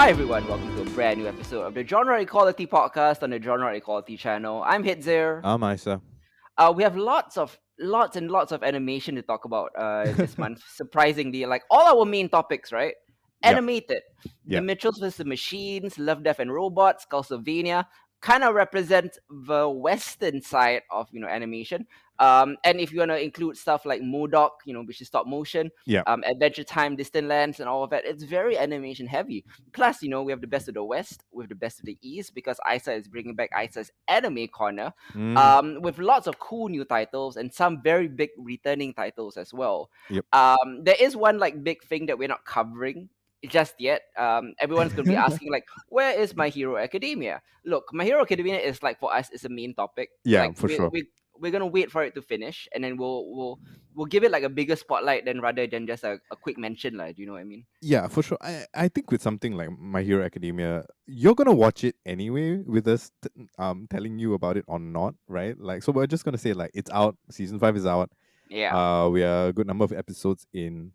Hi everyone, welcome to a brand new episode of the Genre Equality Podcast on the Genre Equality channel. I'm Hidzir. Isa. We have lots and lots of animation to talk about this month. Surprisingly, like all our main topics, right? Yep. Animated. The Yep. Mitchells vs. the Machines, Love, Death and Robots, Castlevania kind of represent the western side of animation. And if you want to include stuff like M.O.D.O.K, which is stop motion, Yep. Adventure Time, Distant Lands, and all of that, it's very animation heavy. Plus, we have the best of the West with the best of the East because Isa is bringing back Isa's anime corner Mm. with lots of cool new titles and some very big returning titles as well. Yep. There is one like big thing that we're not covering just yet. Everyone's gonna be asking like, where is My Hero Academia? Look, My Hero Academia is like for us is a main topic. Yeah, Like for sure. we're gonna wait for it to finish and then we'll give it like a bigger spotlight than rather than just a quick mention, like, do you know what I mean? Yeah, for sure. I think with something like My Hero Academia, you're gonna watch it anyway with us telling you about it or not, right? Like, so we're just gonna say like it's out. Season 5 is out. Yeah. We are a good number of episodes in.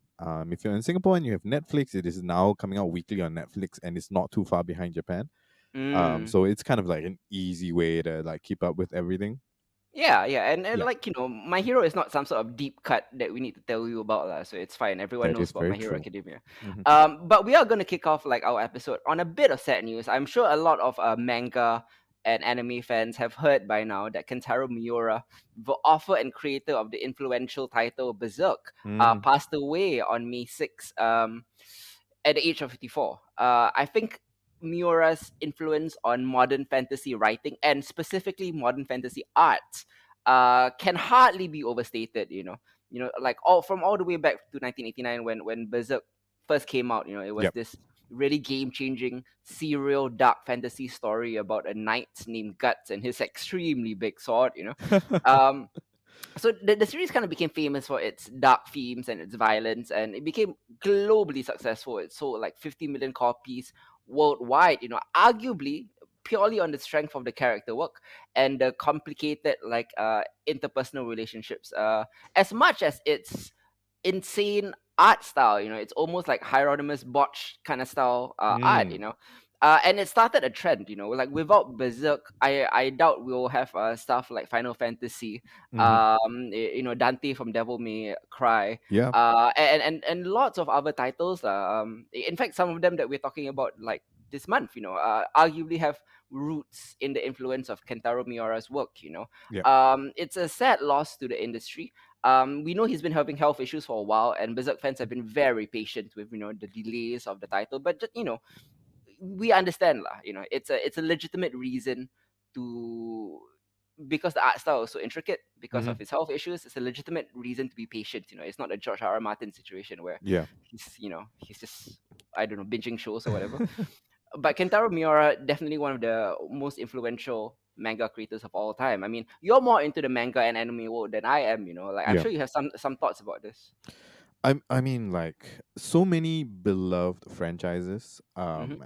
If you're in Singapore and you have Netflix, it is now coming out weekly on Netflix, and it's not too far behind Japan. Mm. So it's kind of like an easy way to like keep up with everything. Yeah, and Yeah, like My Hero is not some sort of deep cut that we need to tell you about, lah. So it's fine. Everyone that knows is about very My Hero true. Academia. Hmm. But we are gonna kick off like our episode on a bit of sad news. I'm sure a lot of manga and anime fans have heard by now that Kentaro Miura, the author and creator of the influential title Berserk, Mm. passed away on May 6th, at the age of 54. I think Miura's influence on modern fantasy writing and specifically modern fantasy art can hardly be overstated. Like all the way back to 1989 when Berserk first came out. It was Yep. this really game-changing serial dark fantasy story about a knight named Guts and his extremely big sword. Um, so the series kind of became famous for its dark themes and its violence, and it became globally successful. It sold like 50 million copies worldwide, arguably purely on the strength of the character work and the complicated like interpersonal relationships, as much as its insane art style. It's almost like Hieronymus Botch kind of style art. Mm. And it started a trend. Like without Berserk, I doubt we'll have stuff like Final Fantasy, Hmm. Dante from Devil May Cry, Yeah. and lots of other titles. In fact, some of them that we're talking about like this month, arguably have roots in the influence of Kentaro Miura's work. Yeah. It's a sad loss to the industry. We know he's been having health issues for a while, and Berserk fans have been very patient with the delays of the title. But just, we understand lah. It's a legitimate reason to, because the art style is so intricate because Hmm. of his health issues. It's a legitimate reason to be patient. It's not a George R. R. Martin situation where Yeah. he's just, I don't know, binging shows or whatever. But Kentaro Miura, definitely one of the most influential manga creators of all time. I mean, you're more into the manga and anime world than I am. Like I'm Yeah. sure you have some thoughts about this. I mean, like so many beloved franchises Mm-hmm.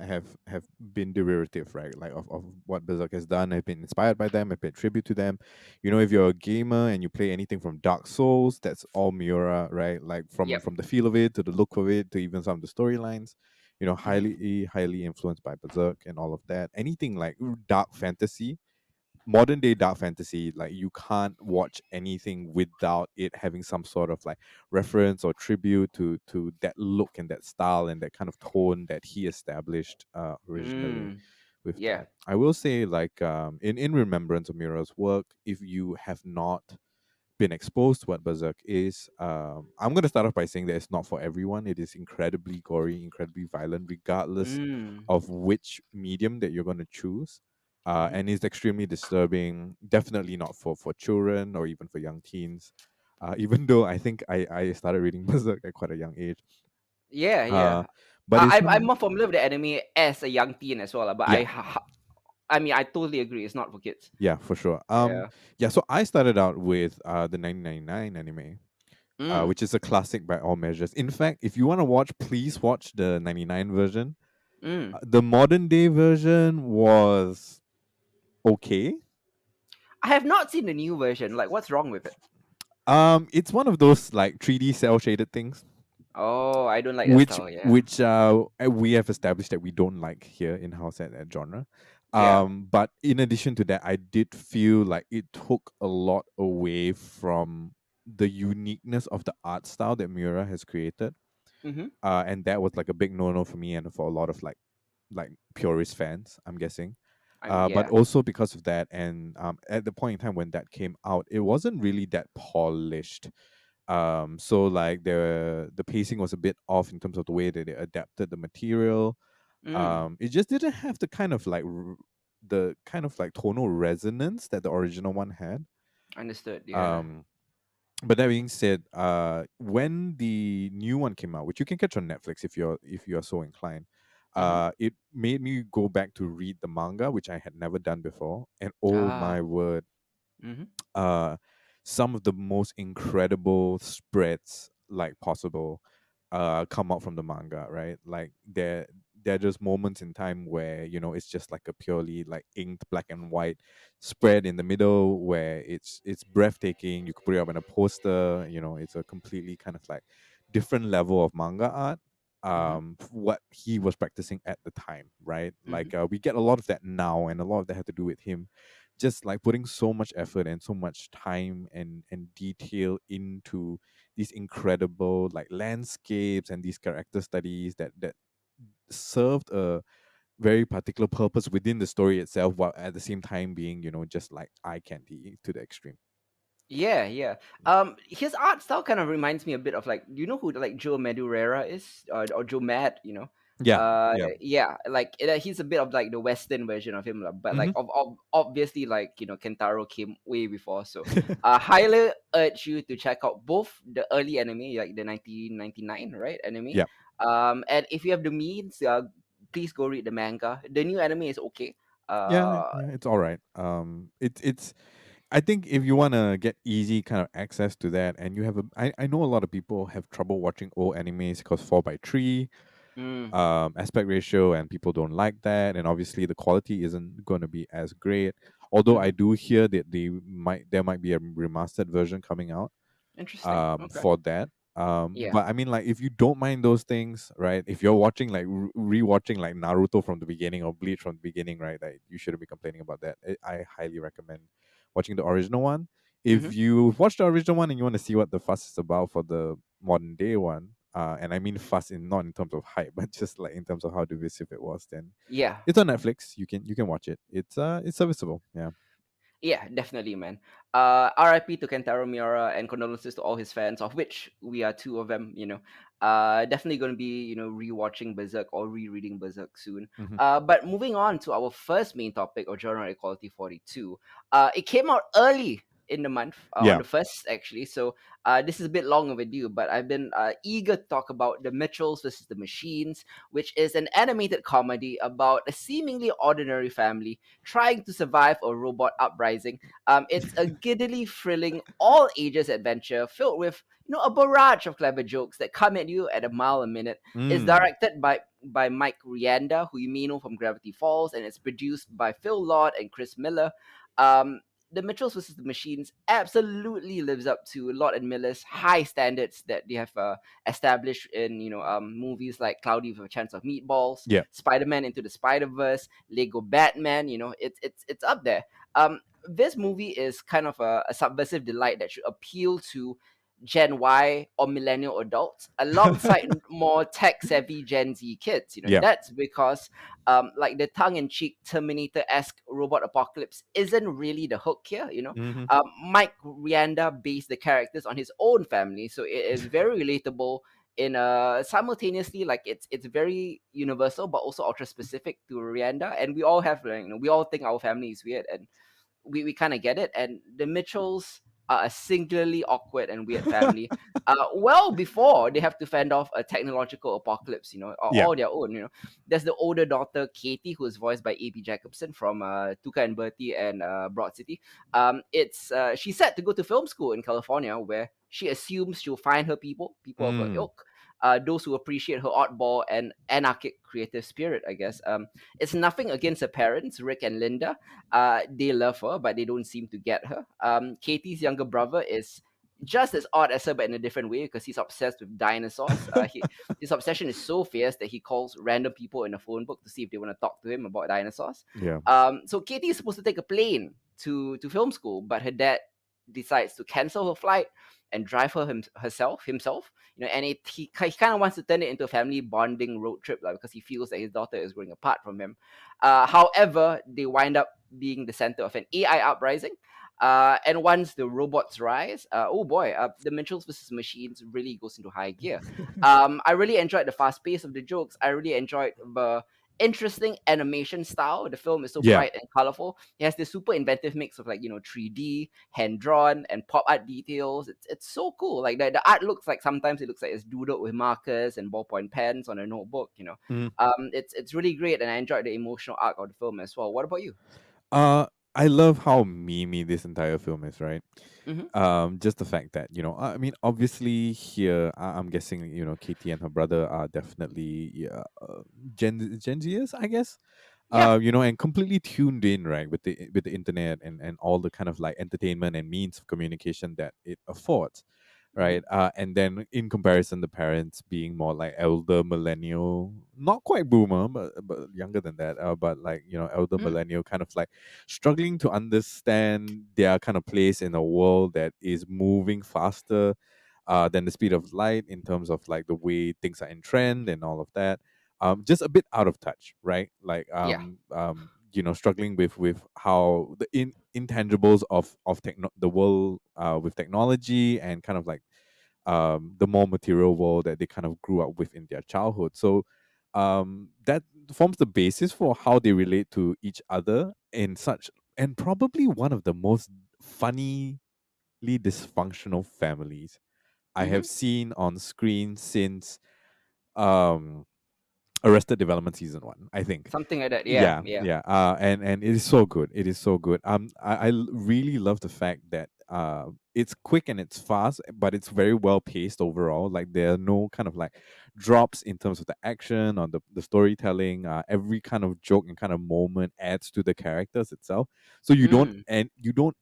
have been derivative, right? Like of what Berserk has done, have been inspired by them, have paid tribute to them. If you're a gamer and you play anything from Dark Souls, that's all Miura, right? Like from Yep. from the feel of it to the look of it to even some of the storylines, Mm-hmm. highly influenced by Berserk and all of that. Anything like dark fantasy, modern day dark fantasy, like you can't watch anything without it having some sort of like reference or tribute to that look and that style and that kind of tone that he established originally Mm. with Yeah. that. I will say, like, in remembrance of Mira's work, if you have not been exposed to what Berserk is, I'm going to start off by saying that it's not for everyone. It is incredibly gory, incredibly violent, regardless Mm. of which medium that you're going to choose. Mm-hmm. And it's extremely disturbing. Definitely not for children or even for young teens. Even though I think I started reading Berserk at quite a young age. Yeah, Uh, yeah. but it's I'm one, more familiar with the anime as a young teen as well, but yeah, I mean, I totally agree. It's not for kids. yeah, for sure. Yeah. Yeah. So I started out with the 1999 anime, Mm. which is a classic by all measures. In fact, if you want to watch, please watch the 99 version. Mm. The modern day version was okay. I have not seen the new version. Like, what's wrong with it? It's one of those like 3D cell shaded things. Oh, I don't like that which style. Yeah. which we have established that we don't like here in house at that genre. Yeah. But in addition to that, I did feel like it took a lot away from the uniqueness of the art style that Miura has created. Mm-hmm. And that was like a big no no for me and for a lot of like purist fans, I'm guessing. But Yeah. also because of that, and at the point in time when that came out, it wasn't really that polished. So like the pacing was a bit off in terms of the way that they adapted the material. Mm. It just didn't have the kind of like the kind of like tonal resonance that the original one had. Understood. Yeah. Um, but that being said, when the new one came out, which you can catch on Netflix if you are so inclined, Mm-hmm. it made me go back to read the manga, which I had never done before. And oh Ah. my word, Mm-hmm. uh, some of the most incredible spreads like possible come out from the manga, right? Like there are just moments in time where it's just like a purely like inked black and white spread in the middle where it's breathtaking. You could put it up in a poster. It's a completely kind of like different level of manga art. Mm-hmm. What he was practicing at the time, right? Mm-hmm. Like we get a lot of that now, and a lot of that had to do with him just like putting so much effort and so much time and detail into these incredible like landscapes and these character studies that served a very particular purpose within the story itself, while at the same time being just like eye candy to the extreme. Yeah, yeah. His art style kind of reminds me a bit of like, do you know who like Joe Madureira is, or Joe Mad? Yeah, yeah. Yeah, like he's a bit of like the Western version of him, lah, but like Hmm. obviously like Kentaro came way before. So, highly urge you to check out both the early anime, like the 1999 right anime. Yeah, And if you have the means, please go read the manga. The new anime is okay. yeah, Uh, yeah. It's all right. It's I think if you want to get easy kind of access to that, and you have I know a lot of people have trouble watching old animes because 4:3 mm, aspect ratio, and people don't like that, and obviously the quality isn't going to be as great. Although I mm-hmm. do hear that there might be a remastered version coming out Interesting. Okay. for that. Yeah. But I mean, like, if you don't mind those things, right? If you're watching like rewatching like Naruto from the beginning or Bleach from the beginning, right? Like, you shouldn't be complaining about that. I highly recommend watching the original one. Mm-hmm. If you watch the original one and you want to see what the fuss is about for the modern day one, and I mean fuss in not in terms of hype, but just like in terms of how divisive it was, then Yeah. it's on Netflix. You can watch it. It's serviceable. Yeah. Yeah, definitely, man. RIP to Kentaro Miura and condolences to all his fans, of which we are two of them. Definitely going to be rewatching Berserk or rereading Berserk soon. Hmm. But moving on to our first main topic of Genre Equality 42. It came out early in the month, on Yeah. the first actually. So this is a bit long overdue, but I've been eager to talk about The Mitchells versus the Machines, which is an animated comedy about a seemingly ordinary family trying to survive a robot uprising. It's a giddily thrilling, all ages adventure filled with a barrage of clever jokes that come at you at a mile a minute. It's Mm. directed by Mike Rianda, who you may know from Gravity Falls, and it's produced by Phil Lord and Chris Miller. Um, the Mitchells vs. the Machines absolutely lives up to Lord and Miller's high standards that they have established in movies like Cloudy with a Chance of Meatballs, Yeah. Spider-Man Into the Spider-Verse, Lego Batman. It's up there. This movie is kind of a subversive delight that should appeal to Gen Y or millennial adults alongside more tech savvy Gen Z kids. Yeah. That's because like the tongue-in-cheek Terminator-esque robot apocalypse isn't really the hook here. Hmm. Mike Rianda based the characters on his own family, so it is very relatable in simultaneously, like it's very universal but also ultra specific to Rianda, and we all have like, we all think our family is weird, and we kind of get it. And the Mitchells are a singularly awkward and weird family. Well before they have to fend off a technological apocalypse, Yeah. all their own. There's the older daughter Katie, who is voiced by A.B. Jacobson from Tuca and Bertie and Broad City. It's She's set to go to film school in California, where she assumes she'll find her people of her Mm. ilk. Those who appreciate her oddball and anarchic creative spirit, I guess. It's nothing against her parents, Rick and Linda. They love her, but they don't seem to get her. Katie's younger brother is just as odd as her, but in a different way because he's obsessed with dinosaurs. His obsession is so fierce that he calls random people in a phone book to see if they want to talk to him about dinosaurs. Yeah. So Katie is supposed to take a plane to film school, but her dad decides to cancel her flight and drive her himself. And he kind of wants to turn it into a family bonding road trip, like, because he feels that his daughter is growing apart from him. However, they wind up being the center of an AI uprising. And once the robots rise, oh boy, the Mitchells versus Machines really goes into high gear. I really enjoyed the fast pace of the jokes. I really enjoyed the interesting animation style. The film is so Yeah. bright and colorful. It has this super inventive mix of, like, 3D, hand drawn, and pop art details. It's so cool. Like the art looks like, sometimes it looks like it's doodled with markers and ballpoint pens on a notebook. Mhm. It's really great, and I enjoyed the emotional arc of the film as well. What about you? Uh, I love how memey this entire film is, right? Mm-hmm. Just the fact that, I mean, obviously here, I'm guessing, Katie and her brother are definitely, yeah, Gen Zers, I guess. Yeah. And completely tuned in, right, with the internet and all the kind of like entertainment and means of communication that it affords, Mm-hmm. right? And then in comparison, the parents being more like elder millennial, not quite boomer, but younger than that. But like, elder Mm. millennial, kind of like struggling to understand their kind of place in a world that is moving faster than the speed of light in terms of like the way things are in trend and all of that. Just a bit out of touch, right? Like Yeah. struggling with how the intangibles of the world with technology, and kind of like the more material world that they kind of grew up with in their childhood. So that forms the basis for how they relate to each other in such, and probably one of the most funnily dysfunctional families I Mm-hmm. have seen on screen since um Arrested Development season 1, I think. Something like that. Yeah. Yeah, Yeah. yeah. And it is so good. It is so good. Really love the fact that it's quick and it's fast, but it's very well paced overall. Like there are no kind of like drops in terms of the action or the storytelling. Every kind of joke and kind of moment adds to the characters itself. So Mm. you don't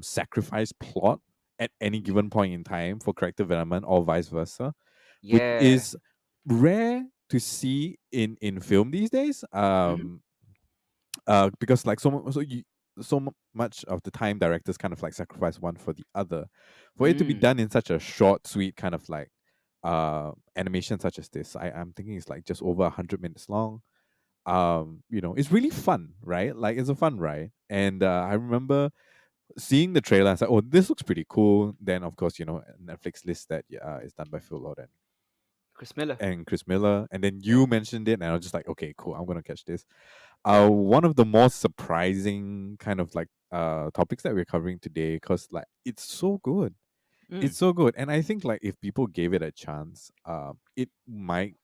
sacrifice plot at any given point in time for character development, or vice versa, which Yeah. is rare to see in film these days. Mm-hmm. Because like much of the time directors kind of like sacrifice one for the other, for it to be Mm. done in such a short, sweet kind of like animation such as this. I'm thinking it's like just over 100 minutes long. It's really fun, right? Like it's a fun ride. And I remember seeing the trailer. I was like, oh, this looks pretty cool. Then of course, Netflix lists that it's done by Phil Lord Chris Miller. and Chris Miller, and then Yeah. you mentioned it, and I was just like, okay, cool, I'm gonna catch this. One of the most surprising kind of like topics that we're covering today, because like it's so good, Mm. and I think like if people gave it a chance, it might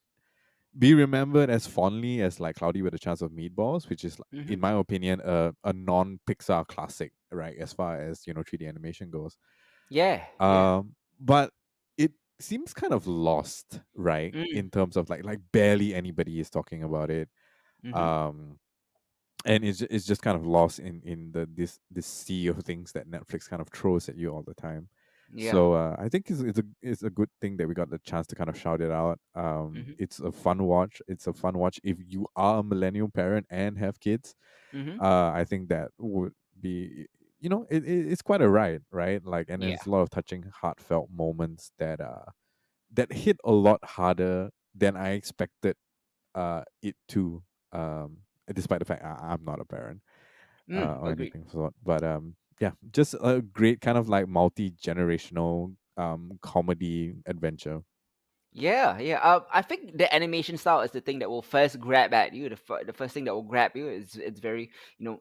be remembered as fondly as like Cloudy with a Chance of Meatballs, which is, Mm-hmm. in my opinion, a non-Pixar classic, right? As far as 3D animation goes. Yeah. Yeah. But it seems kind of lost, right? Mm. In terms of like barely anybody is talking about it. Mm-hmm. Um, and it's just kind of lost in this sea of things that Netflix kind of throws at you all the time. Yeah. So I think it's a good thing that we got the chance to kind of shout it out. Mm-hmm. It's a fun watch. It's a fun watch if you are a millennial parent and have kids. Mm-hmm. I think that would be, it's quite a ride, right? Like, and Yeah. there's a lot of touching, heartfelt moments that hit a lot harder than I expected it to. Despite the fact I'm not a parent or Agreed. anything of the sort, but yeah, just a great kind of like multi generational comedy adventure. Yeah, yeah. I think the animation style is the thing that will first grab at you. The first thing that will grab you is it's very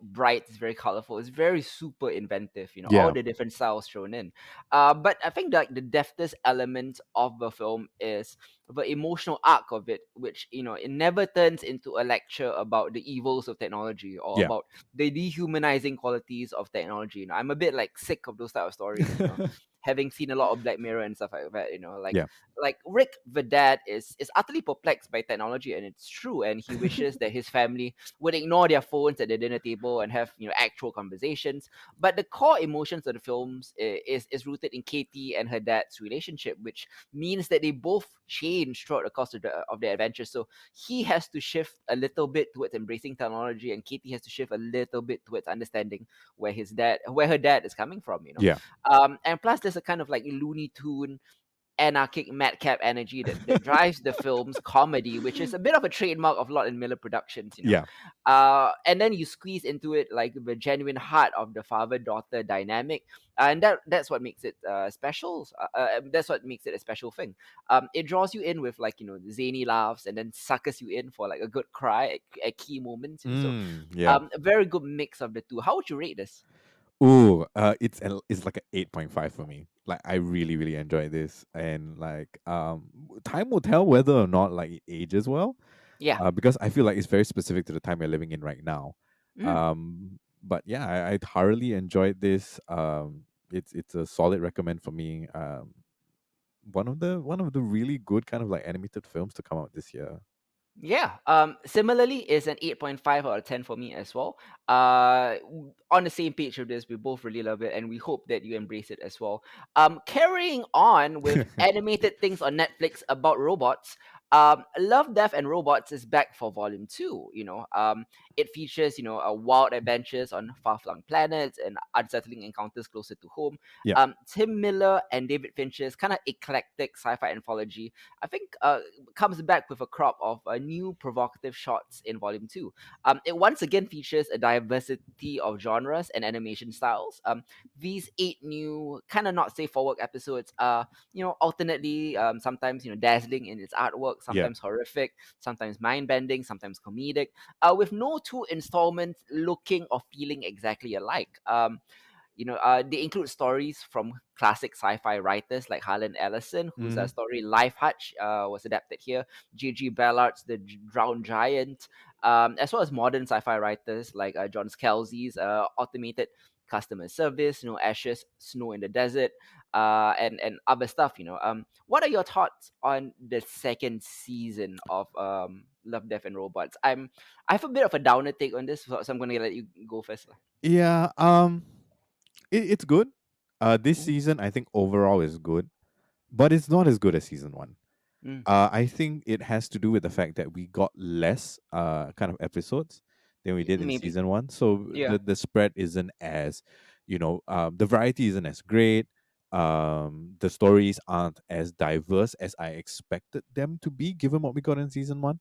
bright, it's very colorful, it's very super inventive. All Yeah, the different styles thrown in. But I think like the deftest element of the film is the emotional arc of it, which it never turns into a lecture about the evils of technology or yeah, about the dehumanizing qualities of technology. I'm a bit like sick of those type of stories. having seen a lot of Black Mirror and stuff like that, Yeah. like Rick the dad is utterly perplexed by technology, and it's true, and he wishes that his family would ignore their phones at the dinner table and have actual conversations. But the core emotions of the films is rooted in Katie and her dad's relationship, which means that they both change throughout the course of their adventure. So he has to shift a little bit towards embracing technology, and Katie has to shift a little bit towards understanding where her dad is coming from. Yeah. And plus there's a kind of like Looney Tune anarchic madcap energy that drives the film's comedy, which is a bit of a trademark of Lord and Miller Productions. Yeah. And then you squeeze into it like the genuine heart of the father-daughter dynamic, and that's what makes it special. That's what makes it a special thing. It draws you in with like zany laughs, and then suckers you in for like a good cry at key moments. So Yeah. a very good mix of the two. How would you rate this? Ooh, it's like an 8.5 for me. Like I really really enjoy this, and like time will tell whether or not like it ages well. Yeah. Because I feel like it's very specific to the time we're living in right now. Mm. But yeah, I thoroughly enjoyed this. It's a solid recommend for me. One of the really good kind of like animated films to come out this year. Yeah. Similarly, it's an 8.5 out of 10 for me as well. On the same page with this, we both really love it, and we hope that you embrace it as well. Carrying on with animated things on Netflix about robots. Love, Death, and Robots is back for Volume 2. It features, wild adventures on far-flung planets and unsettling encounters closer to home. Yeah. Tim Miller and David Fincher's kind of eclectic sci-fi anthology, I think, comes back with a crop of new provocative shots in Volume 2. It once again features a diversity of genres and animation styles. These 8 new, kind of not safe for work episodes are, alternately, sometimes, dazzling in its artwork, Yeah. sometimes horrific, sometimes mind bending, sometimes comedic, with no two installments looking or feeling exactly alike. They include stories from classic sci-fi writers like Harlan Ellison, whose Hmm. story Life Hutch was adapted here, J.G. Ballard's The Drowned Giant, as well as modern sci-fi writers like John Scalzi's Automated Customer Service, Ashes, Snow in the Desert, and other stuff. What are your thoughts on the second season of Love, Death, and Robots? I have a bit of a downer take on this, so I'm going to let you go first. Yeah. It's good. This Mhm. season I think overall is good, but it's not as good as season one. Mm. I think it has to do with the fact that we got less kind of episodes than we did in Maybe. season one. So Yeah. the spread isn't as, the variety isn't as great. The stories aren't as diverse as I expected them to be, given what we got in season one.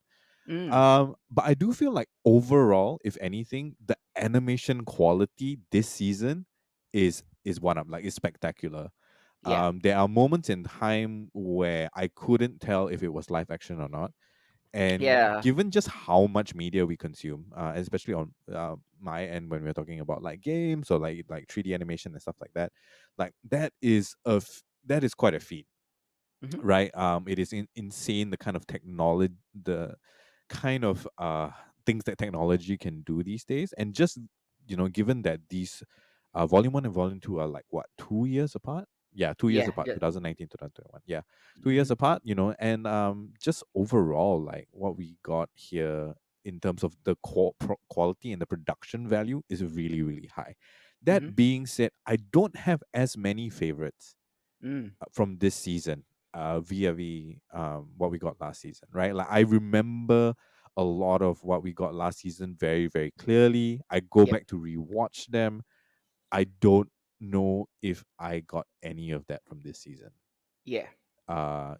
Mm. But I do feel like overall, if anything, the animation quality this season is one up, like it's spectacular. Yeah. There are moments in time where I couldn't tell if it was live action or not. And Yeah. given just how much media we consume, especially on my end when we're talking about like games or like 3D animation and stuff like that, like that is quite a feat, Mhm. right? It is insane the kind of technology, the kind of things that technology can do these days, and just given that these volume 1 and volume 2 are like what, 2 years apart. Yeah, 2 years Yeah. apart, Yeah. 2019 2021. Yeah, 2 years Mhm. apart, and just overall like what we got here in terms of the quality and the production value is really really high. Mhm. That being said, I don't have as many favorites Mm. from this season via the what we got last season, right? Like I remember a lot of what we got last season very very clearly. I go Yep. back to rewatch them. I don't know if I got any of that from this season. Yeah. I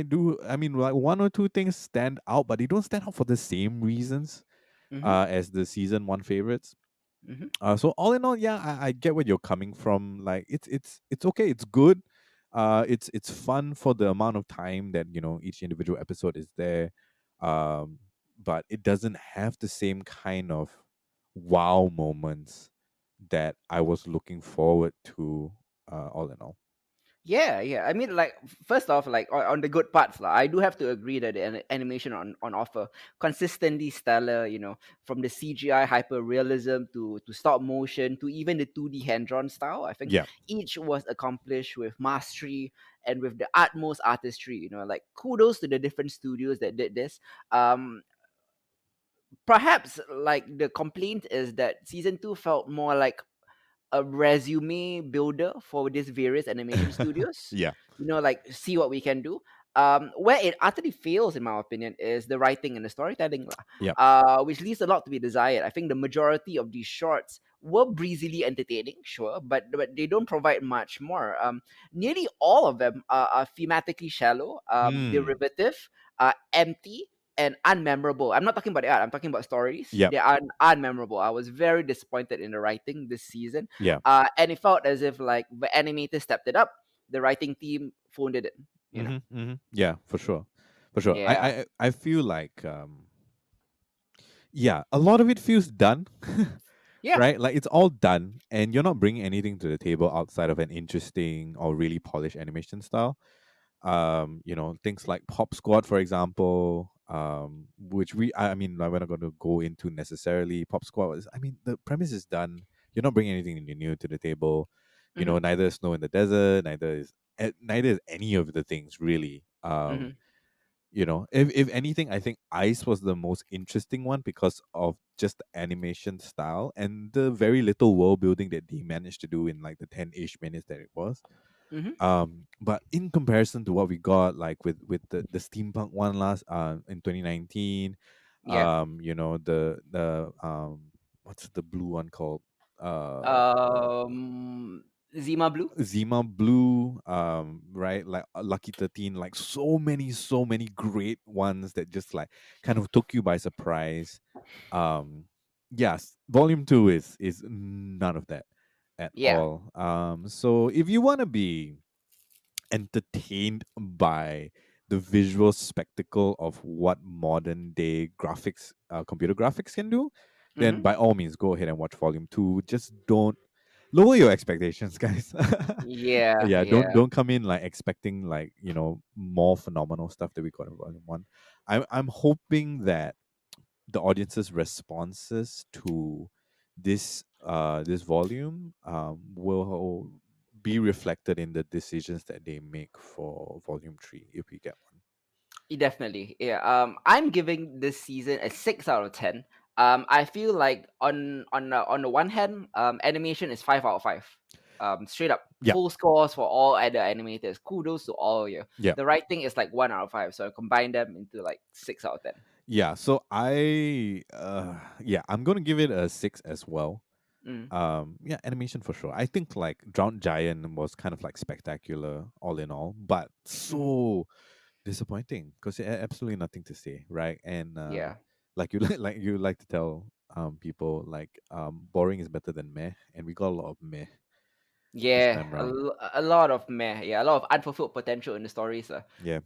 do, I mean, like one or two things stand out, but they don't stand out for the same reasons Mhm. as the season one favorites. Mhm. So all in all, yeah, I get where you're coming from. Like it's okay, it's good. It's fun for the amount of time that each individual episode is there. Um, but it doesn't have the same kind of wow moments that I was looking forward to. All in all, Yeah, yeah. I mean, like, first off, like on the good parts, I do have to agree that the animation on offer consistently stellar. From the CGI hyper realism to stop motion to even the 2D hand drawn style. I think Yeah. each was accomplished with mastery and with the utmost artistry. Like kudos to the different studios that did this. Perhaps like the complaint is that season two felt more like a resume builder for these various animation studios. Yeah. Like see what we can do. Where it utterly fails, in my opinion, is the writing and the storytelling, lah. Yeah. Which leaves a lot to be desired. I think the majority of these shorts were breezily entertaining, sure, but they don't provide much more. Nearly all of them are thematically shallow, Mm. derivative, empty, and unmemorable. I'm not talking about the art. I'm talking about stories. Yeah. They are unmemorable. I was very disappointed in the writing this season, Yeah. and it felt as if like the animator stepped it up, the writing team phoned it in. You know? Yeah, for sure. For sure. I, Yeah. I I feel like yeah, a lot of it feels done. Yeah. Right? Like it's all done and you're not bringing anything to the table outside of an interesting or really polished animation style. Things like Pop Squad, for example, which I mean, we're not going to go into necessarily. Pop Squad is, I mean, the premise is done. You're not bringing anything new to the table. Mm-hmm. Neither is Snow in the Desert, neither is any of the things really. Mm-hmm. If anything, I think Ice was the most interesting one because of just the animation style and the very little world building that they managed to do in like the 10-ish minutes that it was. Mm-hmm. But in comparison to what we got, like with the steampunk one last in 2019, Yeah. the what's the blue one called? Uh, Um, Zima Blue. Zima Blue, right? Like Lucky 13, like so many great ones that just like kind of took you by surprise. Yes, volume two is none of that at Yeah. all. So if you want to be entertained by the visual spectacle of what modern day graphics, computer graphics can do, then Mm-hmm. by all means go ahead and watch volume two. Just don't lower your expectations, guys. Yeah. Yeah, don't Yeah. don't come in like expecting like more phenomenal stuff that we got in volume one. I'm hoping that the audience's responses to this volume will be reflected in the decisions that they make for volume three if we get one. Definitely. Yeah. I'm giving this season a 6 out of 10. I feel like on the one hand, animation is 5 out of 5. Straight up Yeah, full scores for all other animators. Kudos to all of you. yeah, The writing is like 1 out of 5, so I combine them into like 6 out of 10. yeah. So I'm gonna give it a 6 as well. Mm, Yeah, animation for sure. I think like Drowned Giant was kind of like spectacular all in all, but mm, so disappointing because it had absolutely nothing to say, right? And yeah. like you like you like to tell people like boring is better than meh, and we got a lot of meh this Yeah, time round. a lot of meh. Yeah, a lot of unfulfilled potential in the stories. Yeah,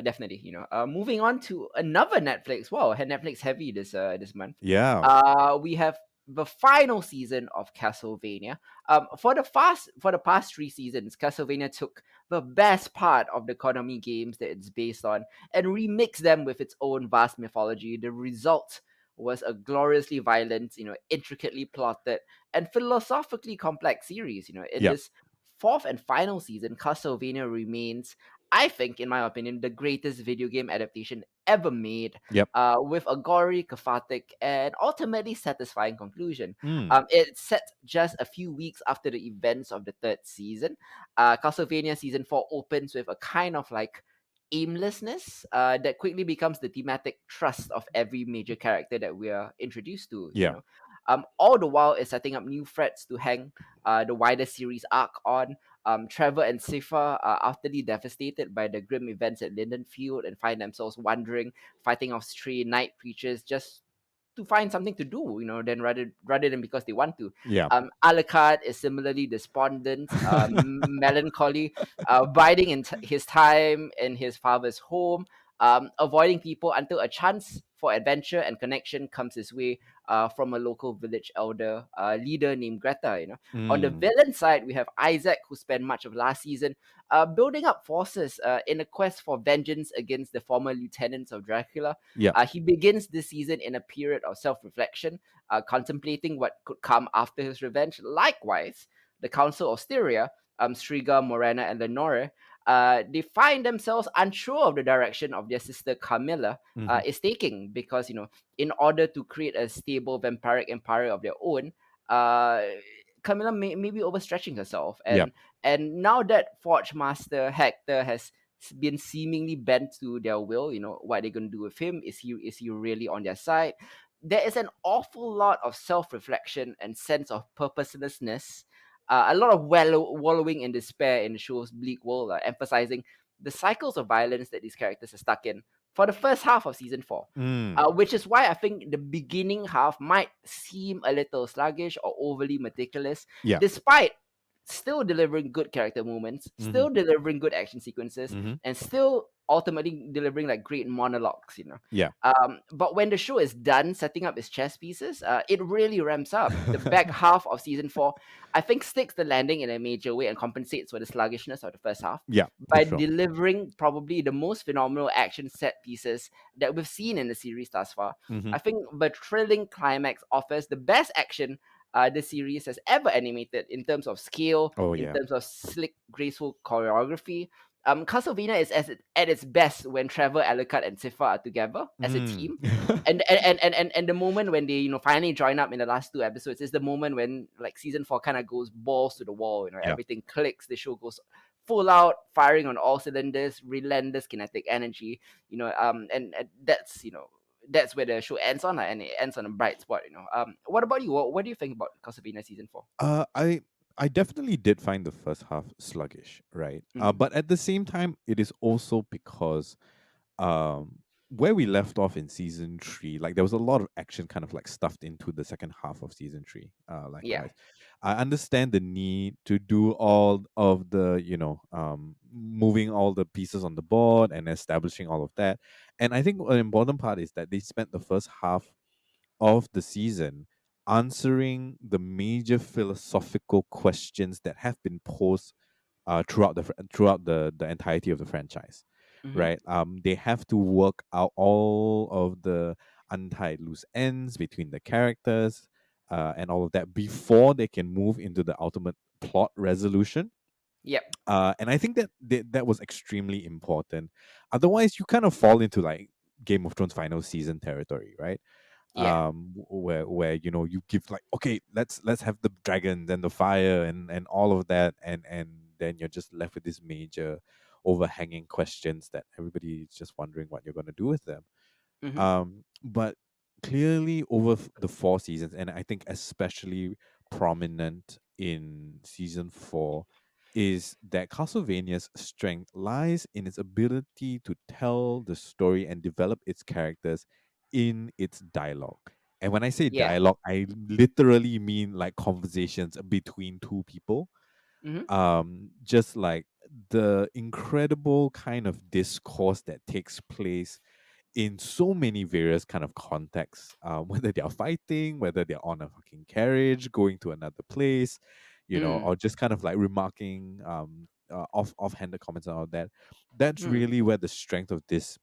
Definitely. Moving on to another Netflix. Wow, had Netflix heavy this month. yeah, We have the final season of Castlevania. For the past 3 seasons, Castlevania took the best part of the Konami games that it's based on and remixed them with its own vast mythology. The result was a gloriously violent, intricately plotted and philosophically complex series. In yeah, this fourth and final season, Castlevania remains, I think, in my opinion, the greatest video game adaptation ever made, yep. with a gory, cathartic, and ultimately satisfying conclusion. Mm, It's set just a few weeks after the events of the third season. Castlevania season 4 opens with a kind of like aimlessness that quickly becomes the thematic thrust of every major character that we are introduced to. yeah, All the while is setting up new threats to hang the wider series arc on. Trevor and Sypha are utterly devastated by the grim events at Lindenfield and find themselves wandering, fighting off stray night creatures just to find something to do, than rather than because they want to. yeah, Alucard is similarly despondent, melancholy, biding his time in his father's home. avoiding people until a chance for adventure and connection comes his way from a local village elder leader named Greta. On the Mm. villain side, we have Isaac, who spent much of last season building up forces in a quest for vengeance against the former lieutenants of Dracula. Yeah. He begins this season in a period of self-reflection, contemplating what could come after his revenge. Likewise, the Council of Styria, Striga, Morena, and Lenore, they find themselves unsure of the direction of their sister Camilla Hmm. is taking, because in order to create a stable vampiric empire of their own, uh, Camilla may be overstretching herself, Yeah. and now that Forge Master Hector has been seemingly bent to their will, what are they going to do with him? Is he really on their side? There is an awful lot of self-reflection and sense of purposelessness, a lot of wallowing in despair in the show's bleak world, emphasizing the cycles of violence that these characters are stuck in for the first half of season 4. Mm. Which is why I think the beginning half might seem a little sluggish or overly meticulous, Yeah. despite still delivering good character moments, Hmm. still delivering good action sequences, Hmm. and still ultimately delivering like great monologues. Yeah. But when the show is done setting up its chess pieces, it really ramps up. The back half of season 4, I think, sticks the landing in a major way and compensates for the sluggishness of the first half Yeah, for by sure. delivering probably the most phenomenal action set pieces that we've seen in the series thus far. Hmm. I think the thrilling climax offers the best action the series has ever animated in terms of scale, Oh in yeah. terms of slick, graceful choreography. Castlevania is at its best when Trevor, Alucard, and Tifa are together as a Mm. team. And the moment when they finally join up in the last two episodes is the moment when like season 4 kind of goes balls to the wall. Yeah. Everything clicks. The show goes full out, firing on all cylinders, relentless kinetic energy. And that's where the show ends on, and it ends on a bright spot. What about you? What do you think about Castlevania season 4? Uh, I I definitely did find the first half sluggish, right? Mm-hmm. But at the same time, it is also because um where we left off in season three, like there was a lot of action kind of like stuffed into the second half of season three. Yeah. Likewise, I understand the need to do all of the moving all the pieces on the board and establishing all of that. And I think an important part is that they spent the first half of the season answering the major philosophical questions that have been posed throughout the entirety of the franchise, Mm-hmm. right? They have to work out all of the untied loose ends between the characters, and all of that before they can move into the ultimate plot resolution. Yep. And I think that was extremely important. Otherwise, you kind of fall into like Game of Thrones final season territory, right? Yeah. Where you give like, okay, let's have the dragons and the fire and all of that, and then you're just left with this major overhanging questions that everybody is just wondering what you're going to do with them. Mm-hmm. But clearly over the four seasons, and I think especially prominent in season four, is that Castlevania's strength lies in its ability to tell the story and develop its characters in its dialogue. And when I say Yeah. dialogue, I literally mean like conversations between two people. Mm-hmm. Just like the incredible kind of discourse that takes place in so many various kind of contexts, whether they are fighting, whether they're on a fucking carriage going to another place, Mm. or just kind of like remarking offhanded comments and all that. That's Mm. really where the strength of this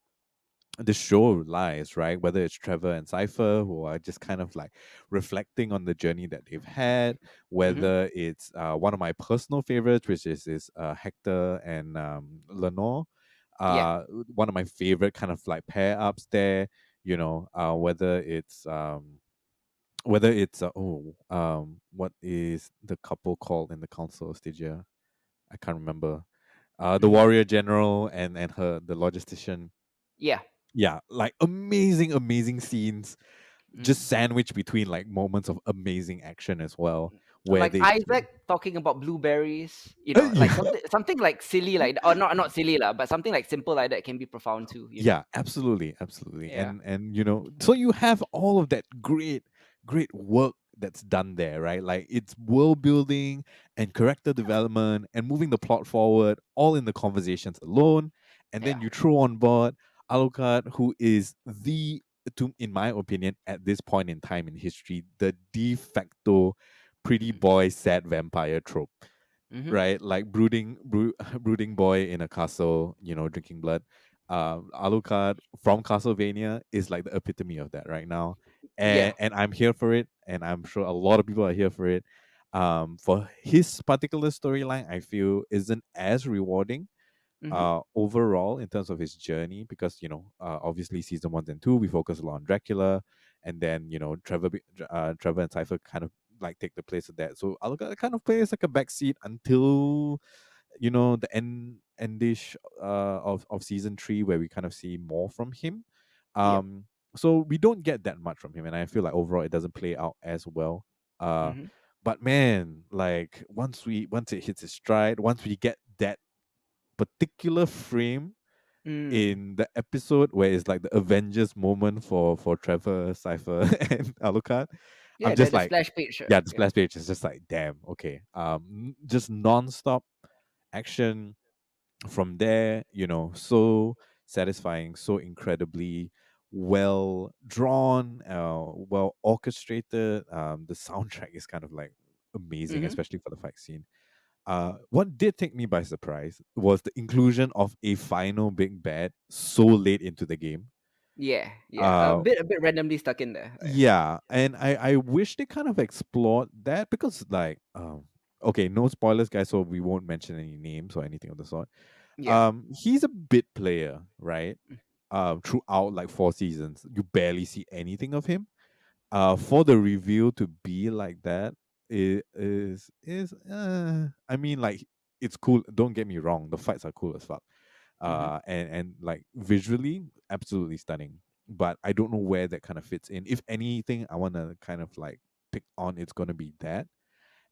show lies, right? Whether it's Trevor and Cypher, who are just kind of like reflecting on the journey that they've had, Mm-hmm. whether it's one of my personal favorites, which is Hector and Lenore, Yeah. one of my favorite kind of like pair ups there. Whether it's what is the couple called in the Council of Stygia? I can't remember. The Mm-hmm. warrior general and her the logistician. Yeah. Yeah, like amazing, amazing scenes, just Mm. sandwiched between like moments of amazing action as well, where Like they Isaac talking about blueberries, like yeah. something like silly like or not silly lah, but something like simple like that can be profound too. Yeah, absolutely, absolutely. Yeah. And so you have all of that great work that's done there, right? Like it's world building and character development and moving the plot forward all in the conversations alone. And then Yeah. you throw on board Alucard, who is in my opinion, at this point in time in history, the de facto pretty Mm-hmm. boy sad vampire trope, Mm-hmm. right? Like brooding boy in a castle, drinking blood. Alucard from Castlevania is like the epitome of that right now, Yeah. and I'm here for it, and I'm sure a lot of people are here for it. For his particular storyline, I feel isn't as rewarding Mm-hmm. overall in terms of his journey, because obviously season 1 and 2 we focus a lot on Dracula, and then Trevor and Cypher kind of like take the place of that. So Alucard kind of plays like a backseat until the endish of season 3, where we kind of see more from him. Yep. um so we don't get that much from him, and I feel like overall it doesn't play out as well. uh Mm-hmm. but man, like once it hits its stride, once we get that particular frame Mm. in the episode where it's like the Avengers moment for Trevor, Cypher, and Alucard, I'm Yeah, just the like, splash page. yeah, the Yeah. splash page is just like, damn, okay. Just non-stop action from there, so satisfying, so incredibly well drawn, well orchestrated. The soundtrack is kind of like amazing, Mm-hmm. especially for the fight scene. What did take me by surprise was the inclusion of a final big bad so late into the game. Yeah. Yeah. Uh, A bit randomly stuck in there. yeah, and I wish they kind of explored that, because like okay, no spoilers, guys, so we won't mention any names or anything of the sort. Yeah. He's a bit player, right? Throughout like 4 seasons, you barely see anything of him. For the reveal to be like that, it is I mean, like, it's cool, don't get me wrong, the fights are cool as fuck, Mm-hmm. and like visually absolutely stunning, but I don't know where that kind of fits in. If anything, I want to kind of like pick on, it's going to be that,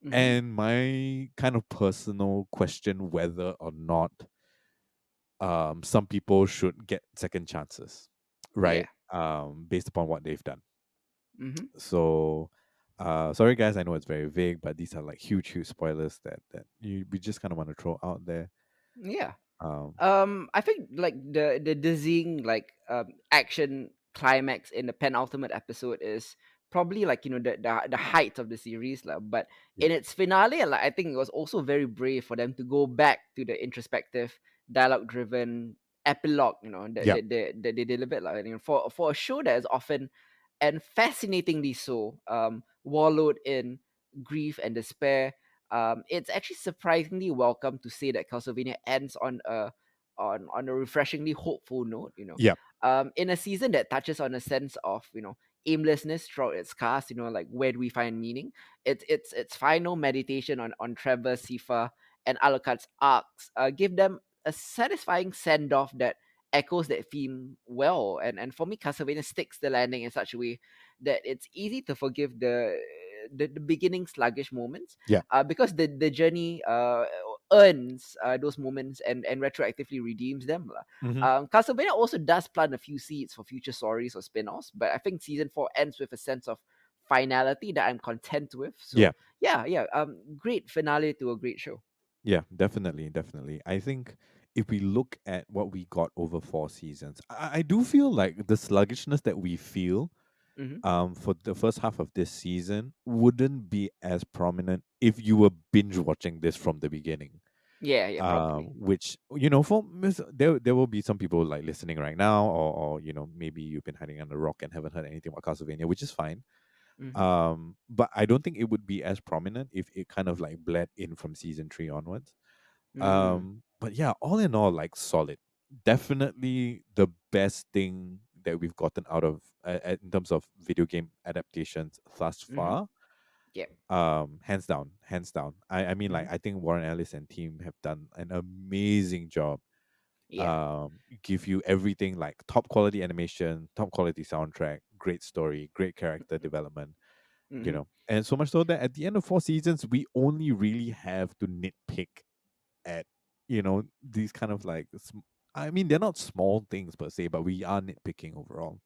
Mm-hmm. and my kind of personal question whether or not some people should get second chances, Yeah. right? Based upon what they've done. Mm-hmm. So, sorry guys, I know it's very vague, but these are like huge spoilers that we just kind of want to throw out there. Yeah. Um, I think like the dizzying like action climax in the penultimate episode is probably like the height of the series lah. But yeah, in its finale, like I think it was also very brave for them to go back to the introspective, dialogue driven epilogue. yeah, That they delivered like for a show that is often and fascinatingly so wallowed in grief and despair. It's actually surprisingly welcome to say that Castlevania ends on a refreshingly hopeful note. yeah, In a season that touches on a sense of aimlessness throughout its cast. Like where do we find meaning? Its final meditation on Trevor, Sifa, and Alucard's arcs give them a satisfying send off that echoes that theme well. And for me, Castlevania sticks the landing in such a way that it's easy to forgive the beginning sluggish moments, yeah. because the journey earns those moments and retroactively redeems them lah. Hmm. Castlevania also does plant a few seeds for future stories or spin-offs, but I think season 4 ends with a sense of finality that I'm content with. Yeah, So yeah, great finale to a great show. yeah, definitely. I think if we look at what we got over 4 seasons, I do feel like the sluggishness that we feel Hmm. for the first half of this season wouldn't be as prominent if you were binge watching this from the beginning. Yeah, probably. Which there will be some people like listening right now, or maybe you've been hiding on the rock and haven't heard anything about Castlevania, which is fine. Hmm. But I don't think it would be as prominent if it kind of like bled in from season 3 onwards. Mm. But yeah, all in all, like solid. Definitely the best thing that we've gotten out of in terms of video game adaptations thus Hmm. far. Yeah. Hands down, hands down. I mean, like, Hmm. I think Warren Ellis and team have done an amazing job. Yeah. Give you everything, like top quality animation, top quality soundtrack, great story, great character development. Hmm. And so much so that at the end of 4 seasons, we only really have to nitpick at these kind of like I mean, they're not small things per se, but we are nitpicking overall.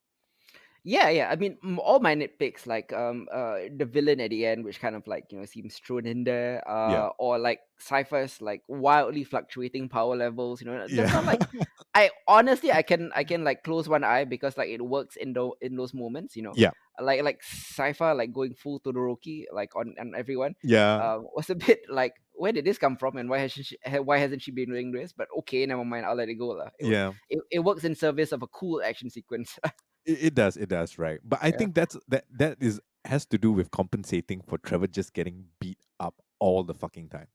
Yeah. I mean, all my nitpicks, like the villain at the end, which kind of like seems thrown in there, Yeah. or like Cypher's like wildly fluctuating power levels. That's not Yeah. like I honestly I can like close one eye because like it works in those moments. Yeah. Like Cypher like going full Todoroki like on everyone. Yeah. Was a bit like, where did this come from, and why hasn't she been doing this? But okay, never mind. I'll let it go lah. Yeah. It works in service of a cool action sequence. It does, right? But I Yeah. think that is has to do with compensating for Trevor just getting beat up all the fucking time.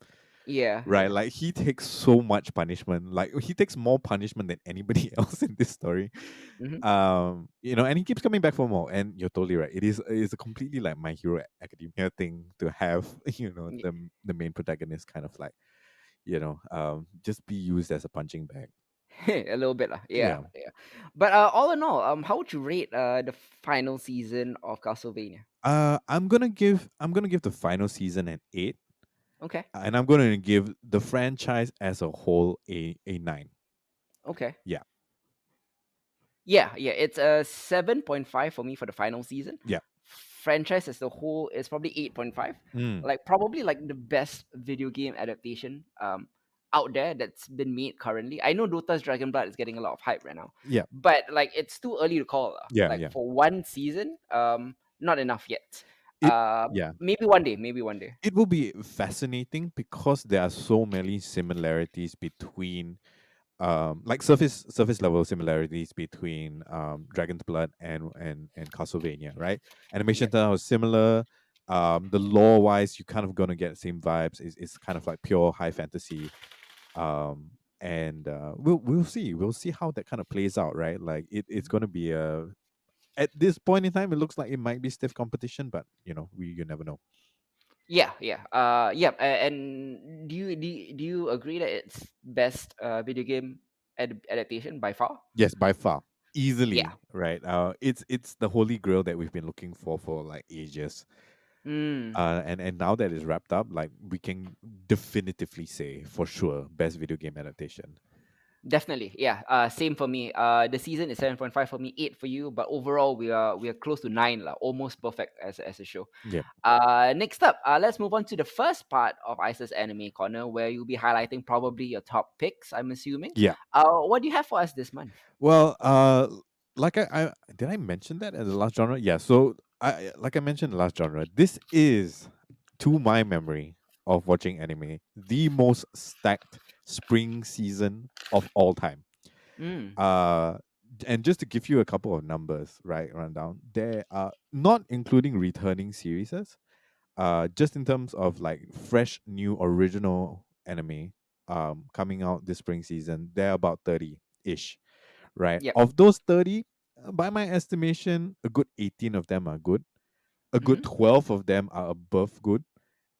Yeah, Right? yeah. Like he takes so much punishment. Like he takes more punishment than anybody else in this story. Hmm. And he keeps coming back for more. And you're totally right. It is a completely like My Hero Academia thing to have, the main protagonist kind of like, just be used as a punching bag. A little bit lah. Yeah, Yeah. yeah. But all in all, how would you rate the final season of Castlevania? I'm gonna give the final season an 8, Okay, and I'm gonna give the franchise as a whole a 9. okay. Yeah. Yeah. It's a 7.5 for me for the final season. Yeah. Franchise as a whole is probably 8.5. Mm. Like probably like the best video game adaptation out there that's been made currently. I know Dota's Dragon Blood is getting a lot of hype right now, Yeah. but like it's too early to call. Yeah. Like Yeah. for one season, not enough yet. It yeah. Maybe one day. Maybe one day. It will be fascinating because there are so many similarities between like surface level similarities between Dragon's Blood and Castlevania, right? Animation Yep. style is similar. The lore wise, you kind of gonna get the same vibes. It's kind of like pure high fantasy. And we'll see how that kind of plays out, right? Like it's gonna be a at this point in time, it looks like it might be stiff competition, but you never know. Yeah. Yeah. And do you agree that it's best video game adaptation by far? Yes, by far, Yeah. easily, right? It's the holy grail that we've been looking for like ages. Mm. And now that it's wrapped up, like we can definitively say for sure best video game adaptation. Definitely, yeah. Same for me. The season is 7.5 for me, 8 for you, but overall we are close to 9 lah, almost perfect as a show. Yeah, Next up, let's move on to the first part of Ice's anime corner, where you'll be highlighting probably your top picks. I'm assuming. yeah. What do you have for us this month? Well, like I did I mention that as the last genre? Yeah. So I like I mentioned the last genre. This is, to my memory of watching anime, the most stacked spring season of all time. Mm. Uh, and just to give you a couple of numbers, right, rundown, there are not including returning series, just in terms of like fresh, new, original anime, coming out this spring season, there are about 30 ish, right? Yep. Of those 30, by my estimation, a good 18 of them are good, a good Mm-hmm. 12 of them are above good,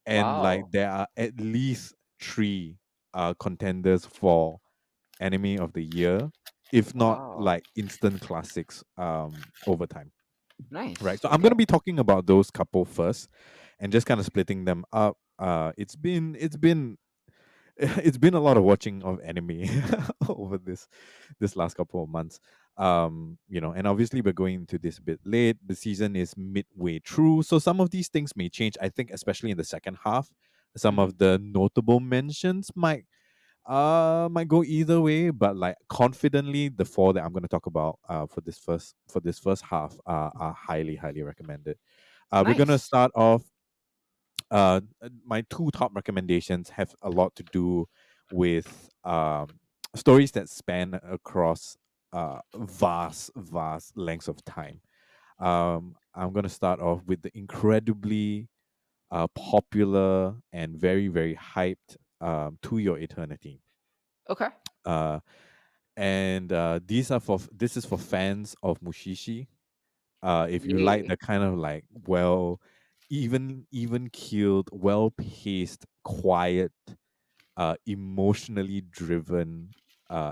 and like Wow. there are at least three contenders for anime of the year, if not Wow. like instant classics over time. Right. Nice. So I'm Okay. gonna be talking about those couple first and just kind of splitting them up. It's been it's been a lot of watching of anime over this last couple of months. And obviously we're going into this a bit late. The season is midway through, so some of these things may change. I think especially in the second half, some Mm-hmm. of the notable mentions might go either way, but like confidently, the four that I'm going to talk about for this first half are highly highly recommended. We're going to Nice. start off. My two top recommendations have a lot to do with stories that span across vast lengths of time. I'm going to start off with the incredibly popular and very very hyped To Your Eternity. Okay. Uh, and this is for fans of Mushishi. If you like Yay. the kind of like even keeled, well paced, quiet, emotionally driven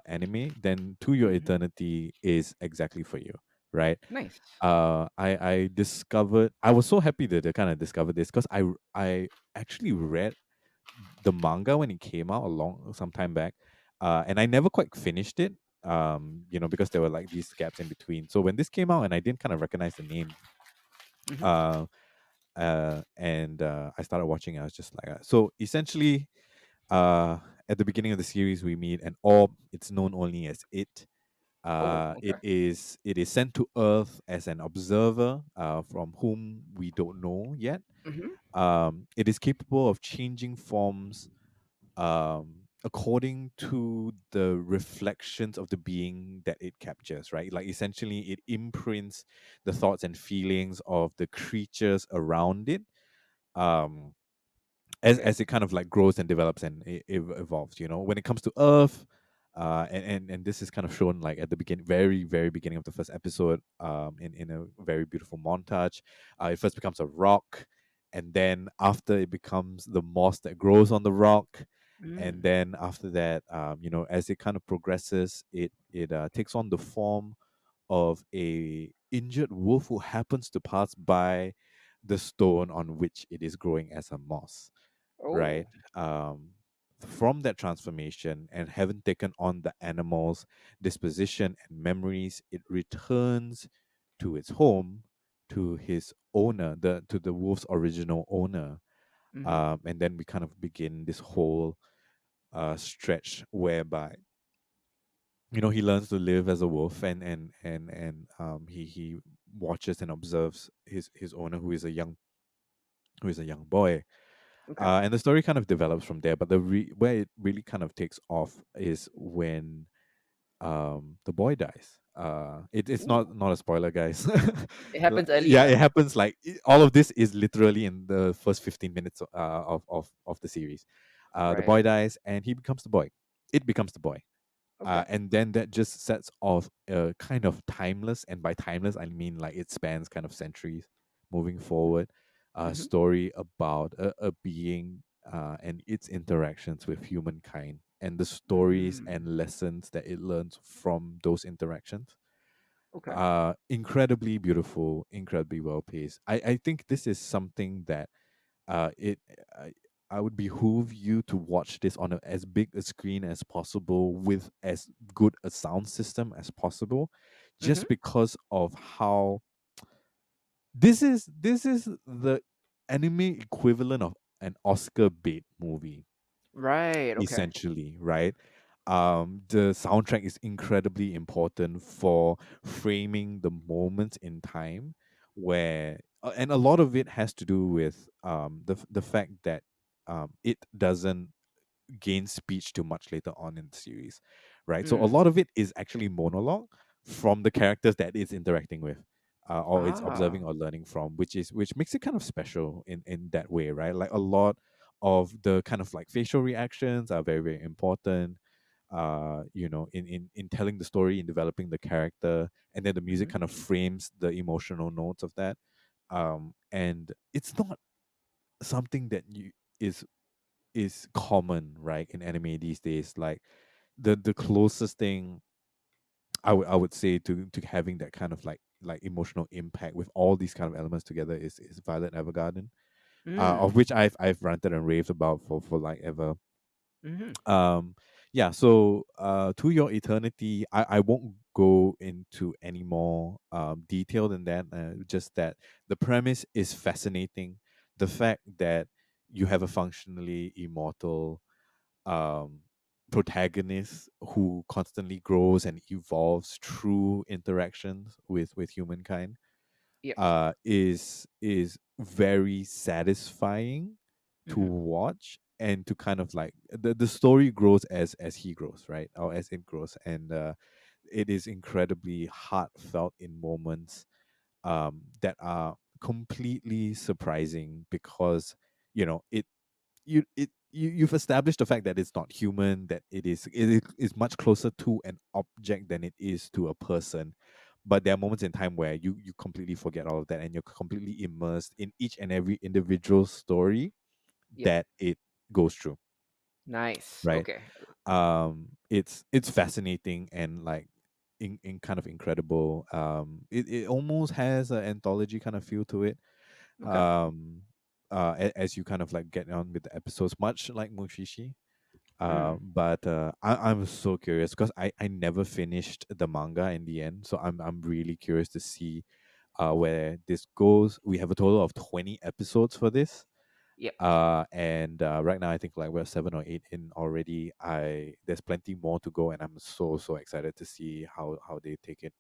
anime, then To Your Mm-hmm. Eternity is exactly for you, right? Nice. I was so happy to kind of discover this because I actually read the manga when it came out a long some time back, and I never quite finished it. because there were like these gaps in between. So when this came out and I didn't kind of recognize the name, Mhm. uh, and I started watching, I was just like, so essentially, at the beginning of the series, we meet an orb. It's known only as it. Oh, It okay. is sent to Earth as an observer, from whom we don't know yet. Mhm. It is capable of changing forms, according to the reflections of the being that it captures, right? Like essentially, it imprints the thoughts and feelings of the creatures around it. Um, Okay. as it kind of like grows and develops and evolves, when it comes to Earth, and this is kind of shown like at the beginning, very very beginning of the first episode, in a very beautiful montage. It first becomes a rock, and then after it becomes the moss that grows on the rock, and Mm. then after that, as it kind of progresses, it takes on the form of a injured wolf who happens to pass by the stone on which it is growing as a moss, right? Oh. Um, from that transformation and having taken on the animal's disposition and memories, it returns to its home, to his owner, to the wolf's original owner. Mhm. And then we kind of begin this whole stretch whereby he learns to live as a wolf, and he watches and observes his owner, who is a young boy. Okay. And the story kind of develops from there, but where it really kind of takes off is when the boy dies. It's Ooh. not a spoiler, guys. It happens Yeah, earlier. it happens like all of this is literally in the first 15 minutes of the series. The Right. boy dies and he becomes the boy. It becomes the boy. Okay. And then that just sets off a kind of timeless, and by timeless I mean like it spans kind of centuries moving forward, a Mhm. story about a being, and its interactions with humankind, and the stories Mm. and lessons that it learns from those interactions. Okay. Incredibly beautiful, incredibly well paced. I think this is something that it I would behoove you to watch this on as big a screen as possible with as good a sound system as possible, Mhm. just because of how this is the anime equivalent of an Oscar bait movie, Right. Okay. essentially, right? The soundtrack is incredibly important for framing the moments in time where, and a lot of it has to do with the fact that it doesn't gain speech too much later on in the series, right? So a Mm. lot of it is actually monologue from the characters that it's interacting with, or it's Ah. observing or learning from, which makes it kind of special in that way, right? Like a lot of the kind of like facial reactions are very very important. In telling the story, in developing the character, and then the music Mhm. kind of frames the emotional notes of that. And it's not something that you is common, right, in anime these days. Like the closest thing I would say to having that kind of like emotional impact with all these kind of elements together is Violet Evergarden, of Mm. which I've ranted and raved about for like ever. Mhm. Um, yeah. So To Your Eternity, I won't go into any more detail than that. Just that the premise is fascinating. The fact that you have a functionally immortal um, protagonist who constantly grows and evolves through interactions with humankind Yep. is very satisfying to Mhm. watch, and to kind of like the story grows as he grows, right, or as it grows, and it is incredibly heartfelt in moments that are completely surprising, because you've established the fact that it's not human, that it is much closer to an object than it is to a person. But there are moments in time where you completely forget all of that, and you're completely immersed in each and every individual story Yep. that it goes through, Nice. right? Okay. It's fascinating and like in kind of incredible. It almost has an anthology kind of feel to it. Okay. As you kind of like get on with the episodes, much like Mushishi. Mm. I'm so curious because I never finished the manga in the end, so I'm really curious to see where this goes. We have a total of 20 episodes for this. Yep. And right now I think like we're 7 or 8 in already. I There's plenty more to go, and I'm so excited to see how they take it.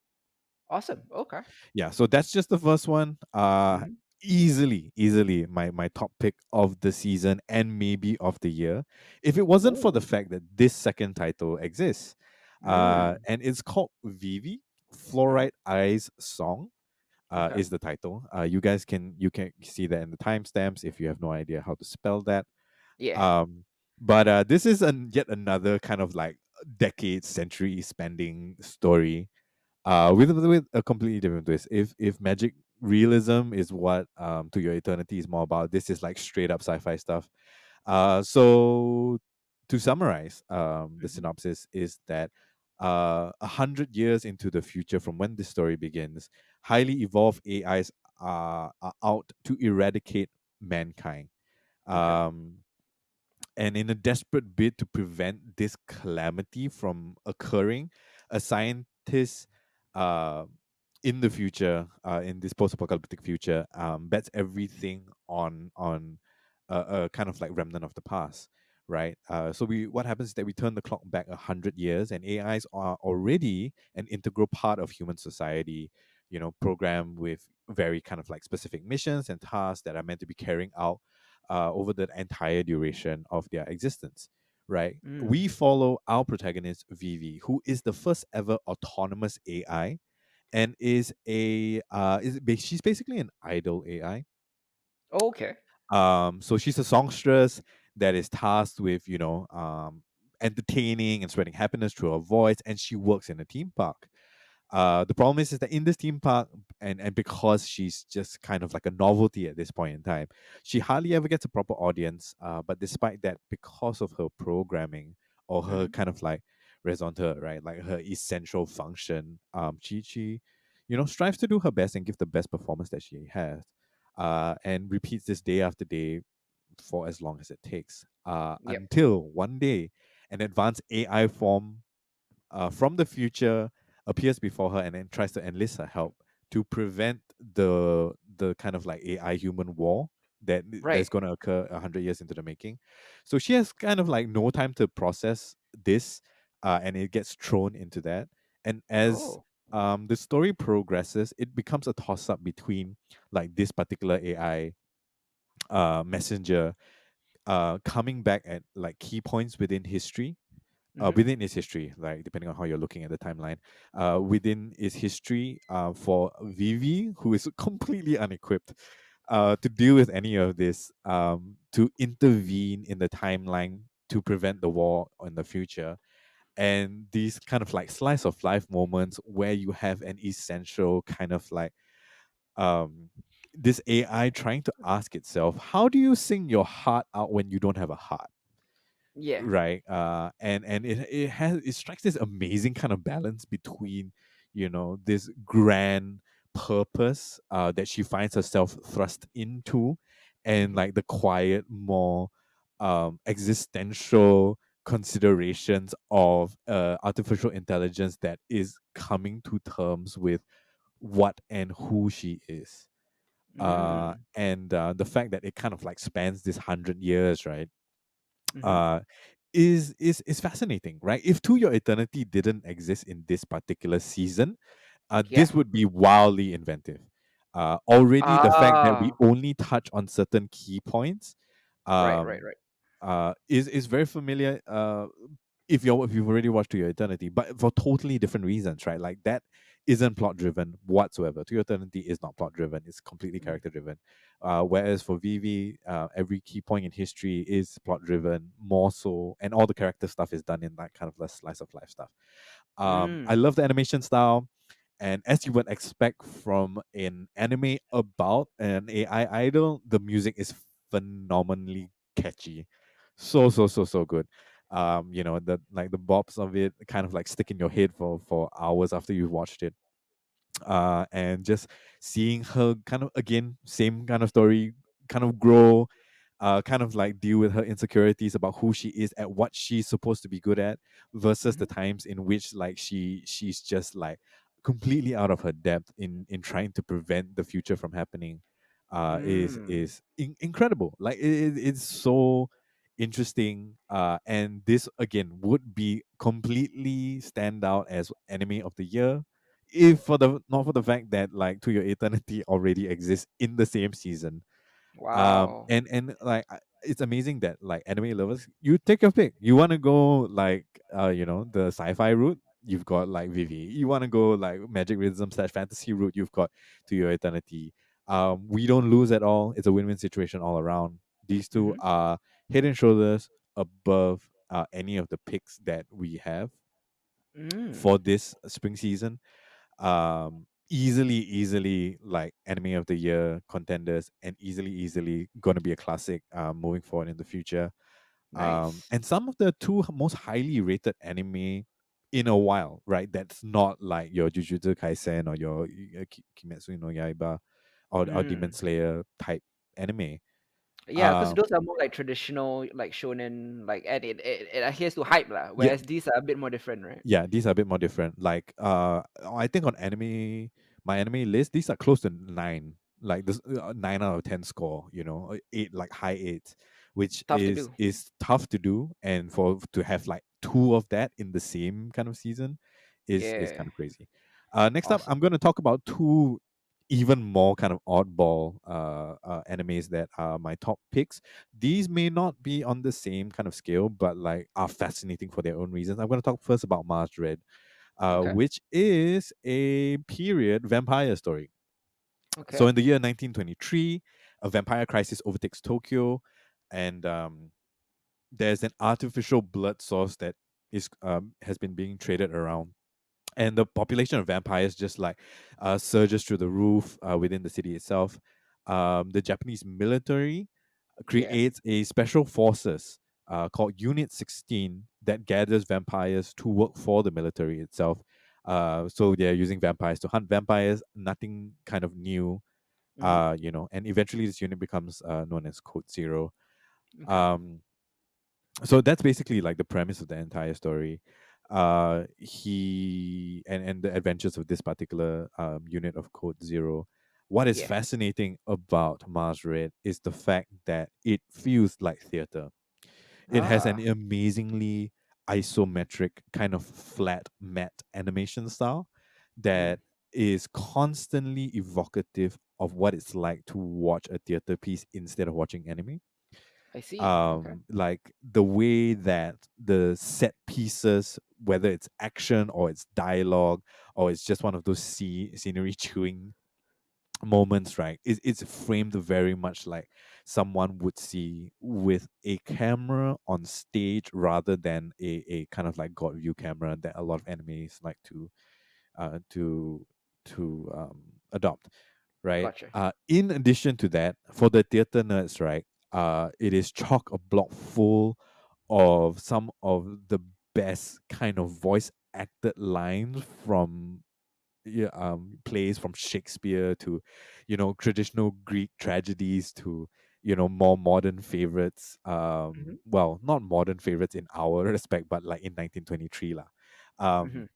Awesome. Okay. Yeah, so that's just the first one. Mm-hmm. Easily my top pick of the season and maybe of the year, if it wasn't for the Oh. fact that this second title exists. Mm. And it's called Vivy, Mm-hmm. Fluorite Eyes Song. Okay. Is the title. You can see that in the timestamps if you have no idea how to spell that. Yeah. Um, but this is yet another kind of like decade, century spanning story, with a completely different twist. If magic realism is what To Your Eternity is more about, this is like straight up sci-fi stuff. So to summarize, the Mm-hmm. synopsis is that 100 years into the future from when this story begins, highly evolved AIs are out to eradicate mankind. Okay. Um, and in a desperate bid to prevent this calamity from occurring, a scientist uh, in the future, in this post-apocalyptic future, bets everything on a kind of like remnant of the past, right? So we what happens is that we turn the clock back 100 years, and AIs are already an integral part of human society. Programmed with very kind of like specific missions and tasks that are meant to be carrying out over the entire duration of their existence, right? Mm. We follow our protagonist, Vivi, who is the first ever autonomous AI and she's basically an idol AI. Okay. So she's a songstress that is tasked with, entertaining and spreading happiness through her voice, and she works in a theme park. The problem is that in this theme park, and because she's just kind of like a novelty at this point in time, she hardly ever gets a proper audience. But despite that, because of her programming or her Mm-hmm. kind of like raison d'etre, right, like her essential function, she strives to do her best and give the best performance that she has, and repeats this day after day for as long as it takes, Yep. until one day an advanced AI form from the future appears before her and then tries to enlist her help to prevent the kind of like AI human war that's Right. going to occur 100 years into the making. So she has kind of like no time to process this, and it gets thrown into that. And as Oh. the story progresses, it becomes a toss up between like this particular AI messenger coming back at like key points within history, Mm-hmm. within its history, like depending on how you're looking at the timeline, within its history, for Vivi, who is completely unequipped to deal with any of this, to intervene in the timeline to prevent the war in the future. And these kind of like slice of life moments where you have an essential kind of like um this AI trying to ask itself, how do you sing your heart out when you don't have a heart? Yeah. Right, and it strikes this amazing kind of balance between this grand purpose that she finds herself thrust into, and Mm-hmm. like the quiet, more existential considerations of artificial intelligence that is coming to terms with what and who she is, Mm. and the fact that it kind of like spans this 100 years, right? Mm-hmm. uh is fascinating, right? If To Your Eternity didn't exist in this particular season, Yeah. this would be wildly inventive. Already the fact that we Ah. only touch on certain key points Right. Right. um Right. is very familiar, if you've already watched To Your Eternity, but for totally different reasons, right? Like that isn't plot driven whatsoever. To Your Eternity is not plot driven; it's completely Mm. character driven. Whereas for Vivi, every key point in history is plot driven, more so, and all the character stuff is done in that kind of less slice of life stuff. I Mm. love the animation style, and as you would expect from an anime about an AI idol, the music is phenomenally catchy. So good. The like the bobs of it kind of like stick in your head for hours after you've watched it. And just seeing her kind of again, same kind of story, kind of grow, kind of like deal with her insecurities about who she is at what she's supposed to be good at, versus the Mhm. times in which like she's just like completely out of her depth in trying to prevent the future from happening. Mm. Is incredible. Like it's so interesting. And this again would be completely stand out as anime of the year, if for the not for the fact that like To Your Eternity already exists in the same season. Wow. And like it's amazing that like anime lovers, you take your pick. You want to go like the sci-fi route, you've got like Vivy. You want to go like magic realism slash fantasy route, you've got To Your Eternity. We don't lose at all. It's a win-win situation all around. These two Mhm. are head and shoulders above any of the picks that we have Mm. for this spring season. Easily like anime of the year contenders, and easily gonna be a classic moving forward in the future. Nice. And some of the two most highly rated anime in a while, right? That's not like your Jujutsu Kaisen or your Kimetsu no Yaiba, or Demon Mm. Slayer type anime. Yeah, because uh those are more like traditional, like shonen, like and it adheres to hype lah. yeah, Whereas these are a bit more different, right? yeah, these are a bit more different. Like, I think on my anime list, these are close to nine. Like this, 9 out of 10 score. Eight, like high eights, which Tough to is do. is tough to do, and for to have like two of that in the same kind of season, is kind Yeah. of crazy. Next up, I'm Awesome. going to talk about two even more kind of oddball animes that are my top picks. These may not be on the same kind of scale, but like are fascinating for their own reasons. I'm going to talk first about Mars Red, Okay. which is a period vampire story. So Okay. in the year 1923, a vampire crisis overtakes Tokyo, and there's an artificial blood source that is has been being traded around, and the population of vampires just like surges through the roof within the city itself. The Japanese military Yeah. creates a special forces called Unit 16 that gathers vampires to work for the military itself. So they're using vampires to hunt vampires, nothing kind of new, Mhm. and eventually this unit becomes known as Code Zero. Okay. Um, so that's basically like the premise of the entire story. He and the adventures of this particular unit of Code Zero. What is Yeah. fascinating about Mars Red is the fact that it feels like theater. It has an Ah. amazingly isometric kind of flat matte animation style Mm. that is constantly evocative of what it's like to watch a theater piece instead of watching anime. I see. Okay. Like the way that the set pieces, whether it's action or it's dialogue or it's just one of those scenery chewing moments, right? It's framed very much like someone would see with a camera on stage rather than a kind of like god view camera that a lot of animes like to uh to adopt, right? Gotcha. In addition to that, for the theater nerds, right, it is chock a block full of some of the best kind of voice acted lines from, yeah, plays from Shakespeare to, traditional Greek tragedies to, more modern favorites. Mhm. Well, not modern favorites in our respect, but like in 1923 lah. Um, Mhm.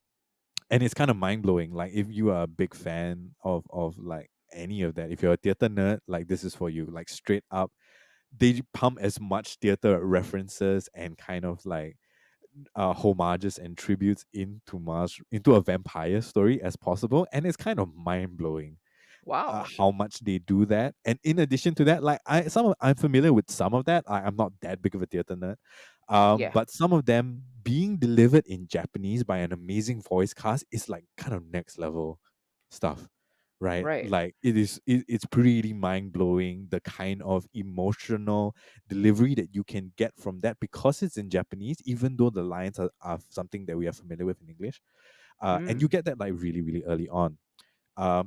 and it's kind of mind blowing. Like if you are a big fan of like any of that, if you're a theater nerd, like this is for you. Like straight up, they pump as much theater references and kind of like homages and tributes into a vampire story as possible, and it's kind of mind blowing Wow. how much they do that. And in addition to that, like I'm familiar with some of that. I'm not that big of a theater nerd, Yeah. but some of them being delivered in Japanese by an amazing voice cast is like kind of next level stuff, right? Right. Like it's pretty mind blowing the kind of emotional delivery that you can get from that because it's in Japanese, even though the lines are something that we are familiar with in English. And you Mm. get that like really, really early on.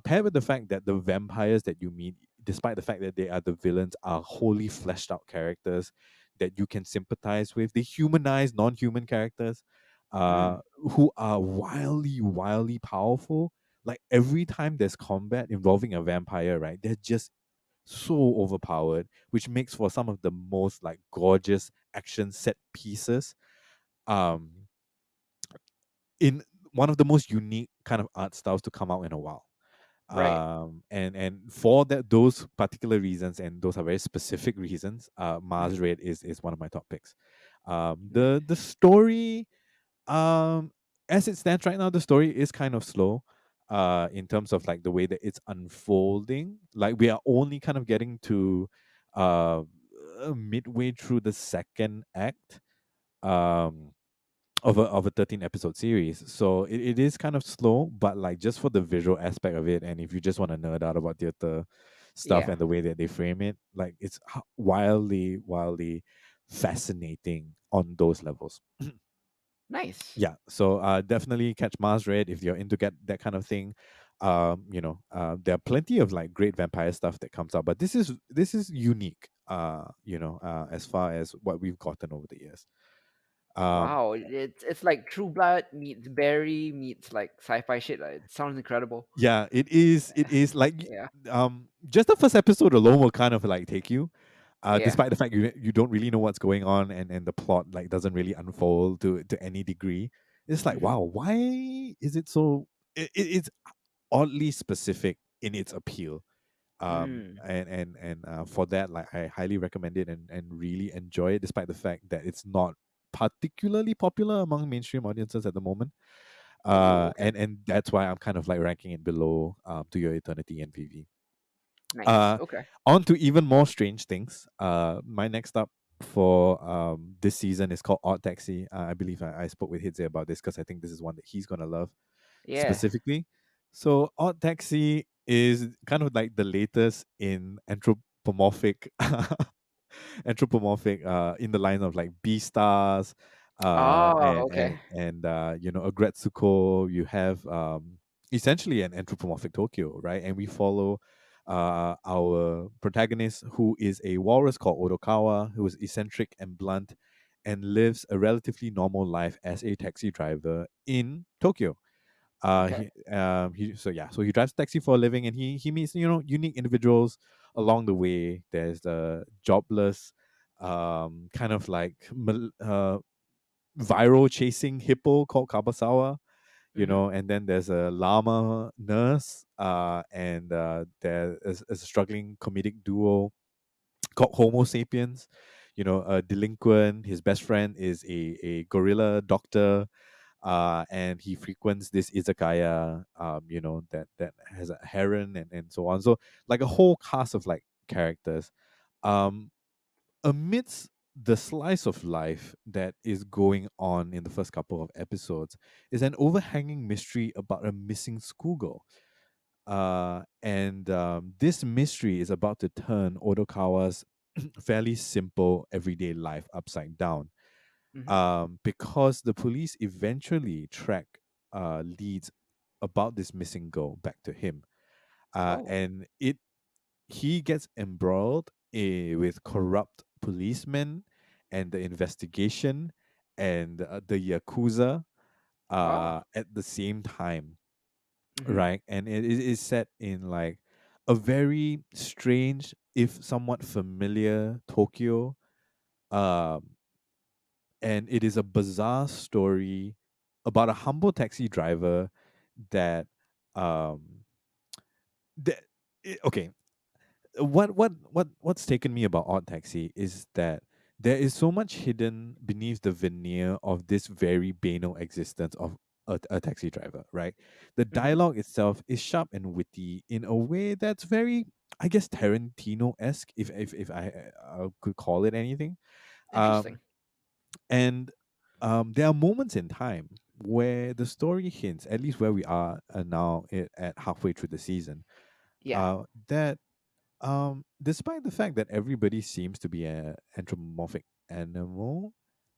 Paired with the fact that the vampires that you meet, despite the fact that they are the villains, are wholly fleshed out characters that you can sympathize with. They humanize non-human characters, Mm. who are wildly powerful. Like every time there's combat involving a vampire, right? They're just so overpowered, which makes for some of the most like gorgeous action set pieces. Um, in one of the most unique kind of art styles to come out in a while. Right. And for that those particular reasons, and those are very specific reasons, Mm-hmm. Mars Red is one of my top picks. Mm. The story, um as it stands right now, the story is kind of slow in terms of like the way that it's unfolding. Like we are only kind of getting to uh midway through the second act um of a 13 episode series. So it is kind of slow, but like just for the visual aspect of it, and if you just want to nerd out about theater stuff Yeah. and the way that they frame it, like it's wildly fascinating on those levels. Nice. Yeah, so definitely catch Mars Red if you're into get that kind of thing. There are plenty of like great vampire stuff that comes out, but this is unique. As far as what we've gotten over the years. Um, Wow, it's like True Blood meets Barry meets like sci-fi shit. It sounds incredible. yeah, it is. It is like Yeah. just the first episode alone will kind of like take you, Yeah. despite the fact you don't really know what's going on, and the plot like doesn't really unfold to any degree. It's like, Mm-hmm. wow, why is it so? It's oddly specific in its appeal. Mm. And for that, like I highly recommend it and really enjoy it, despite the fact that it's not particularly popular among mainstream audiences at the moment. Oh, okay. And that's why I'm kind of like ranking it below To Your Eternity and Vivi. Nice. Uh, Okay. on to even more strange things. My next up for this season is called Odd Taxi. I believe I spoke with Hidzir about this because I think this is one that he's gonna love Yeah. specifically. So Odd Taxi is kind of like the latest in anthropomorphic in the line of like B stars Oh, okay. Agretsuko. You have essentially an anthropomorphic Tokyo, right? And we follow our protagonist, who is a walrus called Odokawa, who is eccentric and blunt and lives a relatively normal life as a taxi driver in Tokyo. Okay. So he drives taxi for a living, and he meets unique individuals along the way. There's the jobless, kind of like viral chasing hippo called Kabasawa, Mm-hmm. and then there's a llama nurse, and there is a struggling comedic duo called Homo sapiens. A delinquent. His best friend is a gorilla doctor, and he frequents this izakaya, that has a heron and so on. So like a whole cast of like characters. Um, Amidst the slice of life that is going on in the first couple of episodes is an overhanging mystery about a missing schoolgirl. And This mystery is about to turn Odokawa's fairly simple everyday life upside down, Mm-hmm. because the police eventually track leads about this missing girl back to him, Oh. and it he gets embroiled with corrupt policemen and the investigation and the yakuza Oh. at the same time, Mm-hmm. right? And it is set in like a very strange, if somewhat familiar, Tokyo. Um, and it is a bizarre story about a humble taxi driver that um that okay, what's taken me about Odd Taxi is that there is so much hidden beneath the veneer of this very banal existence of a taxi driver, right? The Mm-hmm. dialogue itself is sharp and witty in a way that's very, I guess, Tarantino-esque, if I could call it anything. Interesting. um and There are moments in time where the story hints, at least where we are now at halfway through the season, Yeah. that despite the fact that everybody seems to be an anthropomorphic animal,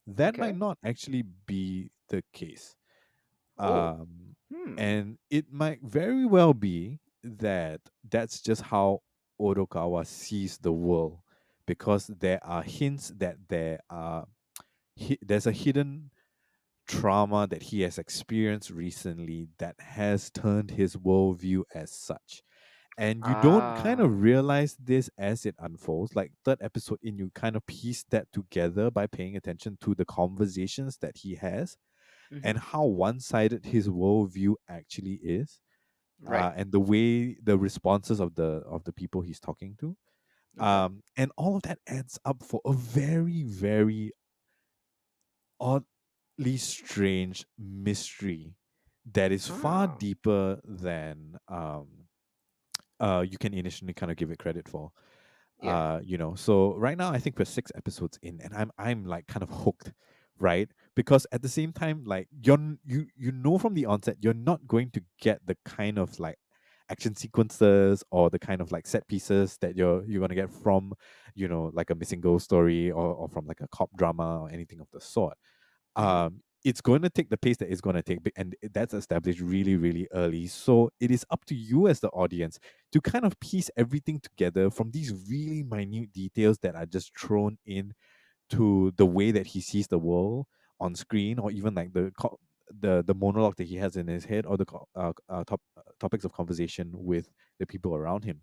that might Okay. not actually be the case. Oh. Um, Hmm. and it might very well be that that's just how Odokawa sees the world, because there are hints that there's a hidden trauma that he has experienced recently that has turned his worldview as such. And you don't kind Ah. of realize this as it unfolds. Like third episode in, you kind of piece that together by paying attention to the conversations that he has Mm-hmm. and how one-sided his worldview actually is, Right. and the way the responses of the people he's talking to, Okay. and all of that adds up for a very, very oddly strange mystery that is far Ah. deeper than you can initially kind of give it credit for. Yeah. So right now I think we're 6 episodes in, and I'm like kind of hooked, right? Because at the same time, like you know from the onset, you're not going to get the kind of like action sequences or the kind of like set pieces that you're gonna get from, like a missing girl story, or from like a cop drama or anything of the sort. Mm-hmm. It's going to take the pace that it's going to take, and that's established really, really early. So it is up to you as the audience to kind of piece everything together from these really minute details that are just thrown in to the way that he sees the world on screen, or even like the monologue that he has in his head, or the topics of conversation with the people around him.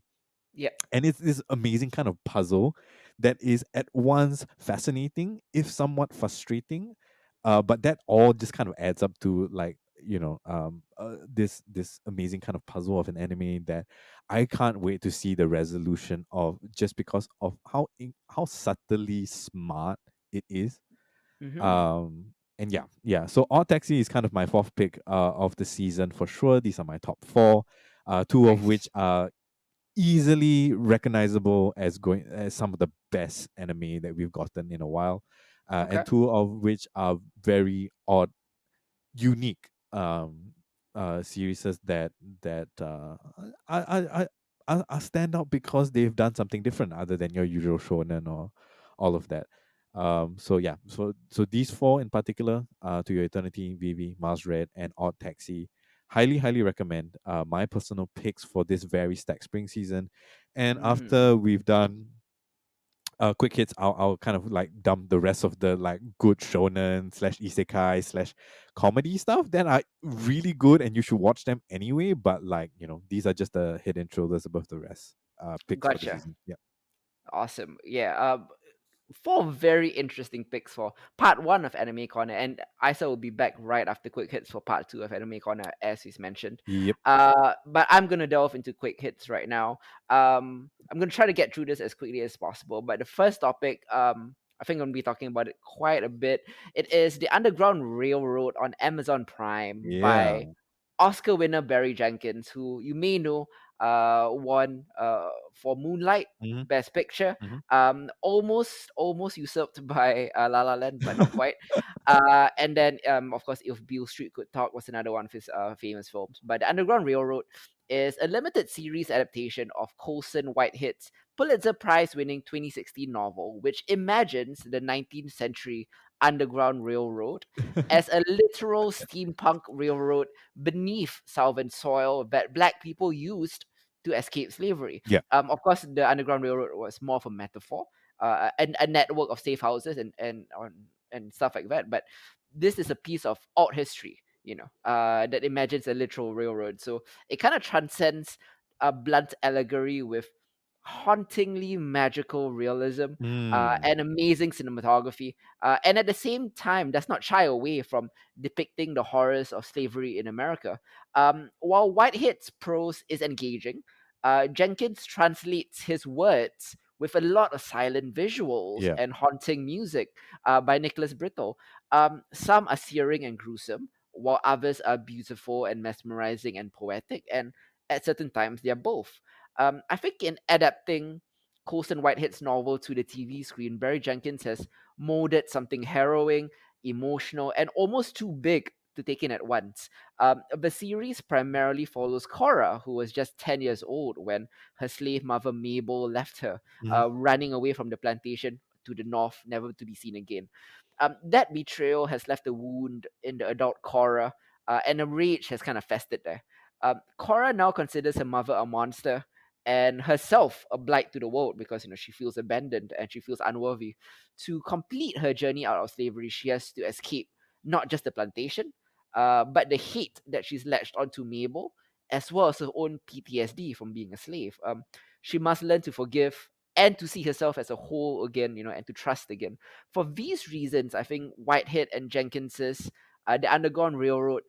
Yeah. And it's this amazing kind of puzzle that is at once fascinating, if somewhat frustrating, but that all just kind of adds up to like, this amazing kind of puzzle of an anime that I can't wait to see the resolution of, just because of how subtly smart it is. Mm-hmm. And yeah, so Odd Taxi is kind of my fourth pick of the season for sure. These are my top four, two of which Nice. are easily recognizable as going as some of the best anime that we've gotten in a while, Okay. and two of which are very odd, unique series that I, I, I stand out because they've done something different other than your usual shonen or all of that. So yeah, so these four in particular, To Your Eternity, Vivi, Mars Red, and Odd Taxi, highly, highly recommend. My personal picks for this very stacked spring season. And Mm. after we've done quick hits, I'll kind of like dump the rest of the like good shonen slash isekai slash comedy stuff that are really good and you should watch them anyway. But like, these are just the head and shoulders above the rest picks for the Gotcha. season. Yeah. Awesome. Yeah. Four very interesting picks for part one of Anime Corner, and Isa will be back right after quick hits for part two of Anime Corner, as he's mentioned. Yep. But I'm gonna delve into quick hits right now. I'm gonna try to get through this as quickly as possible. But the first topic, I think I'm gonna be talking about it quite a bit. It is the Underground Railroad on Amazon Prime Yeah. by Oscar winner Barry Jenkins, who you may know won for Moonlight Hmm. Best Picture. Hmm. Almost usurped by La La Land, but not quite. And then, of course, If Beale Street Could Talk was another one of his famous films. But The Underground Railroad is a limited series adaptation of Colson Whitehead's Pulitzer Prize winning 2016 novel, which imagines the 19th century Underground Railroad as a literal steampunk railroad beneath Southern soil that black people used to escape slavery. Yeah. Of course, the Underground Railroad was more of a metaphor, and a network of safe houses and stuff like that. But this is a piece of alt history, that imagines a literal railroad. So it kind of transcends a blunt allegory with hauntingly magical realism Mm. and amazing cinematography, and at the same time does not shy away from depicting the horrors of slavery in America. While Whitehead's prose is engaging, Jenkins translates his words with a lot of silent visuals Yeah. and haunting music by Nicholas Brittle. Some are searing and gruesome, while others are beautiful and mesmerizing and poetic, and at certain times they are both. I think in adapting Colson Whitehead's novel to the TV screen, Barry Jenkins has molded something harrowing, emotional, and almost too big to take in at once. The series primarily follows Cora, who was just 10 years old when her slave mother Mabel left her, Hmm. running away from the plantation to the north, never to be seen again. That betrayal has left a wound in the adult Cora, and a rage has kind of festered there. Cora now considers her mother a monster and herself a blight to the world because she feels abandoned and she feels unworthy. To complete her journey out of slavery, she has to escape not just the plantation, but the hate that she's latched onto Mabel as well as her own PTSD from being a slave. She must learn to forgive and to see herself as a whole again, and to trust again. For these reasons, I think Whitehead and Jenkins's The Underground Railroad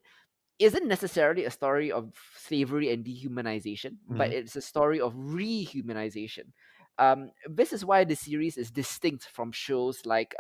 isn't necessarily a story of slavery and dehumanization, but Mm-hmm. it's a story of rehumanization. This is why the series is distinct from shows like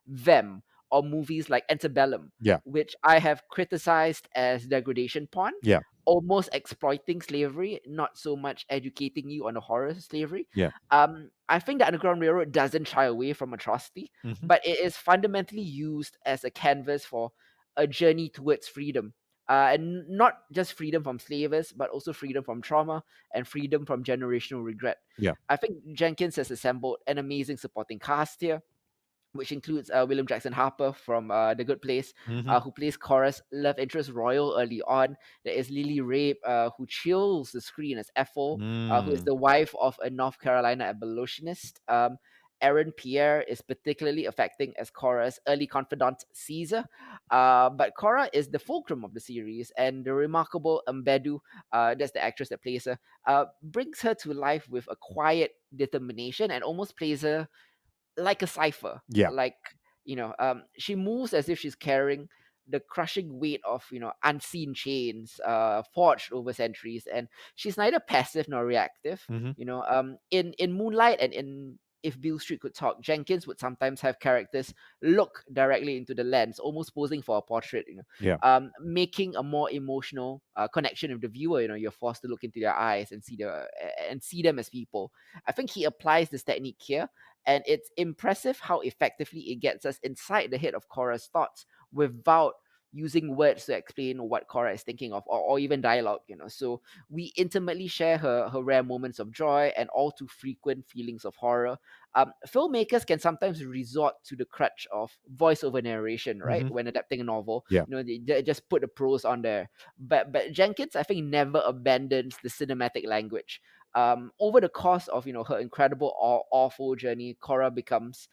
Them or movies like Antebellum, Yeah. which I have criticized as degradation porn, Yeah. almost exploiting slavery, not so much educating you on the horror of slavery. Yeah. I think the Underground Railroad doesn't shy away from atrocity, Mm-hmm. but it is fundamentally used as a canvas for a journey towards freedom. And not just freedom from slavers, but also freedom from trauma and freedom from generational regret. Yeah. I think Jenkins has assembled an amazing supporting cast here, which includes William Jackson Harper from The Good Place, Mm-hmm. who plays Cora's love interest Royal early on. There is Lily Rabe, who chills the screen as Ethel, who is Mm. the wife of a North Carolina abolitionist. Aaron Pierre is particularly affecting as Cora's early confidant Caesar. But Cora is the fulcrum of the series, and the remarkable Mbedu, that's the actress that plays her, brings her to life with a quiet determination and almost plays her like a cipher. Yeah. Like, she moves as if she's carrying the crushing weight of unseen chains forged over centuries, and she's neither passive nor reactive. Mm-hmm. In Moonlight and in If Beale Street Could Talk, Jenkins would sometimes have characters look directly into the lens, almost posing for a portrait, Yeah. making a more emotional connection with the viewer. You're forced to look into their eyes and see them as people. I think he applies this technique here, and it's impressive how effectively it gets us inside the head of Cora's thoughts without using words to explain what Cora is thinking of, or even dialogue. So we intimately share her rare moments of joy and all too frequent feelings of horror. Filmmakers can sometimes resort to the crutch of voiceover narration, right, Mm-hmm. when adapting a novel. Yeah. They just put the prose on there. But Jenkins, I think, never abandons the cinematic language. Over the course of her incredible awful journey, Cora becomes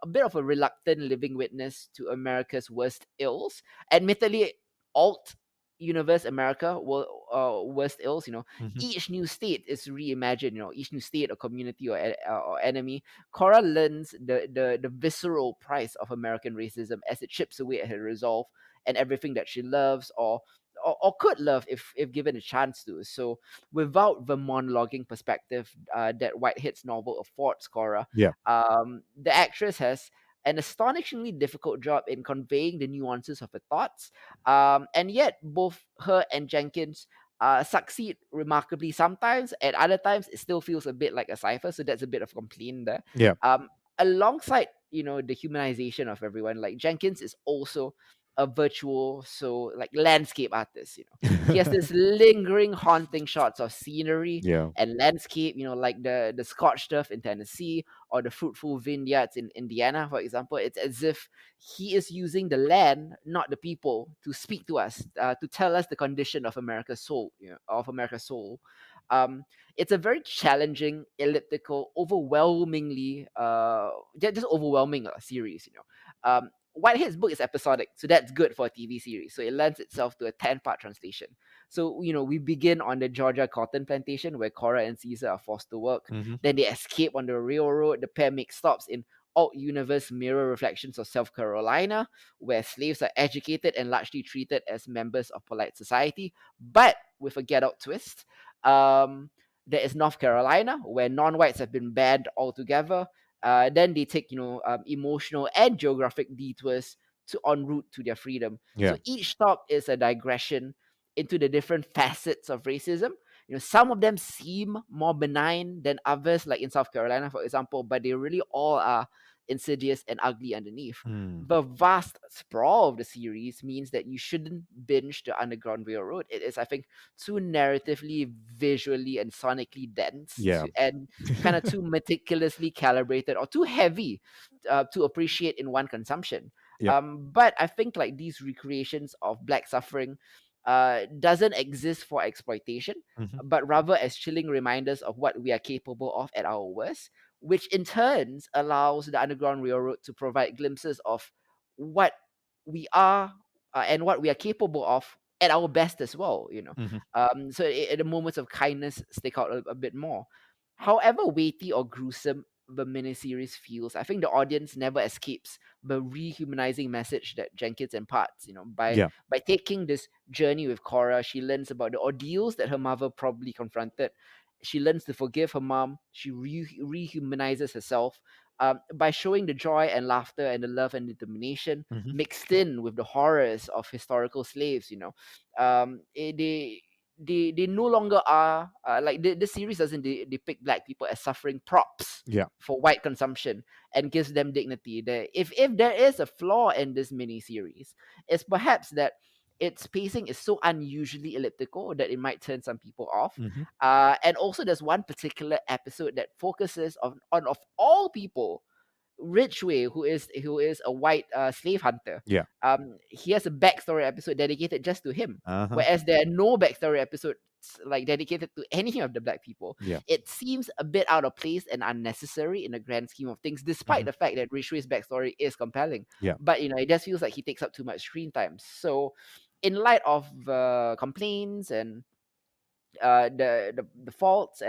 a bit of a reluctant living witness to America's worst ills. Admittedly, alt universe America worst ills. Mm-hmm. Each new state is reimagined. Each new state or community or enemy. Cora learns the visceral price of American racism as it chips away at her resolve and everything that she loves or could love if given a chance to. So without the monologuing perspective that Whitehead's novel affords Cora, Yeah. the actress has an astonishingly difficult job in conveying the nuances of her thoughts. And yet, both her and Jenkins succeed remarkably sometimes, and other times it still feels a bit like a cipher. So that's a bit of complaint there. Yeah. Alongside, the humanization of everyone, like Jenkins is also a virtuoso, like landscape artist. He has this lingering, haunting shots of scenery Yeah. and landscape, like the scorched earth in Tennessee or the fruitful vineyards in Indiana, for example. It's as if he is using the land, not the people, to speak to us, to tell us the condition of America's soul, of America's soul. Um, it's a very challenging, elliptical, overwhelmingly, just overwhelming series. Whitehead's book is episodic, so that's good for a TV series. So it lends itself to a 10-part translation. So, we begin on the Georgia cotton plantation where Cora and Caesar are forced to work. Mm-hmm. Then they escape on the railroad. The pair make stops in alt universe mirror reflections of South Carolina, where slaves are educated and largely treated as members of polite society, but with a get out twist. Um, there is North Carolina, where non whites have been banned altogether. Then they take, emotional and geographic detours to en route to their freedom. Yeah. So each stop is a digression into the different facets of racism. Some of them seem more benign than others, like in South Carolina, for example, but they really all are insidious and ugly underneath. Mm. The vast sprawl of the series means that you shouldn't binge the Underground Railroad. It is, I think, too narratively, visually, and sonically dense Yeah. and kind of too meticulously calibrated or too heavy to appreciate in one consumption. Yep. But I think like these recreations of black suffering doesn't exist for exploitation, Mm-hmm. but rather as chilling reminders of what we are capable of at our worst, which in turns allows the Underground Railroad to provide glimpses of what we are and what we are capable of at our best as well, you know. Mm-hmm. So the moments of kindness stick out a bit more. However weighty or gruesome the miniseries feels, I think the audience never escapes the rehumanizing message that Jenkins imparts. You know, Yeah. by taking this journey with Cora, she learns about the ordeals that her mother probably confronted. She learns to forgive her mom. She rehumanizes herself by showing the joy and laughter and the love and determination Mm-hmm. mixed in with the horrors of historical slaves. You know, they no longer are like the series doesn't depict black people as suffering props Yeah. for white consumption and gives them dignity. If there is a flaw in this mini series, it's perhaps that its pacing is so unusually elliptical that it might turn some people off. Mm-hmm. And also, there's one particular episode that focuses on of all people, Ridgway, who is a white slave hunter. Yeah. He has a backstory episode dedicated just to him, Uh-huh. whereas there are no backstory episodes like dedicated to any of the black people. Yeah. It seems a bit out of place and unnecessary in the grand scheme of things, despite Mm-hmm. the fact that Ridgway's backstory is compelling. Yeah. But it just feels like he takes up too much screen time. So, in light of complaints and the faults,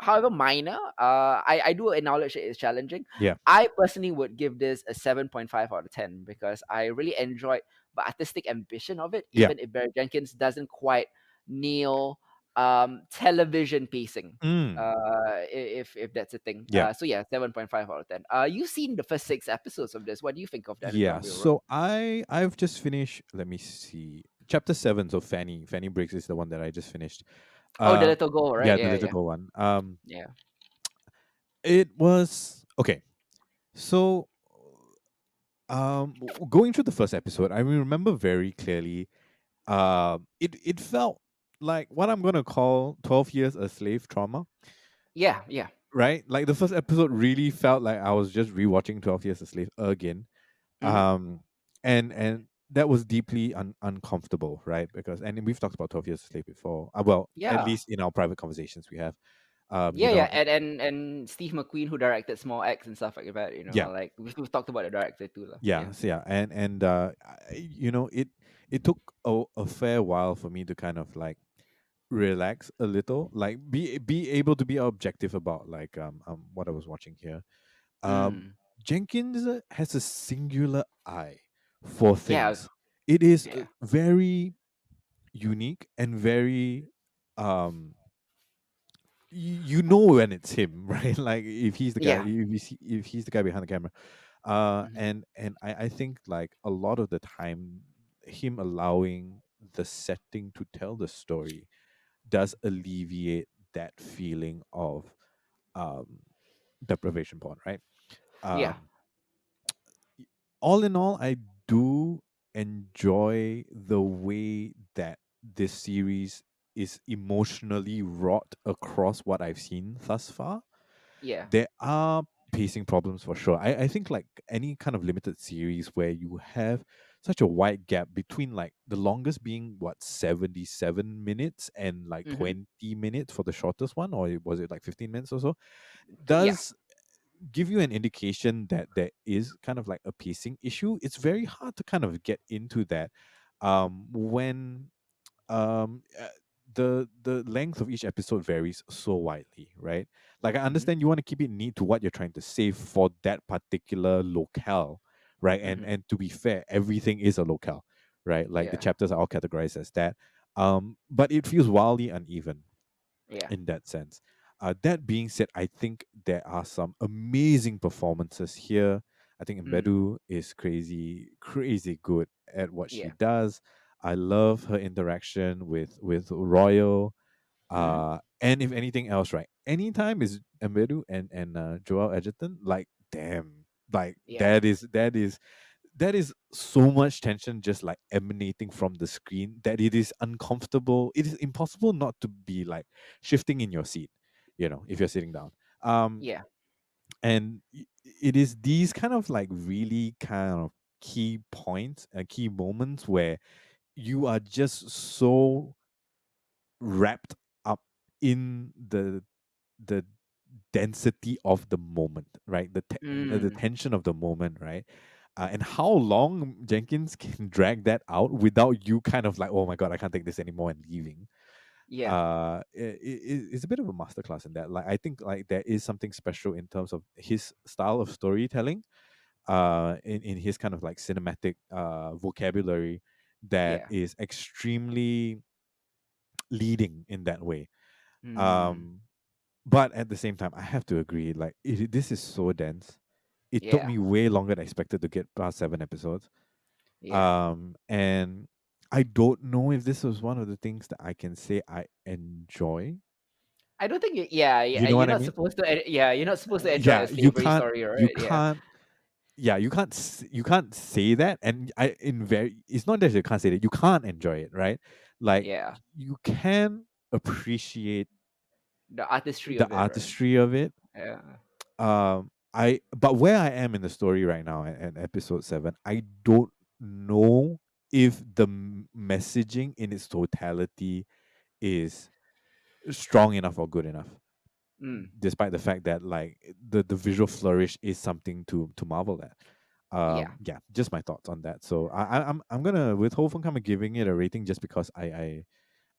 however minor, I do acknowledge it is challenging. Yeah. I personally would give this a 7.5 out of 10 because I really enjoyed the artistic ambition of it, Yeah. even if Barry Jenkins doesn't quite nail television pacing. Mm. If that's a thing. Yeah. So yeah, 7.5 out of 10. You've seen the first 6 episodes of this. What do you think of the Yeah. editorial run? So I've just finished. Let me see. Chapter 7. So Fanny Briggs is the one that I just finished. Oh, the Uh, little girl, right? yeah, the Yeah, little yeah, girl one. yeah. It was okay. So, going through the first episode, I remember very clearly. It felt like what I'm gonna call 12 years a slave trauma, Yeah, yeah. right? Like the first episode really felt like I was just rewatching 12 Years a Slave again. Hmm. Um, and that was deeply uncomfortable, right? Because and we've talked about 12 Years a Slave before. Well, at Yeah. least in our private conversations we have. Yeah, yeah, and Steve McQueen who directed Small X and stuff like that. Yeah, Like we've talked about the director too, lah. yeah, Yeah. so yeah, and it took a fair while for me to kind of like relax a little, like be able to be objective about like what I was watching here. Um, Mm. Jenkins has a singular eye for Yeah. things. It is Yeah. very unique and very um you know when it's him, right? Like if he's the guy, Yeah. if he's the guy behind the camera. Hmm. And I think like a lot of the time, him allowing the setting to tell the story does alleviate that feeling of um deprivation porn, right? Yeah. Um, all in all, I do enjoy the way that this series is emotionally wrought across what I've seen thus far. Yeah. There are pacing problems for sure. I think like any kind of limited series where you have such a wide gap between like the longest being what 77 minutes and like Hmm. 20 minutes for the shortest one, or was it like 15 minutes or so, Yeah. does give you an indication that there is kind of like a pacing issue. It's very hard to kind of get into that when um uh, the length of each episode varies so widely, right? Like I Hmm. understand you want to keep it neat to what you're trying to say for that particular locale, right? and Hmm. and to be fair, everything is a locale, right? Like the Yeah. chapters are all categorized as that. But it feels wildly uneven Yeah. in that sense. That being said, I think there are some amazing performances here. I think Mm. Mbedu is crazy, crazy good at what she Yeah. does. I love her interaction with Royal. Hmm. And if anything else, right? Anytime is Mbedu and Joel Edgerton, like damn, like Yeah. that is so much tension just like emanating from the screen that it is uncomfortable. It is impossible not to be like shifting in your seat, if you're sitting down. Um, Yeah. and it is these kind of like really kind of key points and key moments where you are just so wrapped up in the density of the moment, right? The Mm. tension of the moment, right? and how long Jenkins can drag that out without you kind of like, oh my god, I can't take this anymore and leaving. Yeah. It's a bit of a masterclass in that. Like I think like there is something special in terms of his style of storytelling, in his kind of like cinematic vocabulary that Yeah. is extremely leading in that way. Mm. Um, but at the same time, I have to agree, like this is so dense. It took Yeah. me way longer than expected to get past 7 episodes. Yeah. And I don't know if this was one of the things that I can say I enjoy. I don't think yeah, You yeah, know you're what I not mean? supposed to yeah, you're not supposed to enjoy Yeah, a slavery story, you right? Yeah. can't, yeah, you can't say that, and I in very, it's not that you can't say that, you can't enjoy it, right? Like Yeah. you can appreciate The artistry the of it, right? artistry of it. Yeah. I But where I am in the story right now at episode 7, I don't know if the messaging in its totality is strong enough or good enough, Mm. despite the fact that like the visual flourish is something to marvel at. Yeah. Yeah, just my thoughts on that. So I'm gonna withhold from kind of giving it a rating just because I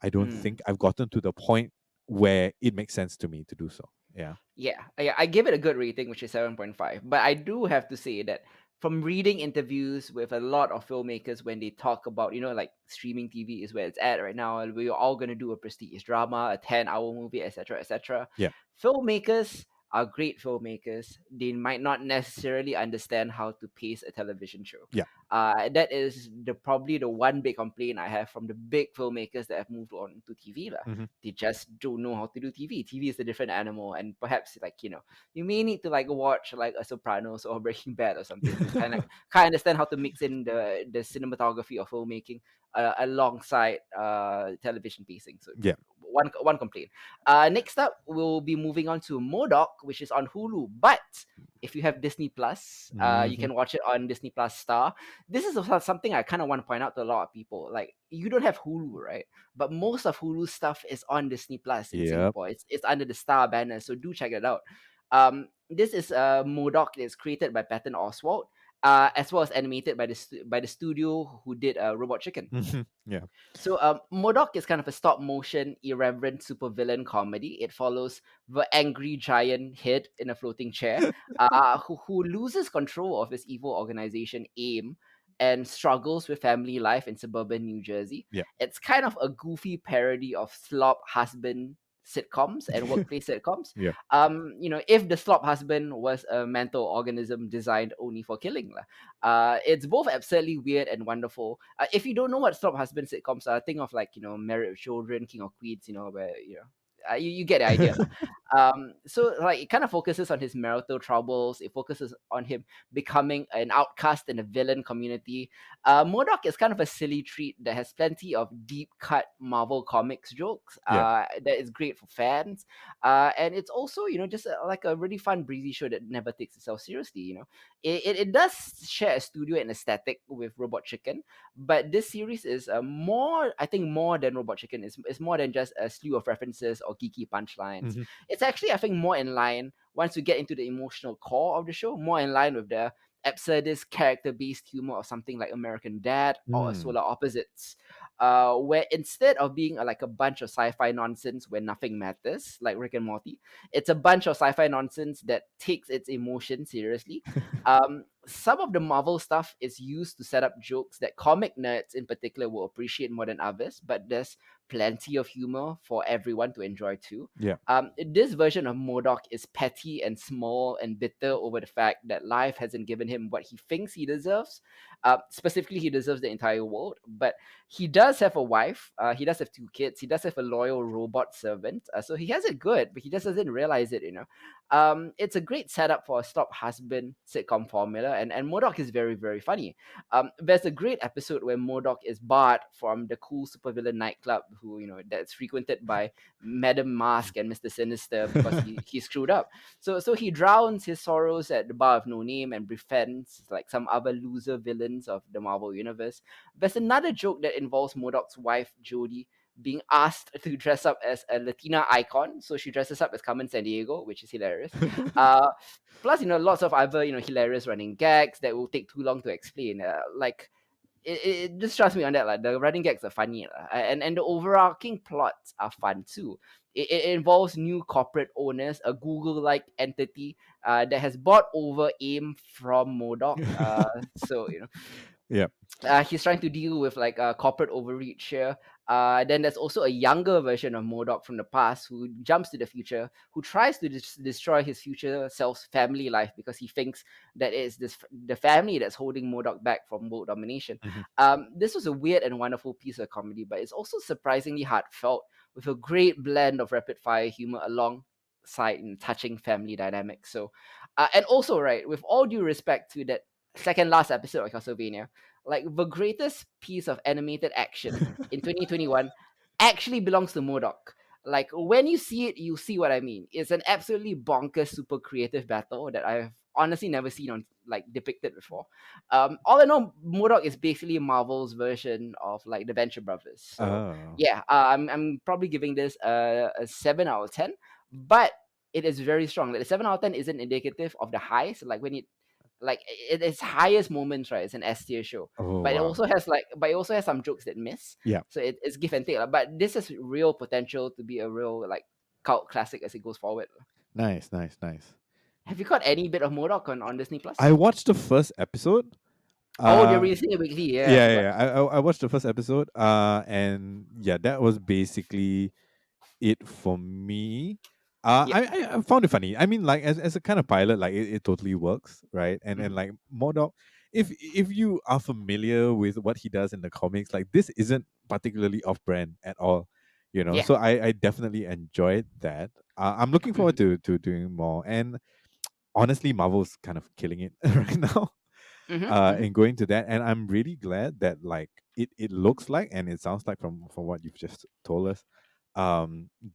don't Mm. think I've gotten to the point where it makes sense to me to do so. Yeah. Yeah, yeah, I give it a good rating, which is 7.5. But I do have to say that from reading interviews with a lot of filmmakers when they talk about, like streaming TV is where it's at right now, and we're all going to do a prestige drama, a 10-hour movie, etc., etc. Yeah. Filmmakers are great filmmakers. They might not necessarily understand how to pace a television show. Yeah. That is probably the one big complaint I have from the big filmmakers that have moved on to TV. Lah. Hmm. They just don't know how to do TV. TV is a different animal, and perhaps like you may need to like watch like a Sopranos or Breaking Bad or something to kind of understand how to mix in the cinematography of filmmaking alongside television pacing. So Yeah. one complaint. Next up, we'll be moving on to M.O.D.O.K, which is on Hulu. But if you have Disney Plus, you Hmm. can watch it on Disney Plus Star. This is something I kind of want to point out to a lot of people. Like you don't have Hulu, right? But most of Hulu's stuff is on Disney Plus in Yep. Singapore. It's under the Star banner, so do check it out. This is M.O.D.O.K. It's created by Patton Oswalt, as well as animated by the studio who did Robot Chicken. Hmm. Yeah. So M.O.D.O.K is kind of a stop motion, irreverent supervillain comedy. It follows the angry giant head in a floating chair, who loses control of his evil organization AIM and struggles with family life in suburban New Jersey. Yeah. It's kind of a goofy parody of slop husband sitcoms and workplace sitcoms. Yeah. If the slop husband was a mental organism designed only for killing. Lah. It's both absurdly weird and wonderful. If you don't know what stop husband sitcoms are, think of like Married with Children, King of Queens. Where you get the idea. Lah. So like it kind of focuses on his marital troubles. It focuses on him becoming an outcast in a villain community. M.O.D.O.K is kind of a silly treat that has plenty of deep cut Marvel Comics jokes. Yeah. That is great for fans. And it's also just like a really fun breezy show that never takes itself seriously. It does share a studio and aesthetic with Robot Chicken, but this series is more, I think, more than Robot Chicken. It's more than just a slew of references or geeky punchlines. Hmm. It's actually, I think, more in line once you get into the emotional core of the show, more in line with the absurdist character-based humor of something like American Dad or Mm. Solar Opposites, where instead of being like a bunch of sci-fi nonsense where nothing matters, like Rick and Morty, it's a bunch of sci-fi nonsense that takes its emotion seriously. Some of the Marvel stuff is used to set up jokes that comic nerds in particular will appreciate more than others, but there's plenty of humor for everyone to enjoy too. Yeah. This version of M.O.D.O.K is petty and small and bitter over the fact that life hasn't given him what he thinks he deserves. Specifically, he deserves the entire world, but he does have a wife. He does have 2 kids. He does have a loyal robot servant. So he has it good, but he just doesn't realize it. It's a great setup for a stop husband sitcom formula, and M.O.D.O.K is very, very funny. There's a great episode where M.O.D.O.K is barred from the cool supervillain nightclub, who that's frequented by Madam Mask and Mr. Sinister because he screwed up. So he drowns his sorrows at the bar of no name and befriends like some other loser villains of the Marvel universe. There's another joke that involves M.O.D.O.K's wife Jodie being asked to dress up as a Latina icon. So she dresses up as Carmen Sandiego, which is hilarious. Uh, Plus, lots of other, hilarious running gags that will take too long to explain. Like just trust me on that. Like the running gags are funny, and the overarching plots are fun too. It involves new corporate owners, a Google-like entity that has bought over AIM from M.O.D.O.K. So Yeah. he's trying to deal with like corporate overreach here. Then there's also a younger version of M.O.D.O.K from the past who jumps to the future, who tries to destroy his future self's family life because he thinks that it's the family that's holding M.O.D.O.K back from world domination. Mhm. This was a weird and wonderful piece of comedy, but it's also surprisingly heartfelt with a great blend of rapid fire humor alongside touching family dynamics. So, and also, right, with all due respect to that second last episode of Castlevania, like the greatest piece of animated action in 2021 actually belongs to M.O.D.O.K. Like when you see it, you see what I mean. It's an absolutely bonkers, super creative battle that I've honestly never seen on like depicted before. All I know, M.O.D.O.K is basically Marvel's version of like the Venture Brothers. So Oh. yeah, I'm probably giving this a 7 out of 10, but it is very strong. Like the 7 out of 10 isn't indicative of the highs. Like when it like its highest moments, right? It's an S tier show, Oh but wow. it also has some jokes that miss. Yeah. So it's give and take, lah. But this has real potential to be a real like cult classic as it goes forward. Nice, nice, nice. Have you got any bit of M.O.D.O.K on Disney I Plus? watched the first episode. Oh, they're Uh releasing it weekly. Yeah, I yeah, yeah, forgot. yeah. I watched the first episode. And yeah, that was basically it for me. Yep. I found it funny. I mean, like as a kind of pilot, like it totally works, right? And Mhm. like M.O.D.O.K, if you are familiar with what he does in the comics, like this isn't particularly off brand at all, you know. Yeah. So I definitely enjoyed that. I'm looking forward Mhm. to doing more. And honestly, Marvel's kind of killing it right now. Mhm. Mhm. And going to that, and I'm really glad that like it looks like and it sounds like from what you've just told us,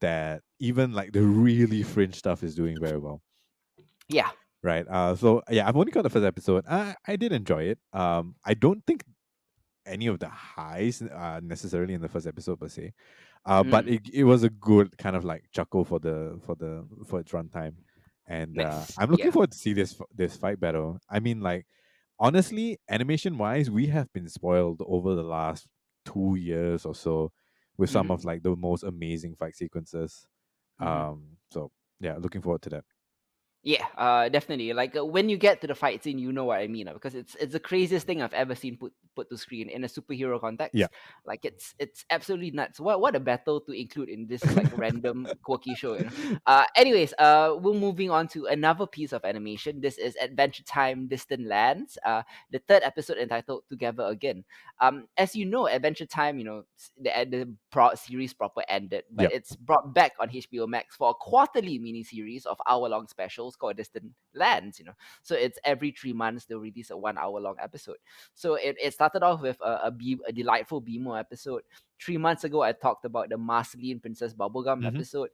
that even like the really fringe stuff is doing very well, Yeah. right? So yeah, I've only got the first episode. I did enjoy it. I don't think any of the highs necessarily in the first episode per se, but Mm. it was a good kind of like chuckle for its runtime. And Nice. I'm looking Yeah. forward to see this fight battle. I mean, like honestly, animation wise, we have been spoiled over the last 2 years or so with some Mhm. of like the most amazing fight sequences. Mhm. So yeah, looking forward to that. Yeah, definitely. Like when you get to the fight scene, you know what I mean, because it's the craziest thing I've ever seen put to screen in a superhero Yeah. context. Like it's absolutely nuts. What a battle to include in this like random quirky show, Anyways, we're moving on to another piece of animation. This is Adventure Time: Distant Lands. The third episode entitled Together Again. As you know, Adventure Time, the series proper ended, but Yep. it's brought back on HBO Max for a quarterly mini-series of hour-long specials called Distant Lands. So it's every 3 months they'll release a 1 hour long episode. So it started off with a delightful BMO episode. 3 months ago, I talked about the Marceline Princess Bubblegum Hmm. episode.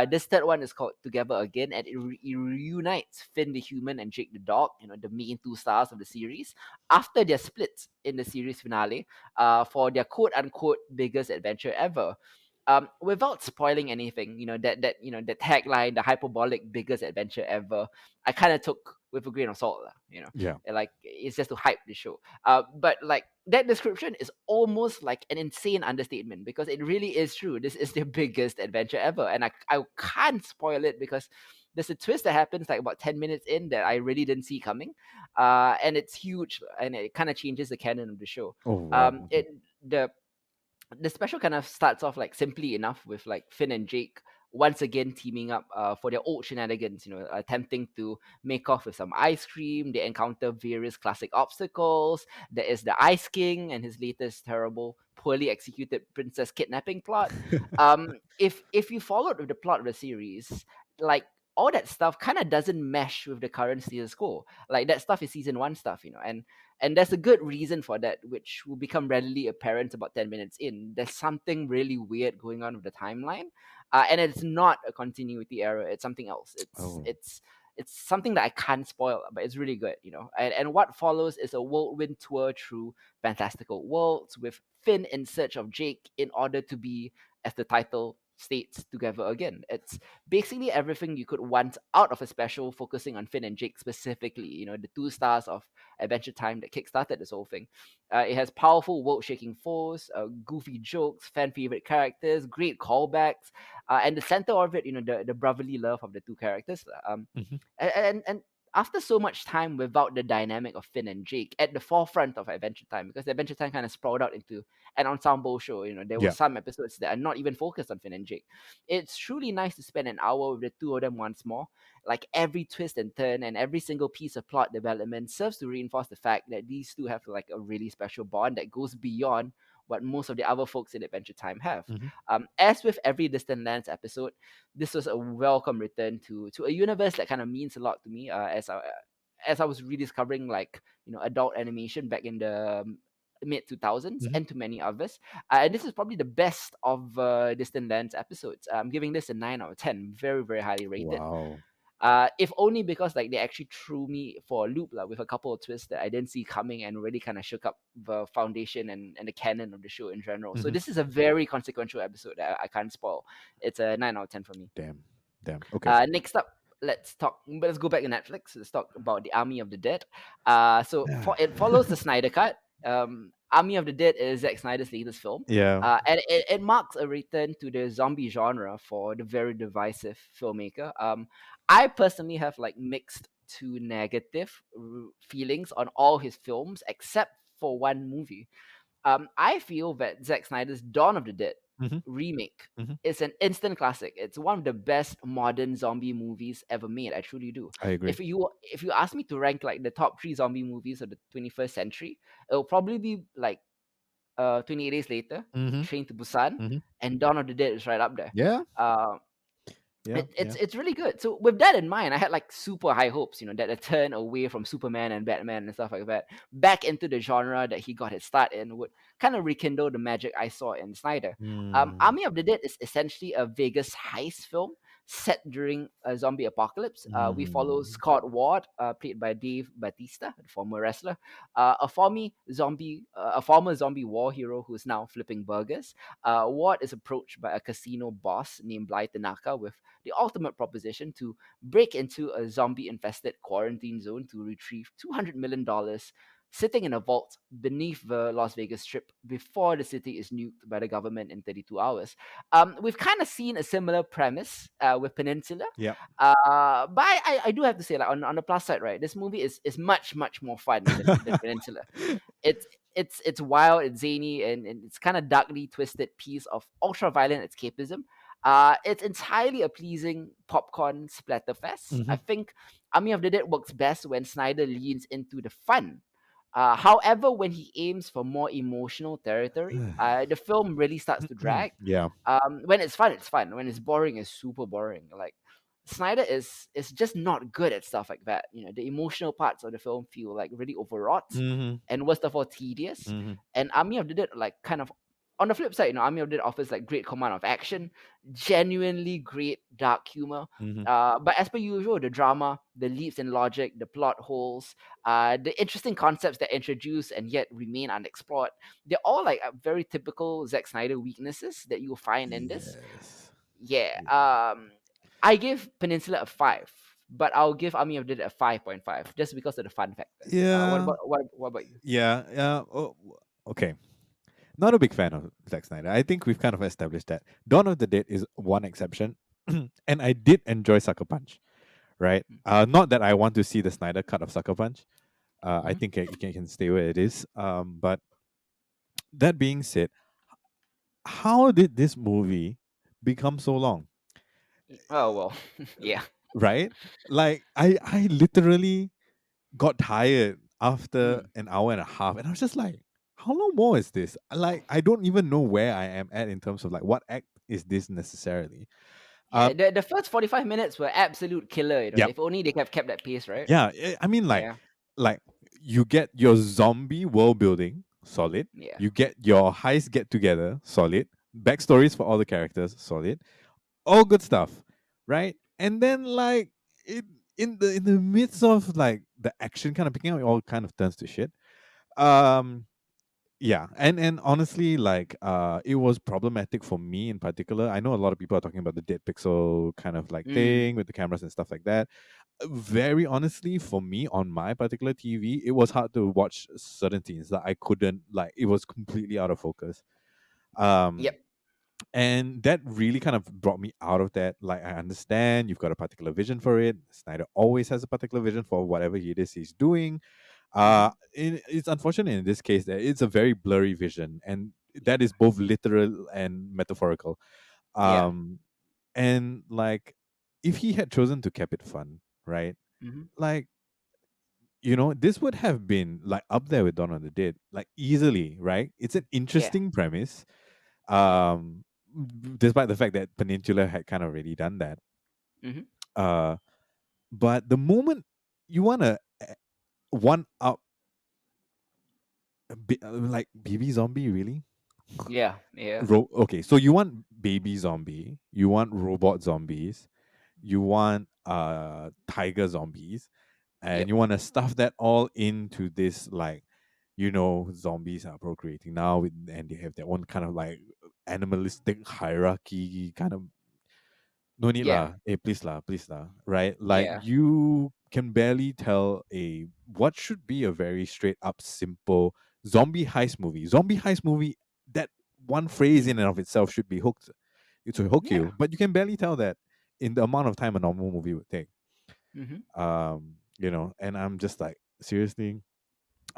This third one is called Together Again, and it reunites Finn the human and Jake the dog, the main two stars of the series, after their splits in the series finale, for their quote unquote biggest adventure ever. Without spoiling anything, that tagline, the hyperbolic biggest adventure ever, I kind of took with a grain of salt, Yeah. like it's just to hype the show. But like that description is almost like an insane understatement because it really is true. This is their biggest adventure ever, and I can't spoil it because there's a twist that happens like about 10 minutes in that I really didn't see coming, and it's huge and it kind of changes the canon of the show. Oh wow. Um, Okay. it the special kind of starts off like simply enough with like Finn and Jake once again teaming up for their old shenanigans, attempting to make off with some ice cream. They encounter various classic obstacles. There is the Ice King and his latest terrible, poorly executed princess kidnapping plot. If you followed with the plot of the series, like all that stuff kind of doesn't mesh with the current status quo. Like that stuff is season one stuff, and there's a good reason for that, which will become readily apparent about 10 minutes in. There's something really weird going on with the timeline. And it's not a continuity error, it's something else. It's Oh. it's it's something that I can't spoil, but it's really good, And what follows is a whirlwind tour through fantastical worlds with Finn in search of Jake in order to be as the title states, together again. It's basically everything you could want out of a special focusing on Finn and Jake specifically. The 2 stars of Adventure Time that kickstarted this whole thing. It has powerful, world-shaking foes, goofy jokes, fan favorite characters, great callbacks, and the center of it, the brotherly love of the two characters. Hmm. And after so much time without the dynamic of Finn and Jake at the forefront of Adventure Time, because Adventure Time kind of sprawled out into an ensemble show. There were Yeah. some episodes that are not even focused on Finn and Jake. It's truly nice to spend an hour with the two of them once more. Like every twist and turn and every single piece of plot development serves to reinforce the fact that these two have like a really special bond that goes beyond what most of the other folks in Adventure Time have. Hmm. As with every Distant Lands episode, this was a welcome return to a universe that kind of means a lot to me. As I was rediscovering like adult animation back in the mid 2000s Hmm. and to many others. And this is probably the best of Distant Lands episodes. I'm giving this a 9 out of 10, very very highly rated. Wow. If only because like they actually threw me for a loop with a couple of twists that I didn't see coming and really kind of shook up the foundation and the canon of the show in general. So Hmm. this is a very consequential episode that I can't spoil. It's a 9 out of 10 for me. Damn. Damn. Okay. Next up, let's go back to Netflix. Let's talk about the Army of the Dead. It follows the Snyder Cut. Army of the Dead is Zack Snyder's latest film, Yeah. and it marks a return to the zombie genre for the very divisive filmmaker. I personally have like mixed to negative feelings on all his films except for one movie. I feel that Zack Snyder's Dawn of the Dead Hmm. remake Hmm. is an instant classic. It's one of the best modern zombie movies ever made. I truly do. I agree. If you ask me to rank like the top three zombie movies of the 21st century, it'll probably be like 28 Days Later, Hmm. Train to Busan, Hmm. and Dawn of the Dead is right up there. Yeah. Uh, Yeah. it, Yeah. it's really good. So with that in mind, I had like super high hopes, that a turn away from Superman and Batman and stuff like that, back into the genre that he got his start in, would kind of rekindle the magic I saw in Snyder. Mm. Army of the Dead is essentially a Vegas heist film set during a zombie apocalypse. We follow Mm. Scott Ward, played by Dave Batista, the former wrestler, a former zombie war hero who's now flipping burgers. Ward is approached by a casino boss named Bly Tanaka with the ultimate proposition to break into a zombie infested quarantine zone to retrieve $200 million sitting in a vault beneath the Las Vegas Strip before the city is nuked by the government in 32 hours. We've kind of seen a similar premise with Peninsula. Yep. But I do have to say, like on the plus side, right, this movie is much, much more fun than Peninsula. It's it's wild, it's zany, and it's kind of darkly twisted piece of ultra violent escapism. It's entirely a pleasing popcorn splatterfest. I Hmm. think Army of the Dead works best when Snyder leans into the fun. However, when he aims for more emotional territory, the film really starts to drag. Yeah. When it's fun, it's fun. When it's boring, it's super boring. Like Snyder is just not good at stuff like that. The emotional parts of the film feel like really overwrought, Hmm. and worst of all, tedious. Hmm. And Army of the Dead, like kind of on the flip side, Army of the Dead offers like great command of action, genuinely great dark humor. Hmm. But as per usual, the drama, the leaps in logic, the plot holes, the interesting concepts that introduce and yet remain unexplored, they're all like very typical Zack Snyder weaknesses that you'll find in this. Yes. Yeah. Yeah. I give Peninsula a 5, but I'll give Army of the Dead a 5.5 just because of the fun factor. What Yeah. about what about you? Yeah. Yeah. Oh, okay. Not a big fan of Zack Snyder. I think we've kind of established that. Dawn of the Dead is one exception, and I did enjoy Sucker Punch. Right. Not that I want to see the Snyder cut of Sucker Punch. I Mm-hmm. think it can stay where it is. But that being said, how did this movie become so long? Oh well, yeah. Right? Like I literally got tired after Mm. an hour and a half, and I was just like, how long more is this? Like I don't even know where I am at in terms of like what act is this necessarily. Yeah, Um the first 45 minutes were absolute killer. yep. If only they have kept that pace, right? Yeah, I mean Yeah, like you get your zombie world building solid, yeah. you get your heist get together solid, backstories for all the characters solid, all good stuff, right? And then like it in the midst of like the action kind of picking up, it all kind of turns to shit. Um, yeah, and honestly, like it was problematic for me in particular. I know a lot of people are talking about the dead pixel kind of like Mm. thing with the cameras and stuff like that. Very honestly, for me on my particular TV, it was hard to watch certain scenes that I couldn't, like, it was completely out of focus. Um, Yep. and that really kind of brought me out of that. Like, I understand you've got a particular vision for it. Snyder always has a particular vision for whatever it is he's doing. Mm-hmm. It's unfortunate in this case that it's a very blurry vision, and Yep. that is both literal and metaphorical. Yeah. Um, and like, if he had chosen to keep it fun, right? Mm-hmm. Like, this would have been like up there with Dawn of the Dead, like easily, right? It's an Yeah. interesting premise. Um, Despite the fact that Peninsula had kind of already done that. Mm-hmm. Uh, but the moment you want to one up, like baby zombie, really? Yeah. Yeah. Okay, so you want baby zombie, you want robot zombies, you want tiger zombies, and Yep. you want to stuff that all into this, like, zombies are procreating now and they have their own kind of like animalistic hierarchy kind of. No need Yeah. lah. Please lah. Right? Like, Yeah. you can barely tell a what should be a very straight up simple zombie heist movie. Zombie heist movie. That one phrase in and of itself should be hooked. It should hook Yeah. you, but you can barely tell that in the amount of time a normal movie would take. Mm-hmm. And I'm just like, seriously.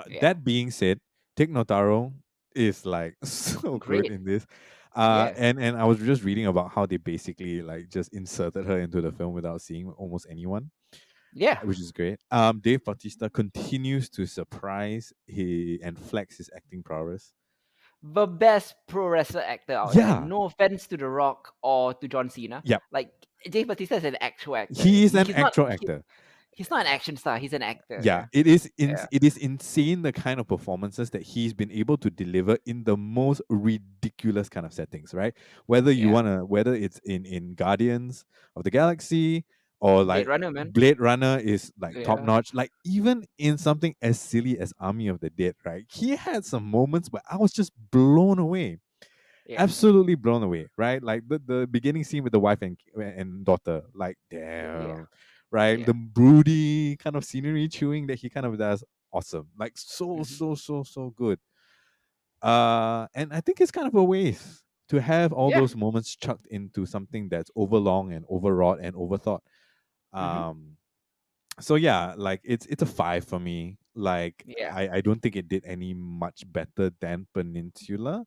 Yeah. That being said, Take Notaro is like so good Great. in this. Yeah. And I was just reading about how they basically like just inserted her into the film without seeing almost anyone, Yeah. which is great. Dave Bautista continues to surprise and flex his acting prowess. The best pro wrestler actor out there. Yeah, No offense to The Rock or to John Cena. yeah, Like Dave Bautista is an actual actor. he is an He's not. actual actor. He's not an action star. He's an actor. Yeah, Yeah. Yeah. it is insane the kind of performances that he's been able to deliver in the most ridiculous kind of settings, right? Yeah. Whether it's in Guardians of the Galaxy, or Blade like Runner, man. Blade Runner is like top Yeah. notch. Like, even in something as silly as Army of the Dead, right? He had some moments where I was just blown away, Yeah. absolutely blown away, right? Like the beginning scene with the wife and daughter, like, Yeah. damn, right? The Yeah. broody kind of scenery chewing that he kind of does, awesome, like, so Hmm. so so so good. And I think it's kind of a waste to have all Yeah. those moments chucked into something that's overlong and overwrought and overthought. Hmm. Um, so yeah, like, it's a five for me. Like, Yeah. I don't think it did any much better than Peninsula,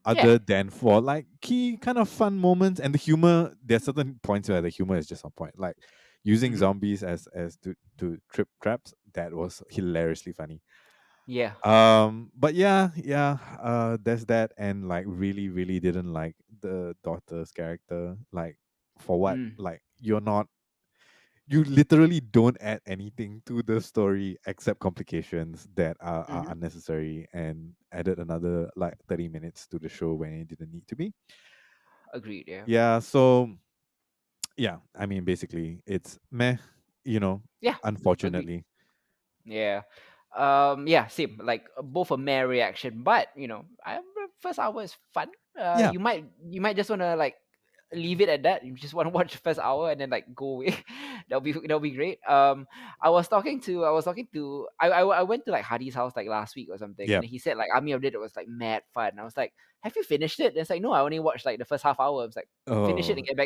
Yeah. other than for like key kind of fun moments and the humor. There's certain points where the humor is just on point, like using Hmm. zombies as to trip traps. That was hilariously funny. Yeah. But yeah, there's that. And like, really really didn't like the daughter's character. Like, for what? Mm. Like, you literally don't add anything to the story except complications that are Hmm. unnecessary, and added another like 30 minutes to the show when it didn't need to be. Agreed. Yeah. Yeah, so yeah, I mean, basically it's meh, Yeah. Agreed. unfortunately. Yeah. Yeah, same. Like both a mere reaction, but first hour is fun. Yeah, You might just wanna like leave it at that. You just want to watch the first hour and then like go away. That'll be great. I went to like Hardy's house like last week or something, yeah. and he said like Army of Dead was like mad fun. I was like, have you finished it? And it's like, no, I only watched like the first half hour. I was like, Oh, yeah, finish it and get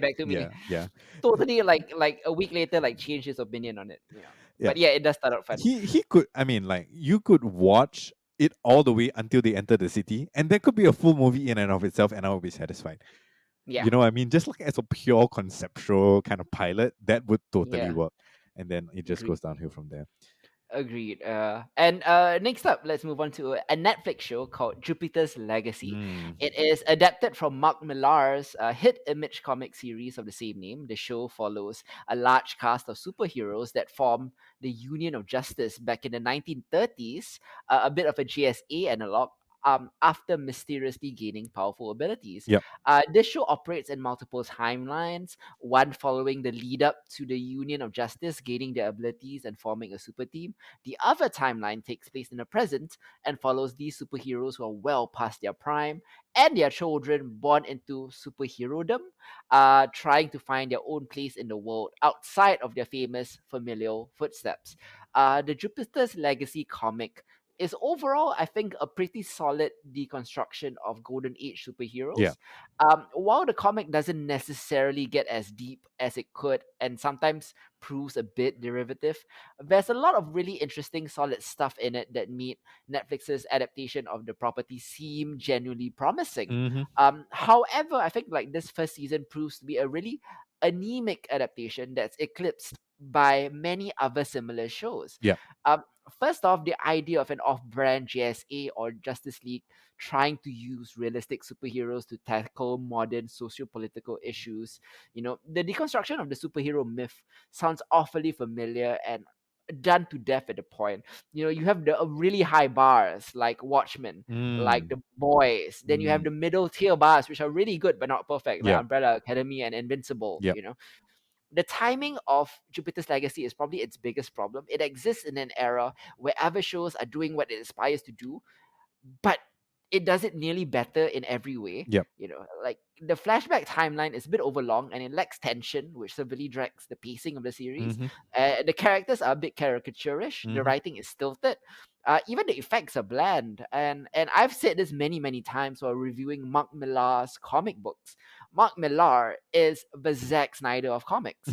back to me. yeah, yeah, Totally like a week later, like changed his opinion on it. yeah. But yeah, it does start out fun. He could, I mean, like, you could watch it all the way until they enter the city, and that could be a full movie in and of itself, and I would be satisfied. Yeah, You know what I mean? Just like as a pure conceptual kind of pilot, that would totally yeah, work. And then it just agreed. goes downhill from there. Agreed. And next up, let's move on to a Netflix show called Jupiter's Legacy. Mm. It is adapted from Mark Millar's hit Image comic series of the same name. The show follows a large cast of superheroes that formed the Union of Justice back in the 1930s, a bit of a GSA analog. after mysteriously gaining powerful abilities. Yep. This show operates in multiple timelines, one following the lead up to the Union of Justice gaining their abilities and forming a super team. The other timeline takes place in the present and follows these superheroes who are well past their prime and their children born into superherodom, trying to find their own place in the world outside of their famous familial footsteps. The Jupiter's Legacy comic is overall, I think, a pretty solid deconstruction of Golden Age Yeah. superheroes. While the comic doesn't necessarily get as deep as it could and sometimes proves a bit derivative, there's a lot of really interesting, solid stuff in it that made Netflix's adaptation of the property seem genuinely promising. Mm-hmm. However, I think like this first season proves to be a really anemic adaptation that's eclipsed by many other similar shows. Yep. Um, First off, the idea of an off-brand JSA or Justice League trying to use realistic superheroes to tackle modern socio-political issues. The deconstruction of the superhero myth sounds awfully familiar and done to death at the point. You have the really high bars like Watchmen, like Mm. The Boys. Then you have Mm. the middle tier bars, which are really good but not perfect, like Yep. Umbrella Academy and Invincible. Yep. The timing of Jupiter's Legacy is probably its biggest problem. It exists in an era where other shows are doing what it aspires to do, but it does it nearly better in every way. Yep. Like the flashback timeline is a bit overlong and it lacks tension, which severely drags the pacing of the series. Mm-hmm. The characters are a bit caricaturish. The Mm-hmm. writing is stilted. Even the effects are bland. And I've said this many, many times while reviewing Mark Millar's comic books. Mark Millar is the Zack Snyder of comics.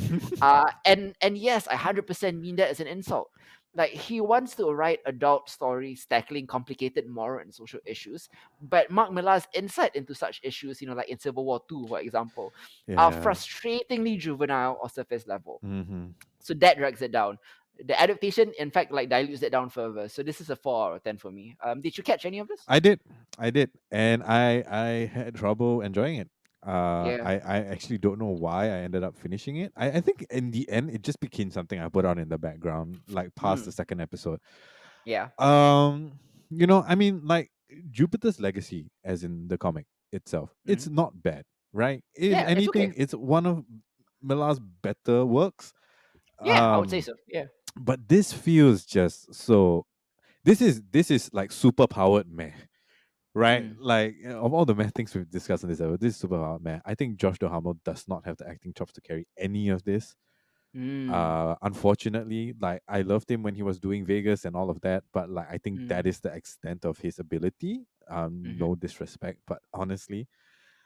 And yes, I 100% mean that as an insult. Like he wants to write adult stories tackling complicated moral and social issues, but Mark Millar's insight into such issues, like in Civil War 2, for example, are Yeah. frustratingly juvenile or surface level. Mm-hmm. So that drags it down. The adaptation, in fact, like dilutes it down further. So this is a 4 out of 10 for me. Did you catch any of this? I did. I did. And I had trouble enjoying it. Yeah. I actually don't know why I ended up finishing it. I think in the end it just became something I put on in the background, like past the Mm. second episode. Yeah. I mean, like Jupiter's Legacy, as in the comic itself, it's Hmm. not bad, right? If Yeah, it's okay. anything, it's one of Millar's better works. Yeah, I would say Um, so. Yeah. but this feels just so. This is like super powered meh, right? Mm. Like of all the meh things we've discussed in this episode, this is super powered meh. I think Josh Duhamel does not have the acting chops to carry any of this. Mm. Unfortunately, like I loved him when he was doing Vegas and all of that, but like I think that Mm. is the extent of his ability. Mm-hmm. No disrespect, but honestly,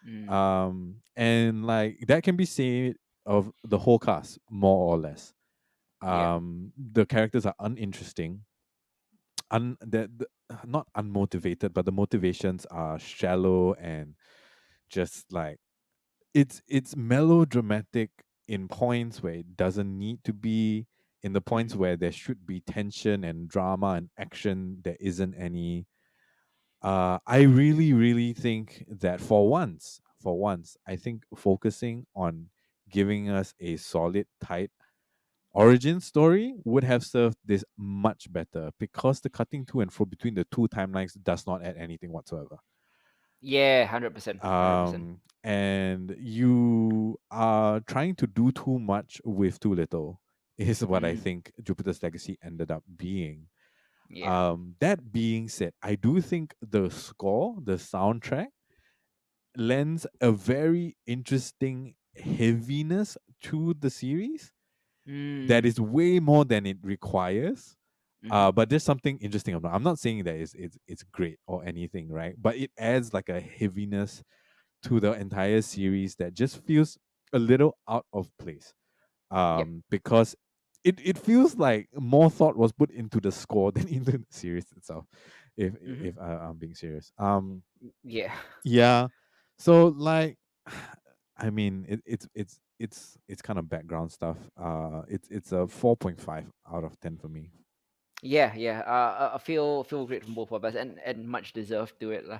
Mm. and like that can be said of the whole cast more or less. Yeah. The characters are uninteresting, not unmotivated, but the motivations are shallow and just like it's melodramatic in points where it doesn't need to be, in the points Mm-hmm. where there should be tension and drama and action there isn't any. I really really think that for once I think focusing on giving us a solid tight origin story would have served this much better, because the cutting to and fro between the two timelines does not add anything whatsoever. Yeah, 100%. 100%. And you are trying to do too much with too little, is what I Mm. think Jupiter's Legacy ended up being. Yeah. That being said, I do think the score, the soundtrack, lends a very interesting heaviness to the series that Mm. is way more than it requires. Mm-hmm. But there's something interesting about. I'm not saying that it's great or anything, right? But it adds like a heaviness to the entire series that just feels a little out of place. Yep. Because it feels like more thought was put into the score than into the series itself. Mm-hmm. If I'm being serious. Yeah. Yeah. So like, I mean, it's kind of background stuff. It's a 4.5 out of 10 for me. Yeah. I feel great from both of us, and much deserved to it lah.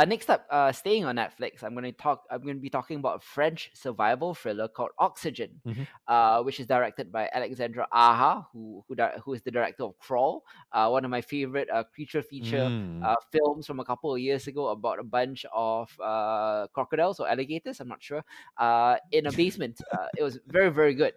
Next up, staying on Netflix, I'm going to be talking about a French survival thriller called Oxygen, Mm-hmm. which is directed by Alexandra Aja, who is the director of Crawl, one of my favorite creature feature Mm. films from a couple of years ago about a bunch of crocodiles or alligators, I'm not sure, in a basement. It was very very good.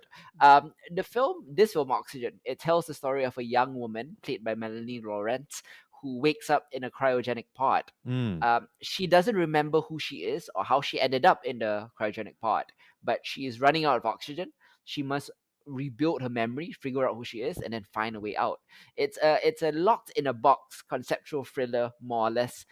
This film, Oxygen, it tells the story of a young woman played by Melanie Lawrence who wakes up in a cryogenic pod. Mm. She doesn't remember who she is or how she ended up in the cryogenic pod, but she is running out of oxygen. She must rebuild her memory, figure out who she is, and then find a way out. It's a locked in a box conceptual thriller, more or less,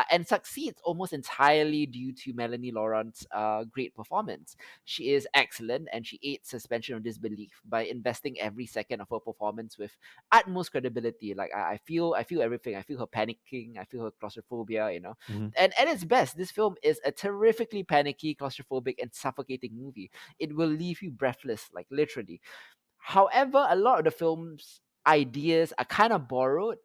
and succeeds almost entirely due to Melanie Lawrence's great performance. She is excellent, and she aids suspension of disbelief by investing every second of her performance with utmost credibility. Like I feel everything. I feel her panicking. I feel her claustrophobia. Mm-hmm. And at its best, this film is a terrifically panicky, claustrophobic, and suffocating movie. It will leave you breathless, like literally. However, a lot of the film's ideas are kind of borrowed,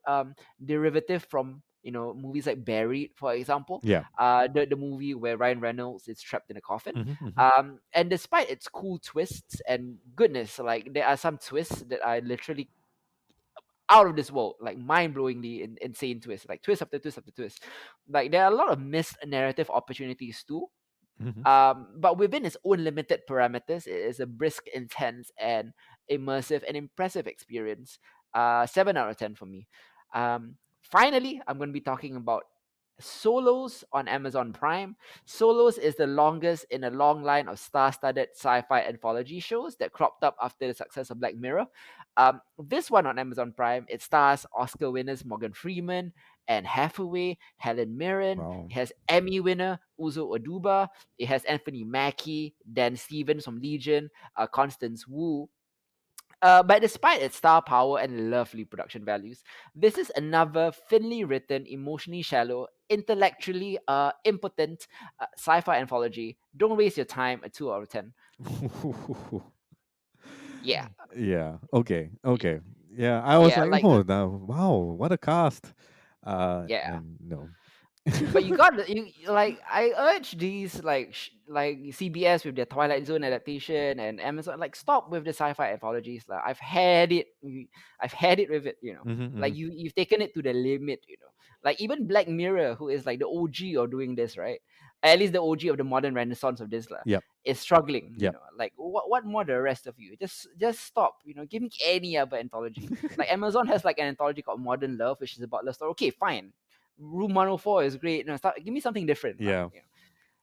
derivative from movies like Buried, for example, Yeah. the movie where Ryan Reynolds is trapped in a coffin. Mm-hmm. Mm-hmm. And despite its cool twists and goodness, like there are some twists that are literally out of this world, like mind-blowingly insane twists, like twist after twist after twist. Like there are a lot of missed narrative opportunities too, Mm-hmm. but within its own limited parameters, it is a brisk, intense, and immersive and impressive experience. 7 out of 10 for me. Finally, I'm going to be talking about Solos on Amazon Prime. Solos is the longest in a long line of star-studded sci-fi anthology shows that cropped up after the success of Black Mirror. This one on Amazon Prime, it stars Oscar winners Morgan Freeman and Hathaway, Helen Mirren. Wow. It has Emmy winner Uzo Aduba. It has Anthony Mackie, Dan Stevens from Legion, Constance Wu. But despite its star power and lovely production values, this is another thinly written, emotionally shallow, intellectually impotent sci-fi anthology. Don't waste your time. A 2 out of 10. Yeah, Yeah. Okay. Okay. Yeah. I was yeah, like, like oh, now, wow, what a cast. yeah. And no. But you got like I urge these like CBS with their Twilight Zone adaptation and Amazon, like stop with the sci-fi anthologies. Like I've had it with it. Mm-hmm, mm-hmm. Like you've taken it to the limit. Like even Black Mirror, who is like the OG of doing this, right? At least the OG of the modern renaissance of this, Yep. is struggling. Yep. Like what more the rest of you? Just stop. Give me any other anthology. Like Amazon has like an anthology called Modern Love, which is about love story. Okay, fine. Room 104 is great. Give me something different. Like, Yeah.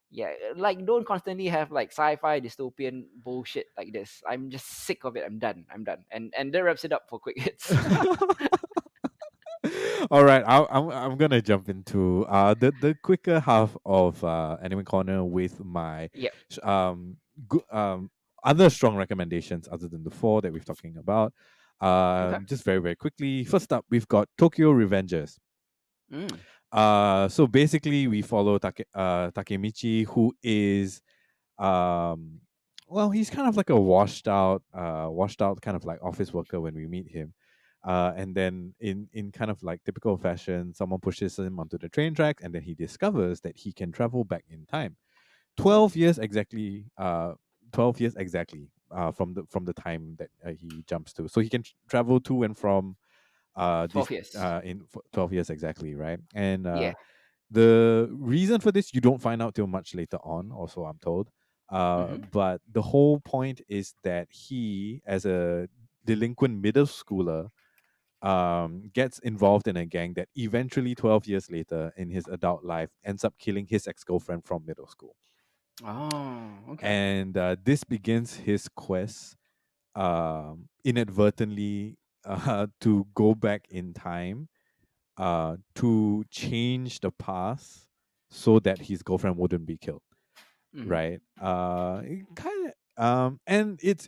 yeah, like don't constantly have like sci-fi dystopian bullshit like this. I'm just sick of it. I'm done. And that wraps it up for quick hits. All right, I'm gonna jump into the quicker half of Anime Corner with my Yeah. sh- um good other strong recommendations other than the four that we've talking about. Okay. Just very very quickly. First up, we've got Tokyo Revengers. Mm. So basically, we follow Takemichi, who is um well, he's kind of like a washed out kind of like office worker when we meet him. And then in kind of like typical fashion, someone pushes him onto the train track, and then he discovers that he can travel back in time. 12 years exactly. 12 years exactly. From the time that he jumps to, so he can travel to and from this 12 years. 12 years exactly, right? And Yeah. the reason for this you don't find out till much later on, also, I'm told. Mm-hmm. But the whole point is that he, as a delinquent middle schooler, gets involved in a gang that eventually 12 years later in his adult life ends up killing his ex-girlfriend from middle school. Oh, okay. And this begins his quest, inadvertently, to go back in time, to change the past so that his girlfriend wouldn't be killed, Mm-hmm. right? Kind of, and it's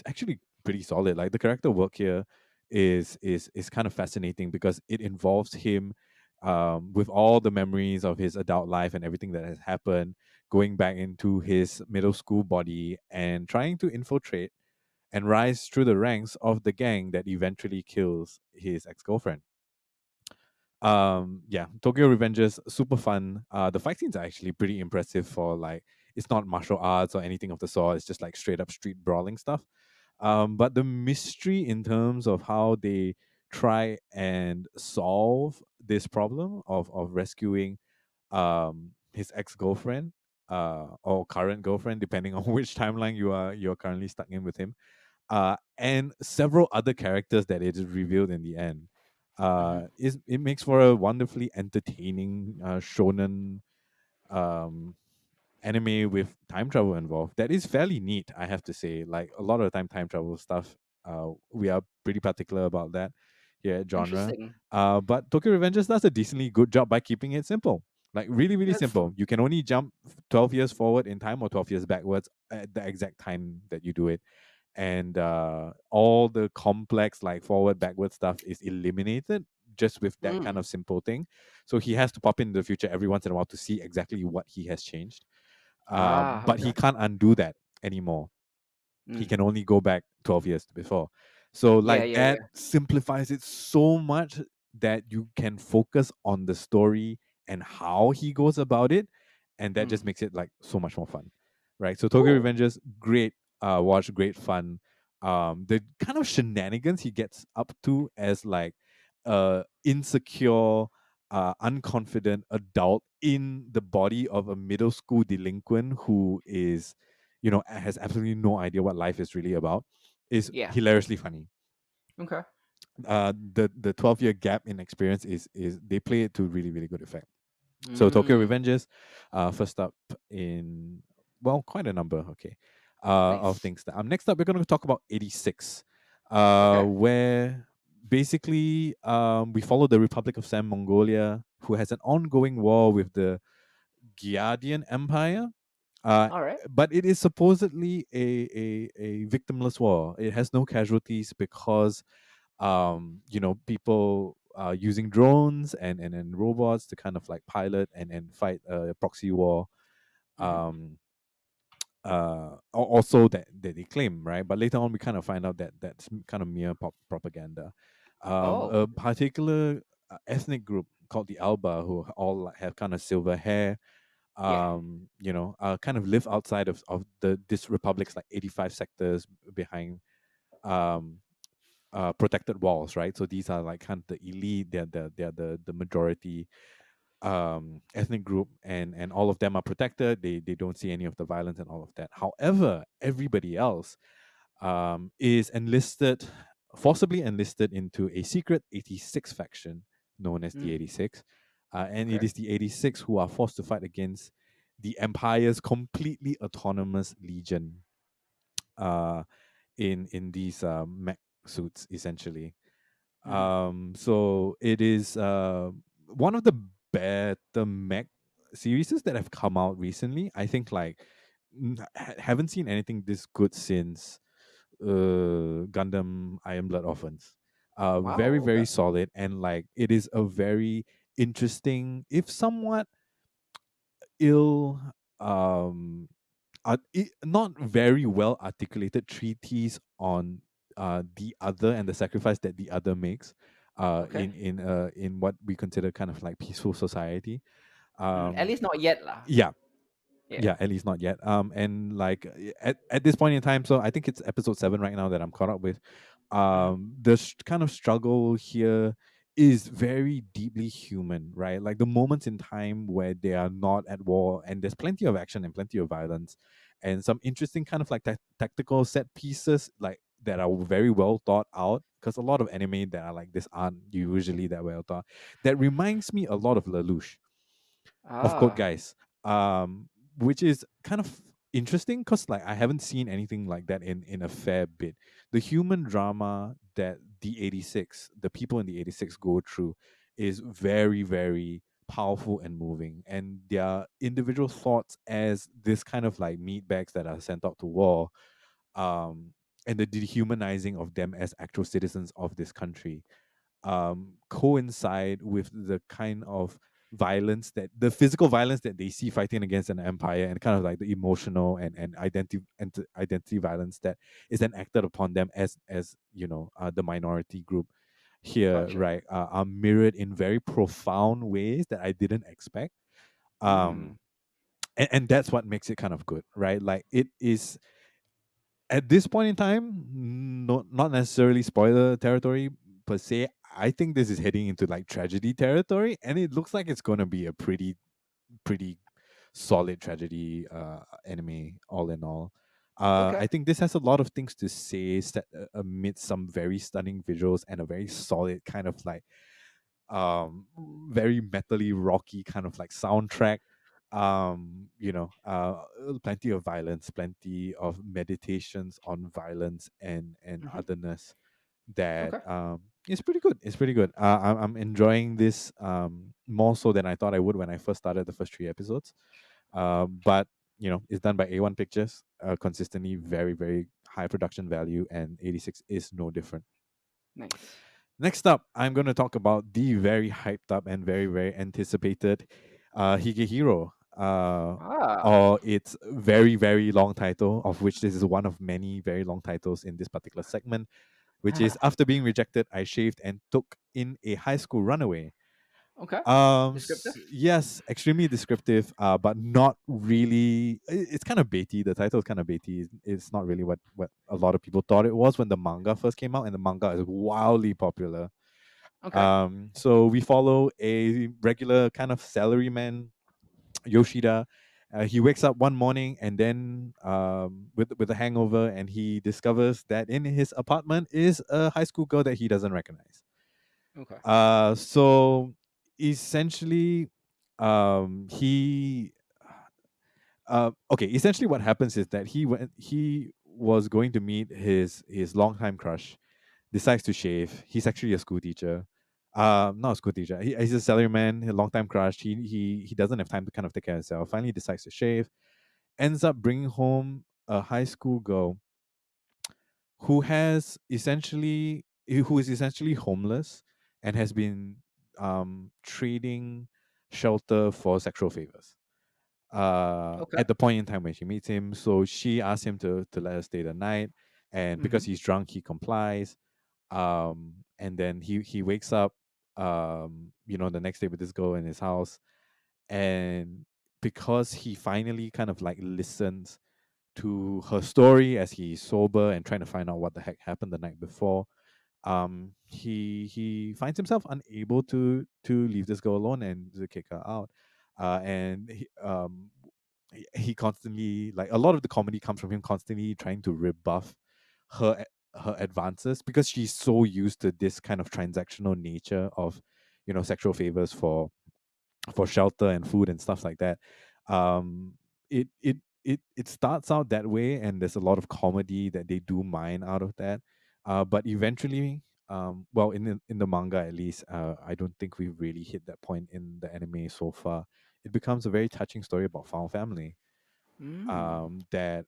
actually pretty solid. Like the character work here is kind of fascinating because it involves him, with all the memories of his adult life and everything that has happened, going back into his middle school body and trying to infiltrate and rise through the ranks of the gang that eventually kills his ex-girlfriend. Yeah, Tokyo Revengers, super fun. The fight scenes are actually pretty impressive for like, it's not martial arts or anything of the sort, it's just like straight up street brawling stuff. But the mystery in terms of how they try and solve this problem of rescuing his ex-girlfriend, or current girlfriend, depending on which timeline you're currently stuck in with him, and several other characters that it is revealed in the end. Mm-hmm. Is it makes for a wonderfully entertaining shonen um, anime with time travel involved. That is fairly neat, I have to say. Like a lot of the time travel stuff, we are pretty particular about that here at genre. Interesting. But Tokyo Revengers does a decently good job by keeping it simple. Like really, really That's simple. You can only jump 12 years forward in time or 12 years backwards at the exact time that you do it, and all the complex like forward backward stuff is eliminated just with that kind mm. of simple thing. So he has to pop in the future every once in a while to see exactly what he has changed, but he Okay. can't undo that anymore. He Mm. can only go back 12 years before. So Yeah, like yeah, that yeah. simplifies it so much that you can focus on the story and how he goes about it, and that just Mm. makes it like so much more fun. Right? So Tokyo Cool. Revengers, great watch, great fun. The kind of shenanigans he gets up to as like insecure, unconfident adult in the body of a middle school delinquent who is, has absolutely no idea what life is really about, is Yeah. hilariously funny. Okay. The 12-year gap in experience is they play it to really, really good effect. So Tokyo Mm. Revengers, first up in, well, quite a number, okay, of Nice. things. Next up we're going to talk about 86, Okay. where basically we follow the Republic of Sam Mongolia, who has an ongoing war with the Giardian Empire. Uh, All right. but it is supposedly a victimless war. It has no casualties because people using drones and robots to kind of like pilot and fight a proxy war. Mm-hmm. Um, Also that they claim, right? But later on, we kind of find out that that's kind of mere propaganda. Oh. A particular ethnic group called the Alba, who all like, have kind of silver hair, Yeah. kind of live outside of the this republic's like 85 sectors behind um protected walls, right? So these are like kind of the elite. They're the majority ethnic group, and all of them are protected. They don't see any of the violence and all of that. However, everybody else is enlisted, forcibly enlisted into a secret 86 faction known as the Mm. 86. And it Okay. is the 86 who are forced to fight against the Empire's completely autonomous legion, uh, in these mech suits, essentially. Mm-hmm. So it is one of the better mech series that have come out recently. I think like haven't seen anything this good since Gundam Iron Blood Orphans. Very, Wow. very Okay. solid, and like it is a very interesting, if somewhat ill, um, not very well articulated treatise on the other and the sacrifice that the other makes Okay. in what we consider kind of like peaceful society. Mm. At Um, least not yet, lah. yeah, Yeah. yeah, at least not yet. And like at this point in time, so I think it's episode 7 right now that I'm caught up with. Mm-hmm. The kind of struggle here is very deeply human, right? Like the moments in time where they are not at war, and there's plenty of action and plenty of violence, and some interesting kind of like tactical set pieces, like that are very well thought out. Because a lot of anime that are like this aren't usually that well thought. That reminds me a lot of Lelouch of Code Ah. Guys, which is kind of interesting because like I haven't seen anything like that in a fair bit. The human drama that the 86, the people in the 86 go through, is very, very powerful and moving, and their individual thoughts as this kind of like meatbags that are sent out to war, um and the dehumanizing of them as actual citizens of this country, coincide with the kind of violence, that the physical violence that they see fighting against an empire, and kind of like the emotional and identity violence that is then acted upon them as the minority group here, Gotcha. right, are mirrored in very profound ways that I didn't expect. Mm. um and that's what makes it kind of good, right? Like, it is at this point in time, not necessarily spoiler territory per se. I think this is heading into like tragedy territory, and it looks like it's going to be a pretty solid tragedy anime, all in all. I Okay. think this has a lot of things to say, set amid some very stunning visuals and a very solid kind of like very metally rocky kind of like soundtrack. Plenty of violence, plenty of meditations on violence and Hmm. otherness that Okay. it's pretty good. It's pretty good. I'm enjoying this more so than I thought I would when I first started the first 3 episodes. But it's done by A1 Pictures, consistently very very high production value, and 86 is no different. Nice. Next up, I'm going to talk about the very hyped up and very, very anticipated Higehiro, Ah. or its very, very long title, of which this is one of many very long titles in this particular segment, which is After Being Rejected, I Shaved and Took in a High School Runaway. Okay. Descriptive. Yes, extremely descriptive, but not really. It's kind of baity. The title is kind of baity. It's not really what a lot of people thought it was when the manga first came out, and the manga is wildly popular. Okay. So we follow a regular kind of salaryman, Yoshida. He wakes up one morning and then with a hangover, and he discovers that in his apartment is a high school girl that he doesn't recognize. Okay. So essentially, he okay. Essentially, what happens is that he was going to meet his longtime crush, decides to shave. He's actually a school teacher. Not a school teacher. He's a salaryman, a longtime crush. He doesn't have time to kind of take care of himself. Finally, decides to shave. Ends up bringing home a high school girl who is essentially homeless and has been trading shelter for sexual favors. Okay. At the point in time when she meets him, so she asks him to let her stay the night, and because Hmm. he's drunk, he complies. And then he wakes up the next day with this girl in his house, and because he finally kind of like listens to her story as he's sober and trying to find out what the heck happened the night before, he finds himself unable to leave this girl alone and to kick her out. And he constantly, like, a lot of the comedy comes from him constantly trying to rebuff her advances, because she's so used to this kind of transactional nature of sexual favors for shelter and food and stuff like that. Um it it it it starts out that way, and there's a lot of comedy that they do mine out of that. But eventually, well, in the manga at least, I don't think we've really hit that point in the anime so far. It becomes a very touching story about found family, Mm. that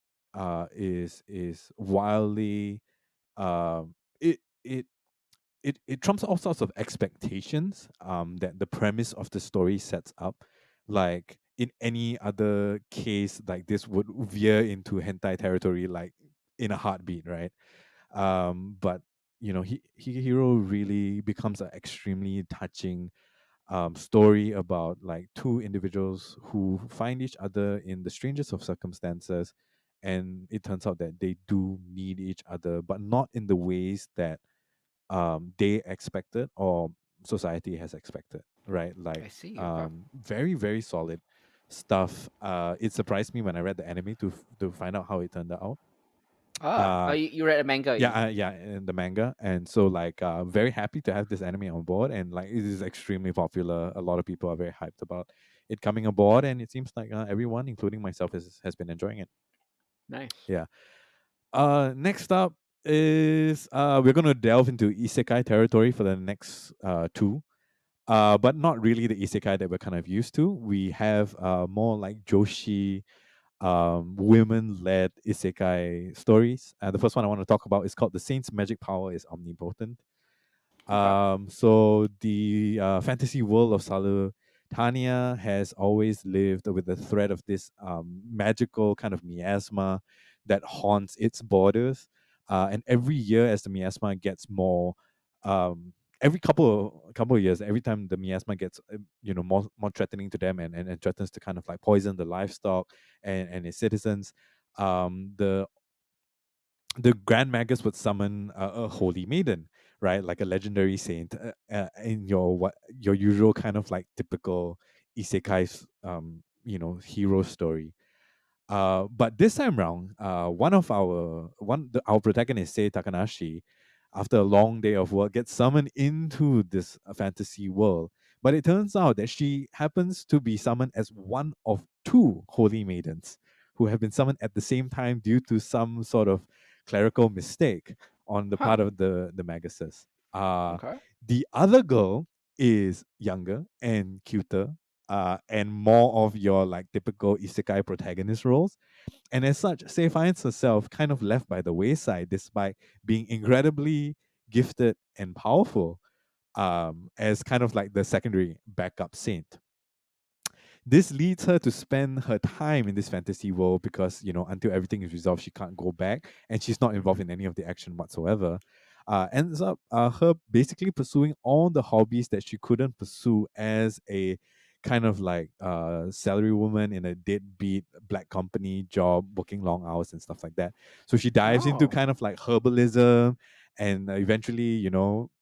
is wildly, it it it trumps all sorts of expectations that the premise of the story sets up. Like, in any other case, like, this would veer into hentai territory, like, in a heartbeat, right? But Hero really becomes an extremely touching story about like two individuals who find each other in the strangest of circumstances, and it turns out that they do need each other, but not in the ways that they expected or society has expected, right? Like, I see. Okay. very very solid stuff. It surprised me when I read the anime to find out how it turned out. Ah. uh You read a manga, you yeah, mean? yeah, in the manga. And so, like, very happy to have this anime on board, and like, it is extremely popular. A lot of people are very hyped about it coming aboard, and it seems like everyone, including myself, has been enjoying it. Nice. Yeah. Next up is we're gonna delve into isekai territory for the next two. But not really the isekai that we're kind of used to. We have more like Joshi, women-led isekai stories. The first one I want to talk about is called "The Saint's Magic Power is Omnipotent." Okay. So the fantasy world of Salu Tanya has always lived with the threat of this magical kind of miasma that haunts its borders. And every year, as the miasma gets more, every couple of years, every time the miasma gets more threatening to them, and threatens to kind of like poison the livestock and its citizens, the Grand Magus would summon a holy maiden, right? Like a legendary saint, in your usual kind of like typical isekai, hero story. But this time round, our protagonist, Sei Takanashi, after a long day of work, gets summoned into this fantasy world. But it turns out that she happens to be summoned as one of two holy maidens who have been summoned at the same time due to some sort of clerical mistake on the Huh. part of the Maguses. Uh, Okay. the other girl is younger and cuter, and more of your like typical isekai protagonist roles. And as such, Sei finds herself kind of left by the wayside despite being incredibly gifted and powerful, as kind of like the secondary backup saint. This leads her to spend her time in this fantasy world because, until everything is resolved, she can't go back and she's not involved in any of the action whatsoever. Ends up her basically pursuing all the hobbies that she couldn't pursue as a kind of like salary woman in a deadbeat black company job, working long hours and stuff like that. So she dives into Oh. kind of like herbalism, and eventually,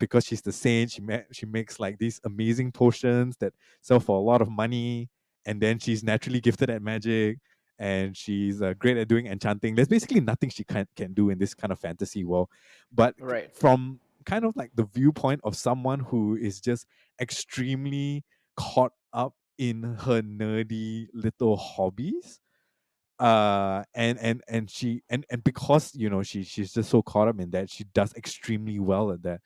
because she's the saint, she makes like these amazing potions that sell for a lot of money, and then she's naturally gifted at magic, and she's great at doing enchanting. There's basically nothing she can do in this kind of fantasy world, but Right. from kind of like the viewpoint of someone who is just extremely caught up in her nerdy little hobbies, and she and because she's just so caught up in that, she does extremely well at that.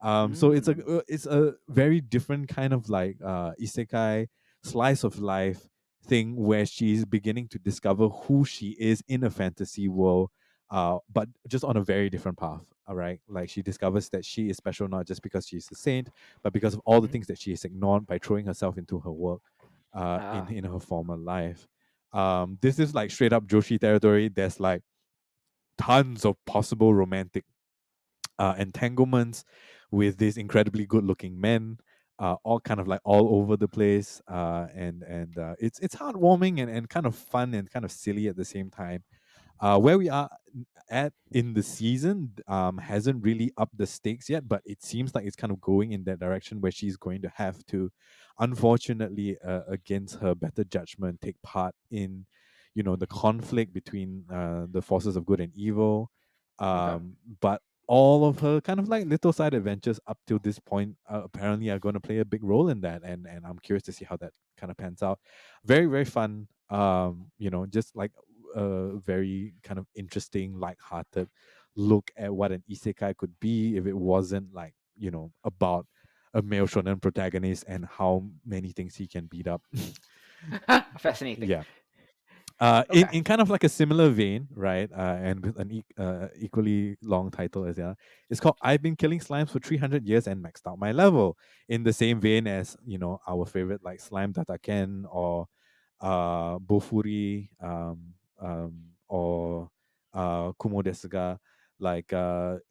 So Mm. it's a very different kind of like isekai slice of life thing where she's beginning to discover who she is in a fantasy world, but just on a very different path. All right, like she discovers that she is special not just because she's a saint, but because of all the Mhm. things that she has ignored by throwing herself into her work, Ah. in her former life. This is like straight up Joshi territory. There's like tons of possible romantic entanglements with these incredibly good looking men, all kind of like all over the place, and it's heartwarming and kind of fun and kind of silly at the same time. Where we are at in the season hasn't really upped the stakes yet, but it seems like it's kind of going in that direction where she's going to have to, unfortunately, against her better judgment, take part in, the conflict between the forces of good and evil. Okay. But all of her kind of like little side adventures up till this point apparently are going to play a big role in that, and I'm curious to see how that kind of pans out. Very, very fun. Just like a very kind of interesting, light-hearted look at what an isekai could be if it wasn't like, about a male shonen protagonist and how many things he can beat up. Fascinating. Yeah. In Okay. in kind of like a similar vein, right? And with an equally long title as yeah, it's called "I've been killing slimes for 300 years and maxed out my level." In the same vein as our favorite like Slime Dataken or Bofuri, or Kumo Desuga. Like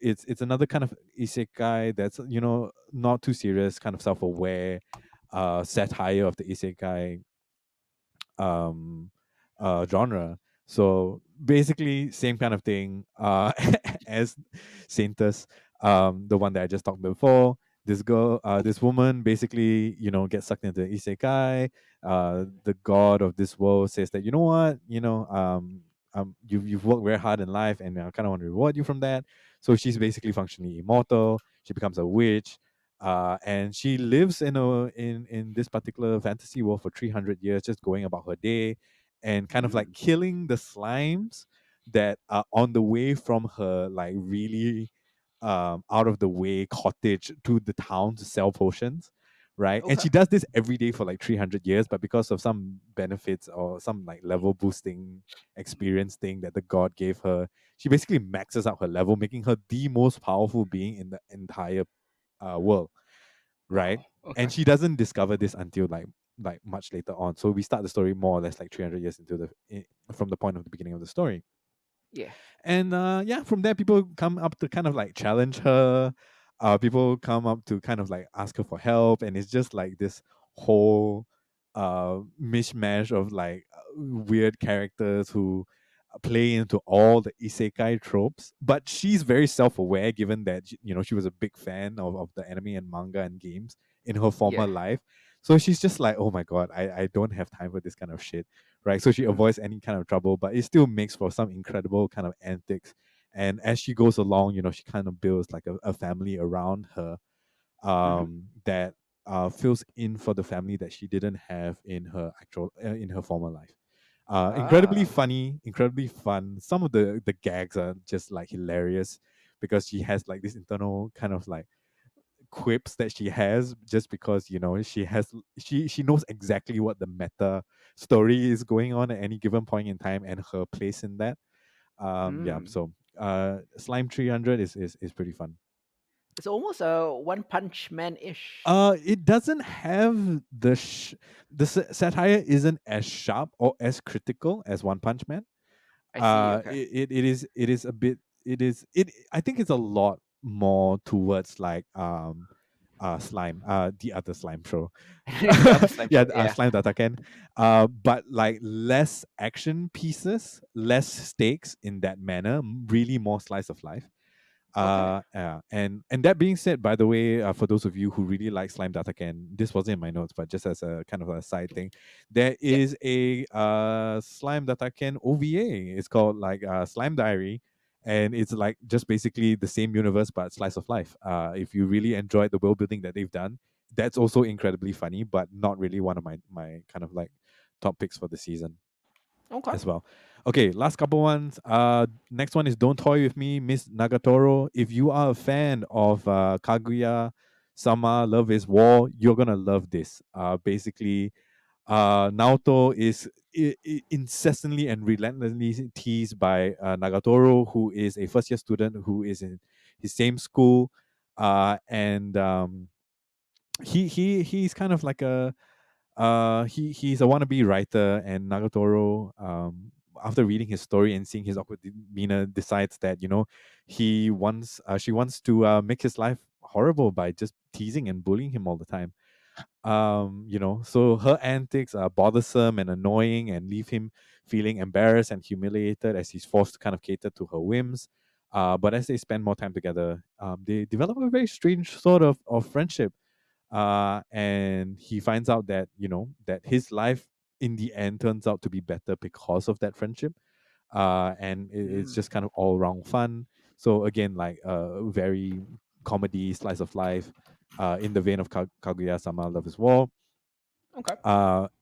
it's another kind of isekai that's not too serious, kind of self-aware satire of the isekai um genre. So basically same kind of thing as Saintus, the one that I just talked about before. This woman basically, gets sucked into the isekai. The god of this world says that, you know what, you've worked very hard in life, and I kind of want to reward you from that. So she's basically functionally immortal. She becomes a witch, and she lives in this particular fantasy world for 300 years, just going about her day and kind of like Mm. killing the slimes that are on the way from her like really out of the way cottage to the town to sell potions, right? And Okay. she does this every day for like 300 years, but because of some benefits or some like level boosting experience thing that the god gave her, she basically maxes out her level, making her the most powerful being in the entire world, right? Wow. Okay. And she doesn't discover this until like like much later on. So we start the story more or less like 300 years into from the point of the beginning of the story. Yeah. And yeah, from there, people come up to kind of like challenge her. People come up to kind of like ask her for help, and it's just like this whole mishmash of like weird characters who play into all the isekai tropes. But she's very self-aware, given that she was a big fan of the anime and manga and games in her former Yeah. life. So she's just like, oh my god, I don't have time for this kind of shit, right? So she Mm. avoids any kind of trouble, but it still makes for some incredible kind of antics. And as she goes along, she kind of builds like a family around her, Mm-hmm. that fills in for the family that she didn't have in her in her former life. Incredibly Ah. funny, incredibly fun. Some of the gags are just like hilarious because she has like this internal kind of like quips that she has, just because she knows exactly what the meta story is going on at any given point in time and her place in that. Yeah, Mm. so Slime 300 is pretty fun. It's almost a One Punch Man ish. It doesn't have the satire isn't as sharp or as critical as One Punch Man. I see. Okay. It is a bit, it I think it's a lot more towards like slime, the other slime show. The other slime Yeah, show. Yeah. slime data can, but like less action pieces, less stakes in that manner, really more slice of life. Okay. And that being said, by the way, for those of you who really like Slime Data Can, this wasn't in my notes, but just as a kind of a side thing, there Yeah. is a Slime Data Can OVA. It's called like Slime Diary, and it's like just basically the same universe but slice of life. If you really enjoyed the world building that they've done, that's also incredibly funny, but not really one of my kind of like top picks for the season Okay. as well. Okay, last couple ones. Next one is Don't Toy With Me, Miss Nagatoro. If you are a fan of Kaguya Sama Love is War, you're gonna love this. Basically, Naoto is incessantly and relentlessly teased by Nagatoro, who is a first year student who is in his same school, and he's kind of like he's a wannabe writer, and Nagatoro, after reading his story and seeing his awkward demeanor, decides that she wants to make his life horrible by just teasing and bullying him all the time. So her antics are bothersome and annoying and leave him feeling embarrassed and humiliated as he's forced to kind of cater to her whims. But as they spend more time together, they develop a very strange sort of friendship. And he finds out that that his life in the end turns out to be better because of that friendship. And it's Mm. just kind of all around fun. So again, like a very comedy slice of life, in the vein of Kaguya Sama Love is War. Okay.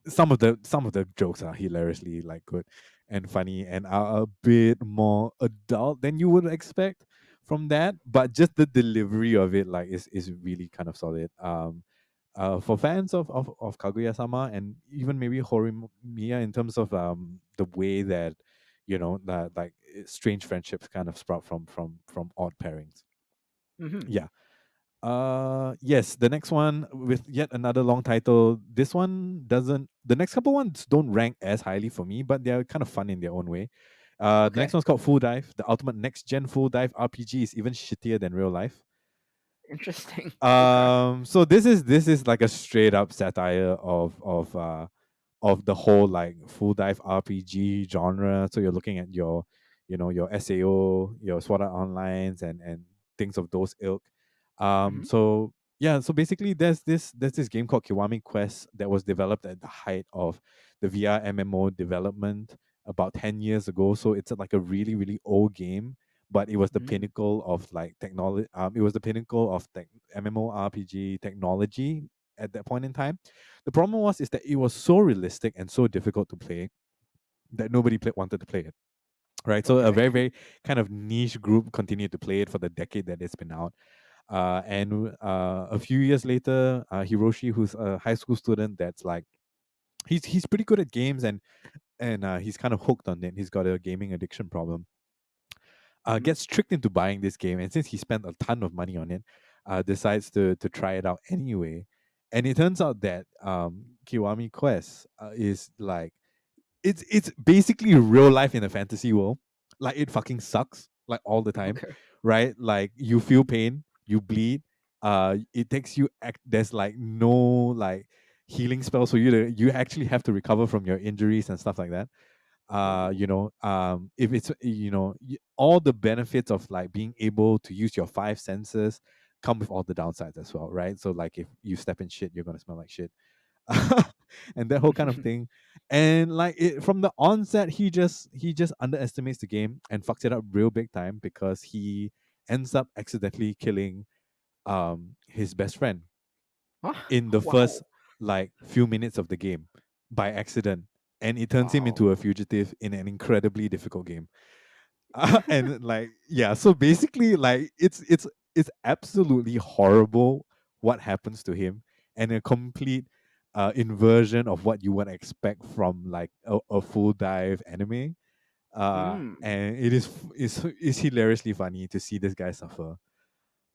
Some of the jokes are hilariously like good and funny and are a bit more adult than you would expect from that, but just the delivery of it like is really kind of solid. For fans of Kaguya Sama and even maybe Horimiya, in terms of the way that that like strange friendships kind of sprout from odd pairings. Mm-hmm. Yeah. Yes, the next one with yet another long title. This one doesn't. The next couple ones don't rank as highly for me, but they're kind of fun in their own way. The next Okay. one's called Full Dive. The ultimate next gen full dive RPG is even shittier than real life. Interesting. Okay. So this is like a straight up satire of the whole like full dive RPG genre. So you're looking at your SAO, your Sword Art Onlines, and things of those ilk. Mm-hmm. So yeah, so basically there's this game called Kiwami Quest that was developed at the height of the VR MMO development about 10 years ago. So it's like a really really old game, but it was the Mm. pinnacle of like technology. It was the pinnacle of MMORPG technology at that point in time. The problem was is that it was so realistic and so difficult to play that nobody wanted to play it. Right, so a Okay. very very kind of niche group continued to play it for the decade that it's been out. And a few years later, Hiroshi, who's a high school student, that's like he's pretty good at games, and he's kind of hooked on it. He's got a gaming addiction problem. Mm-hmm. Gets tricked into buying this game, and since he spent a ton of money on it, decides to try it out anyway. And it turns out that Kiwami Quest is like it's basically real life in a fantasy world. Like it fucking sucks like all the time, Okay. right? Like you feel pain, you bleed. It takes you there's like no like healing spells for you to you actually have to recover from your injuries and stuff like that. Ooh. If it's all the benefits of like being able to use your five senses come with all the downsides as well, right? So like if you step in shit, you're gonna smell like shit. And that whole kind of thing. And like from the onset, he just underestimates the game and fucks it up real big time because he ends up accidentally killing his best friend Huh? in the Wow. first like few minutes of the game by accident, and it turns him Wow. into a fugitive in an incredibly difficult game. And like yeah, so basically like it's absolutely horrible what happens to him, and a complete inversion of what you would expect from like a full dive anime. Mm. And it's hilariously funny to see this guy suffer.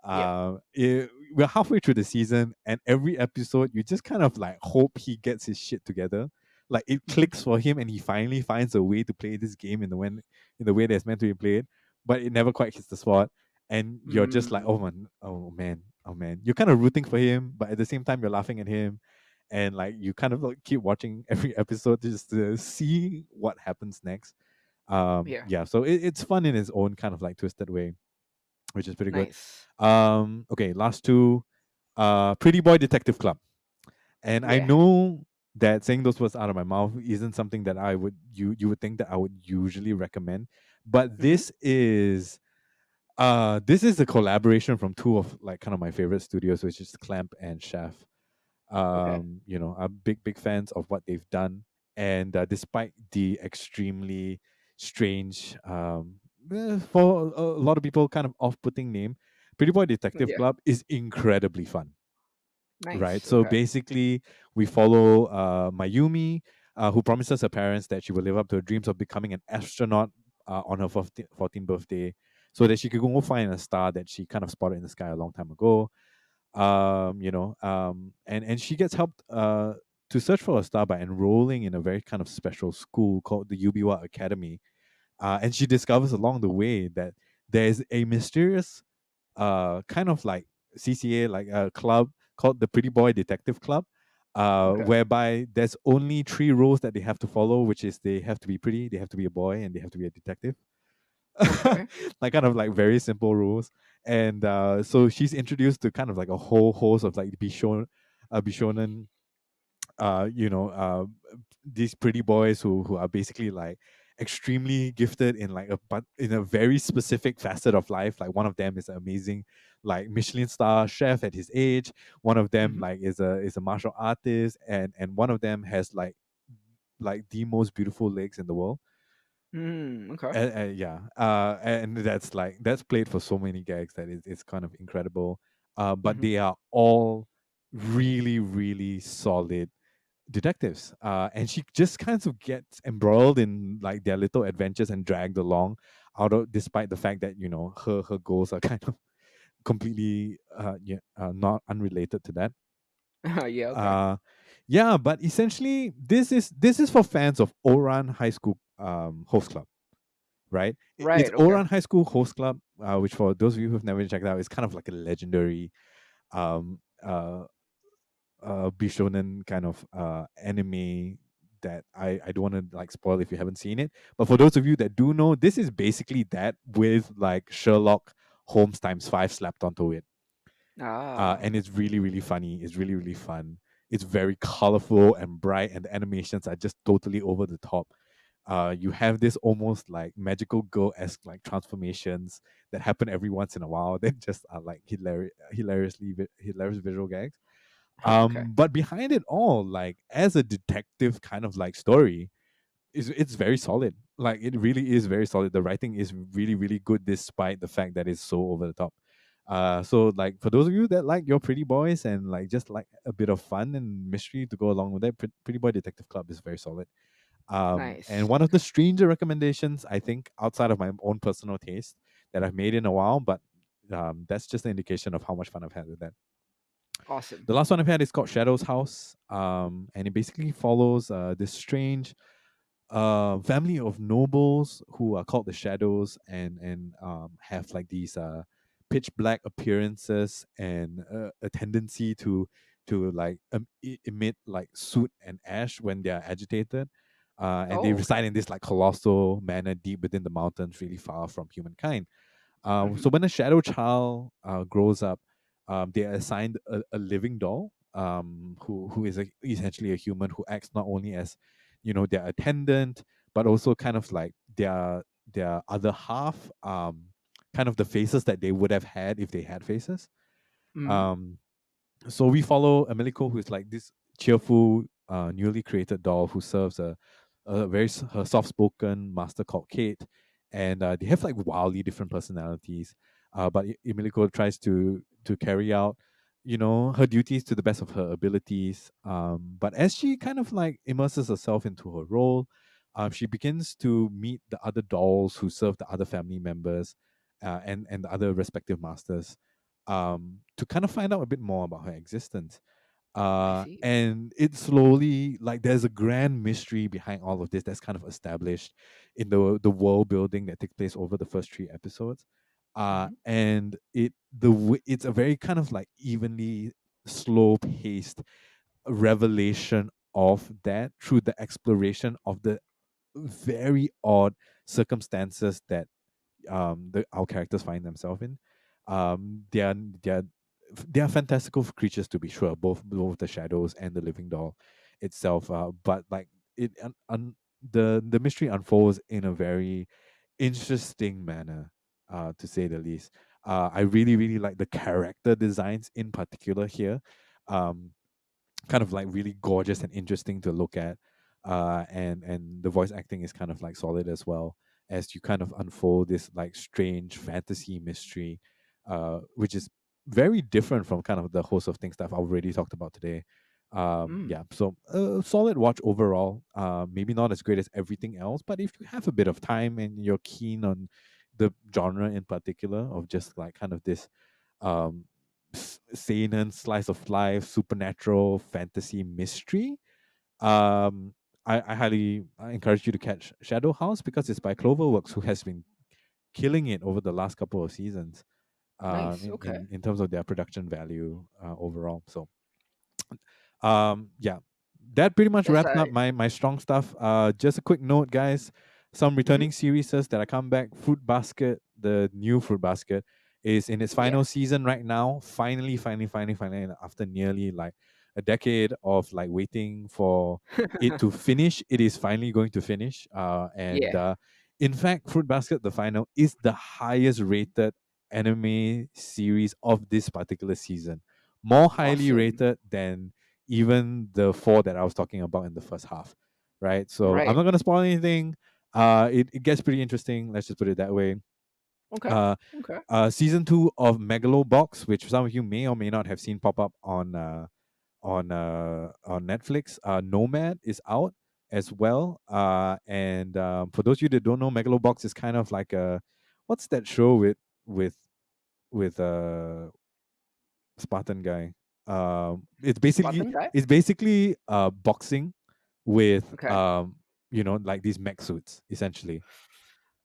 Yep. We're halfway through the season, and every episode you just kind of like hope he gets his shit together. Like it clicks for him, and he finally finds a way to play this game in the way that's meant to be played. But it never quite hits the spot, and you're just like, Mm. oh man, oh man, oh man. You're kind of rooting for him, but at the same time you're laughing at him, and like you kind of like keep watching every episode just to see what happens next. Yeah. Yeah, so it's fun in its own kind of like twisted way, which is pretty good. Nice. Okay, last two. Pretty Boy Detective Club. And I Yeah. know that saying those words out of my mouth isn't something that you would think that I would usually recommend, but Mm-hmm. this is a collaboration from two of like kind of my favorite studios, which is Clamp and Chef. Okay. I'm big fans of what they've done, and despite the extremely strange, for a lot of people, kind of off-putting name, Pretty Boy Detective Yeah. Club is incredibly fun, right? Nice. So Okay. basically, we follow Mayumi, who promises her parents that she will live up to her dreams of becoming an astronaut on her 14th birthday, so that she could go find a star that she kind of spotted in the sky a long time ago. And she gets helped to search for a star by enrolling in a very kind of special school called the Yubiwa Academy. And she discovers along the way that there is a mysterious kind of like CCA, like a club called the Pretty Boy Detective Club, Okay. whereby there's only three rules that they have to follow, which is they have to be pretty, they have to be a boy, and they have to be a detective. Okay. Like kind of like very simple rules. And so she's introduced to kind of like a whole host of like Bishonen, uh, you know, uh, these pretty boys who are basically like extremely gifted in like but in a very specific facet of life. Like one of them is an amazing like Michelin star chef at his age. One of them Mm-hmm. like is a martial artist, and one of them has like the most beautiful legs in the world. Mm. Okay. Yeah, and that's played for so many gags that it's kind of incredible. But Mm-hmm. they are all really, really solid detectives. And she just kind of gets embroiled in like their little adventures and dragged along, out of despite the fact that her goals are kind of completely not unrelated to that. Yeah. Okay. Uh, yeah, but essentially this is for fans of Oran High School Host Club, right? It's Right. Okay. Oran High School Host Club, which for those of you who've never checked out, is kind of like a legendary um, uh, Bishonen kind of anime that I don't want to like spoil if you haven't seen it. But for those of you that do know, this is basically that with like Sherlock Holmes times five slapped onto it. Ah. And it's really, really funny. It's really, really fun. It's very colorful and bright, and the animations are just totally over the top. You have this almost like magical girl esque like transformations that happen every once in a while. That just are like hilarious visual gags. Okay. But behind it all, like as a detective kind of like story, it's very solid. Like it really is very solid. The writing is really, really good despite the fact that it's so over the top. So like for those of you that like your pretty boys and like just like a bit of fun and mystery to go along with that, Pretty Boy Detective Club is very solid. And Nice. one of the Okay. stranger recommendations, I think, outside of my own personal taste that I've made in a while, but that's just an indication of how much fun I've had with that. Awesome. The last one I've had is called Shadow's House, and it basically follows this strange family of nobles who are called the Shadows, and have like these pitch black appearances and a tendency to like emit like soot and ash when they are agitated. And they Oh, okay. reside in this like colossal manor deep within the mountains, really far from humankind. So Mm-hmm. when a shadow child grows up, they are assigned a living doll, who is essentially a human who acts not only as, their attendant, but also kind of like their other half, kind of the faces that they would have had if they had faces. Mm. Um, so we follow Ameliko, who is like this cheerful, newly created doll who serves a very her soft-spoken master called Kate, and they have like wildly different personalities. But Ameliko tries to carry out, her duties to the best of her abilities. But as she kind of like immerses herself into her role, she begins to meet the other dolls who serve the other family members, and the other respective masters, to kind of find out a bit more about her existence. I see. And it slowly, like, there's a grand mystery behind all of this that's kind of established in the world building that takes place over the first three episodes. Mm-hmm. And it's a very kind of like evenly slow paced revelation of that through the exploration of the very odd circumstances that our characters find themselves in. They are they are fantastical creatures, to be sure, both the shadows and the living doll itself. But like the mystery unfolds in a very interesting manner, to say the least. I really really like the character designs in particular here. Um, Kind of like really gorgeous and interesting to look at. And the voice acting is kind of like solid as well, as you kind of unfold this like strange fantasy mystery, which is very different from kind of the host of things that I've already talked about today. Mm. Yeah, so a solid watch overall. Maybe not as great as everything else, but if you have a bit of time and you're keen on the genre in particular of just like kind of this um seinen slice of life supernatural fantasy mystery, um I highly encourage you to catch Shadow House, because it's by Cloverworks, who has been killing it over the last couple of seasons, Nice. in, Okay. in terms of their production value overall. So yeah, that pretty much Yes, wraps I. up my strong stuff. Just a quick note, guys. Some Mm-hmm. returning series that are come back. Fruit Basket, the new Fruit Basket, is in its final Yes. season right now. Finally, after nearly like a decade of like waiting for it to finish, it is finally going to finish. And Yeah. In fact, Fruit Basket, the final, is the highest rated anime series of this particular season. More highly Awesome. rated than even the four that I was talking about in the first half, right? So I'm Right. not gonna spoil anything. It gets pretty interesting. Let's just put it that way. Okay. Uh, Okay. Season two of Megalo Box, which some of you may or may not have seen pop up on Netflix. Nomad is out as well. And For those of you that don't know, Megalo Box is kind of like a, what's that show with with Spartan guy. It's basically Spartan guy. boxing with Okay. like these mech suits essentially.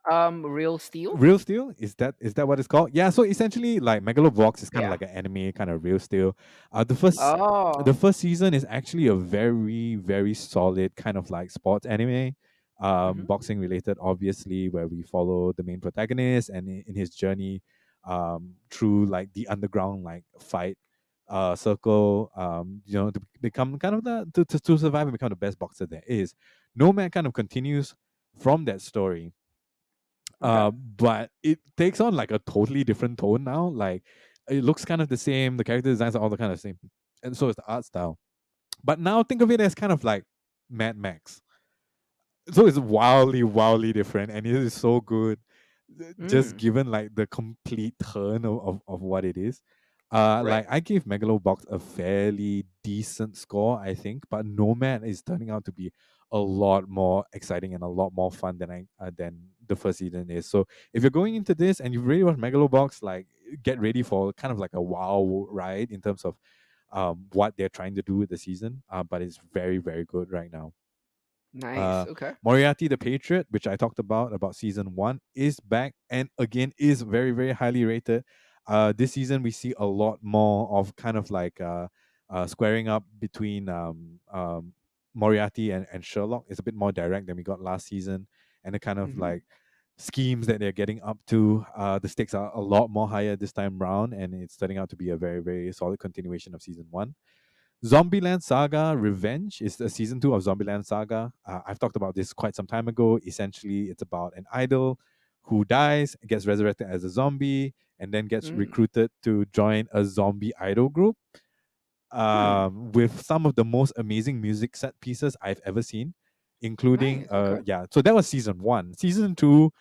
Real steel. Real Steel, is that what it's called? Yeah, so essentially like Megalobox is kind of Yeah. like an anime kind of Real Steel. The Oh. first season is actually a very very solid kind of like sports anime, Mm-hmm. boxing related, obviously, where we follow the main protagonist and in his journey through like the underground like fight circle, to become kind of to survive and become the best boxer there is. Nomad kind of continues from that story, Okay. but it takes on like a totally different tone now. Like it looks kind of the same, the character designs are all the kind of same, and so is the art style. But now think of it as kind of like Mad Max. So it's wildly different, and it is so good, just Mm. given like the complete turn of what it is. Right. Like I gave Megalobox a fairly decent score, I think, but Nomad is turning out to be a lot more exciting and a lot more fun than the first season is. So if you're going into this and you've really watched Megalobox, like get ready for kind of like a wow ride in terms of what they're trying to do with the season. But it's very very good right now. Nice. uh Okay. Moriarty the Patriot, which I talked about season one, is back and again is very, very highly rated. This season we see a lot more of kind of like squaring up between Moriarty and Sherlock. It's a bit more direct than we got last season, and the kind of Mm-hmm. like schemes that they're getting up to. The stakes are a lot more higher this time round, and it's turning out to be a very, very solid continuation of season one. Zombieland Saga Revenge is the season two of Zombieland Saga. I've talked about this quite some time ago. Essentially, it's about an idol who dies, gets resurrected as a zombie, and then gets Mm. recruited to join a zombie idol group. Hmm. With some of the most amazing music set pieces I've ever seen, including Nice. Okay. yeah. So that was season one. Season two,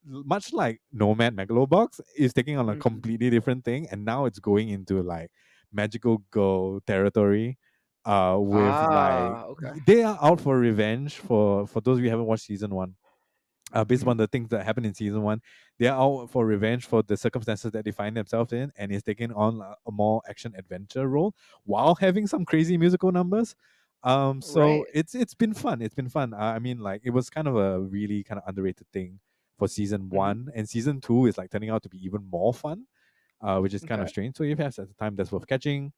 much like Nomad Megalo Box, is taking on a Mm. completely different thing, and now it's going into like magical girl territory. With like Ah. Okay. they are out for revenge. For those of you who haven't watched season one, based Mm-hmm. on the things that happened in season one, they are out for revenge for the circumstances that they find themselves in, and is taking on a more action adventure role while having some crazy musical numbers. So Right. it's been fun. It's been fun. I mean, like it was kind of a really kind of underrated thing for season Mm-hmm. one, and season two is like turning out to be even more fun, which is kind of Okay. strange. So if you have at the time, that's worth catching.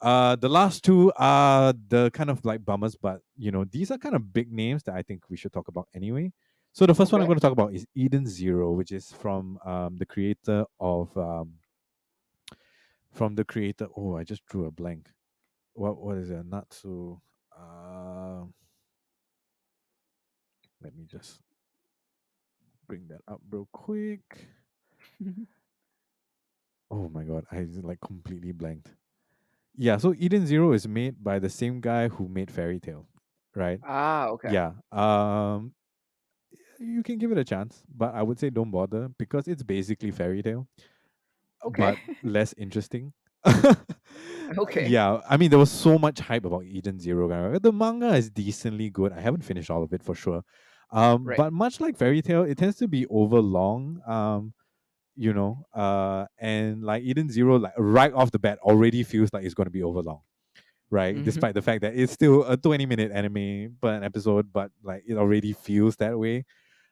The last two are the kind of like bummers, but these are kind of big names that I think we should talk about anyway. So the first one I'm Okay. going to talk about is Eden Zero, which is from the creator of from the creator. Oh, I just drew a blank. What is it? Natsu. Uh, Let me just bring that up real quick. Oh my god, I just, like completely blanked. Yeah, so Eden Zero is made by the same guy who made Fairy Tail, right? Ah. Okay. Yeah. You can give it a chance, but I would say don't bother because it's basically Fairy Tail, Okay. but less interesting. Okay. Yeah, I mean there was so much hype about Eden Zero. The manga is decently good. I haven't finished all of it for sure. Right. But much like Fairy Tail, it tends to be over long. And like Eden Zero, like right off the bat, already feels like it's going to be over long, right? Mm-hmm. Despite the fact that it's still a 20-minute anime per an episode, but like it already feels that way.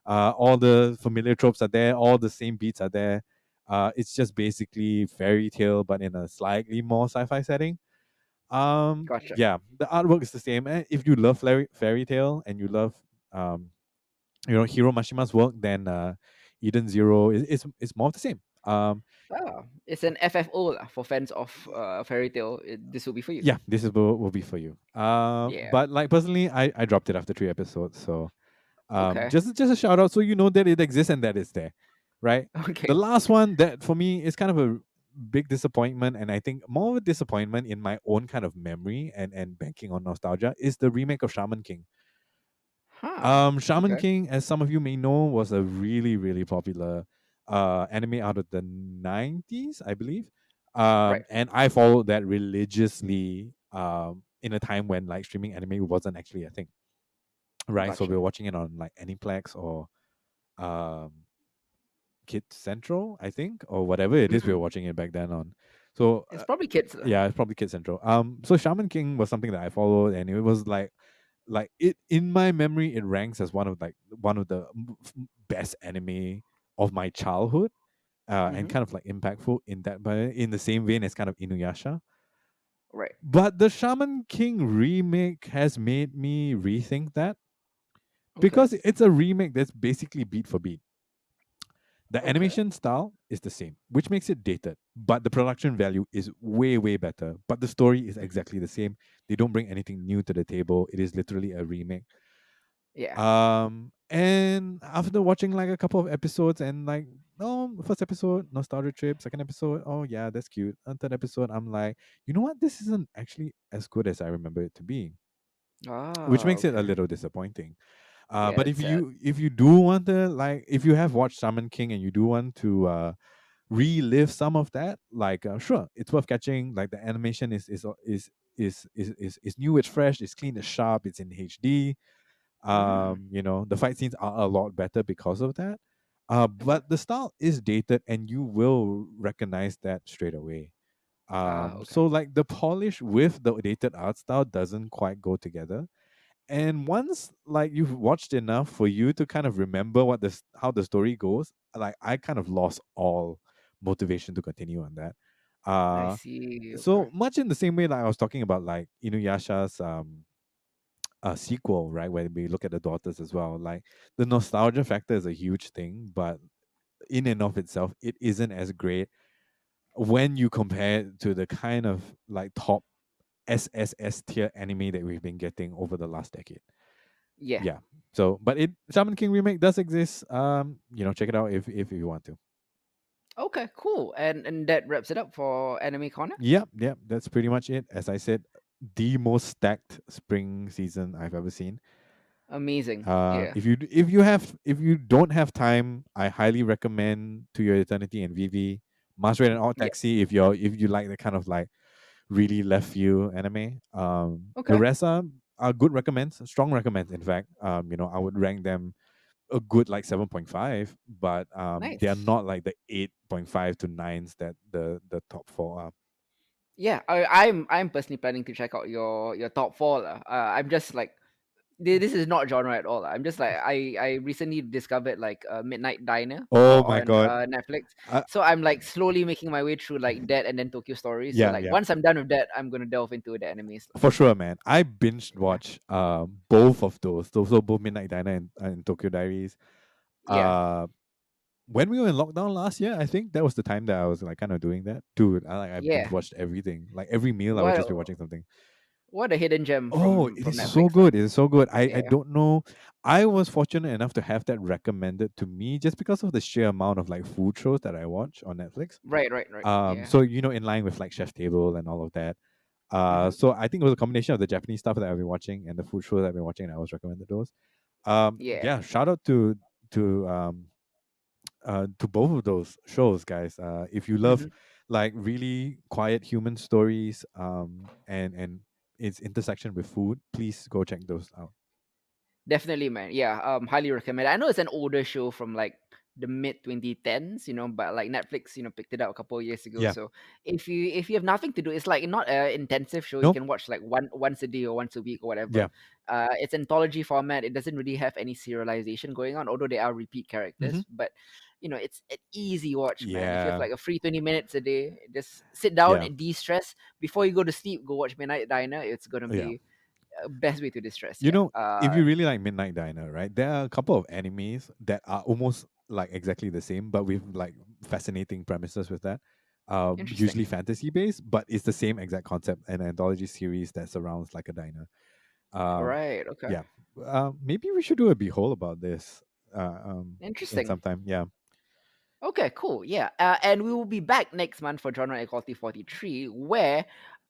All the familiar tropes are there, all the same beats are there. It's just basically Fairy Tale, but in a slightly more sci-fi setting. Gotcha. Yeah, the artwork is the same. And if you love Fairy Tale and you love, um, Hiro Mashima's work, then Eden Zero is more of the same. Ah, it's an FFO lah for fans of Fairy Tail. This will be for you. Yeah, this is will be for you. Yeah. But like personally, I dropped it after 3 episodes, so Okay. just a shout out so you know that it exists and that it's there, right? The Okay. last one that for me is kind of a big disappointment, and I think more of a disappointment in my own kind of memory and banking on nostalgia is the remake of Shaman King. Huh. Shaman Okay. King, as some of you may know, was a really really popular anime out of the 90s, I believe. Right. And I followed that religiously in a time when like streaming anime wasn't actually a thing, right? So we were Gotcha. watching it on like Aniplex or um Kids Central, I think, or whatever it is we were Mm. watching it back then on. So It's probably kids lah. yeah, it's probably Kids Central. So Shaman King was something that I followed, and it was like it in my memory, it ranks as one of the best anime of my childhood, and Mm-hmm. kind of like impactful in that, but in the same vein as kind of Inuyasha. Right. But the Shaman King remake has made me rethink that Okay. because it's a remake that's basically beat for beat. The Okay. animation style is the same, which makes it dated, but the production value is way, way better. But the story is Mm-hmm. exactly the same. They don't bring anything new to the table. It is literally a remake. Yeah. And after watching like a couple of episodes and like, oh, first episode, nostalgia trip, second episode, oh yeah, that's cute. And third episode, I'm like, you know what? This isn't actually as good as I remember it to be, which Ah. makes it a Okay. little disappointing. Yeah. But It's sad. if you do want to like, if you have watched Shaman King and you do want to relive some of that, like sure, it's worth catching. Like the animation is new, it's fresh, it's clean, it's sharp, it's in HD. Mm. The fight scenes are a lot better because of that. Okay. But the style is dated, and you will recognize that straight away. Okay. So like the polish with the dated art style doesn't quite go together. And once like you've watched enough for you to kind of remember what this how the story goes, like I kind of lost all motivation to continue on that. I Uh see. Okay. so much in the same way like I was talking about like Inuyasha's sequel, right? Where we look at the daughters as well. Like the nostalgia factor is a huge thing, but in and of itself, it isn't as great when you compare it to the kind of like top SSS tier anime that we've been getting over the last decade. Yeah. Yeah. So, but it Shaman King remake does exist. Check it out if you want to. Okay. Cool. And that wraps it up for Anime Corner. Yep. That's pretty much it. As I said, the most stacked spring season I've ever seen. Amazing. Yeah. If you don't have time, I highly recommend To Your Eternity and Vivy. Masquerade and Odd Yeah. Taxi if you like the kind of like really left field anime. The Okay. rest are good recommends, strong recommends. In fact, I would rank them a good like 7.5, but they are Nice. not like the 8.5 to nines that the top four are. Yeah. I'm personally planning to check out your top four lah. I'm just like this is not genre at all. I'm just like I recently discovered like Midnight Diner Oh my on god. Netflix. Uh, So I'm like slowly making my way through like that and then Tokyo Story. So yeah, like yeah. once I'm done with that, I'm gonna delve into the animes lah. For sure, man. I binged Yeah. watch both of those. So both Midnight Diner and Tokyo Diaries. Yeah. Uh when we were in lockdown last year, I think that was the time that I was like kind of doing that. Dude, I binge Yeah. watched everything. Like every meal I would What just be watching something. what a hidden gem Oh, from it is so Netflix lah. good. It is so good. I Yeah. don't know. I was fortunate enough to have that recommended to me just because of the sheer amount of like food shows that I watch on Netflix. Right. Yeah. So in line with like Chef Table and all of that. Mm-hmm. So I think it was a combination of the Japanese stuff that I've been watching and the food shows I've been watching, and I was recommended those. Yeah. Yeah, shout out to to both of those shows, guys. If you love Mm-hmm. like really quiet human stories, and its intersection with food, please go check those out. Definitely, man. Yeah, highly recommend. I know it's an older show from like the mid 2010s, but like Netflix, picked it up a couple of years ago. Yeah. So if you have nothing to do, it's like not an intensive show. You Nope. can watch like once a day or once a week or whatever. Yeah. It's anthology format. It doesn't really have any serialization going on, although there are repeat Hmm. characters. But it's an easy watch, man. If you have Yeah. like a free 20 minutes a day, just sit down Yeah. and de-stress before you go to sleep. Go watch Midnight Diner. It's gonna Yeah. be best way to distress. You Yeah. know, if you really like Midnight Diner, right? There are a couple of animes that are almost like exactly the same, but with like fascinating premises with that. Interesting. Usually fantasy based, but it's the same exact concept, an anthology series that surrounds like a diner. Um, Right. Okay. yeah. Maybe we should do a behold about this. In Interesting. some time. Yeah. Okay. Cool. Yeah. And we will be back next month for Genre Equality 43, where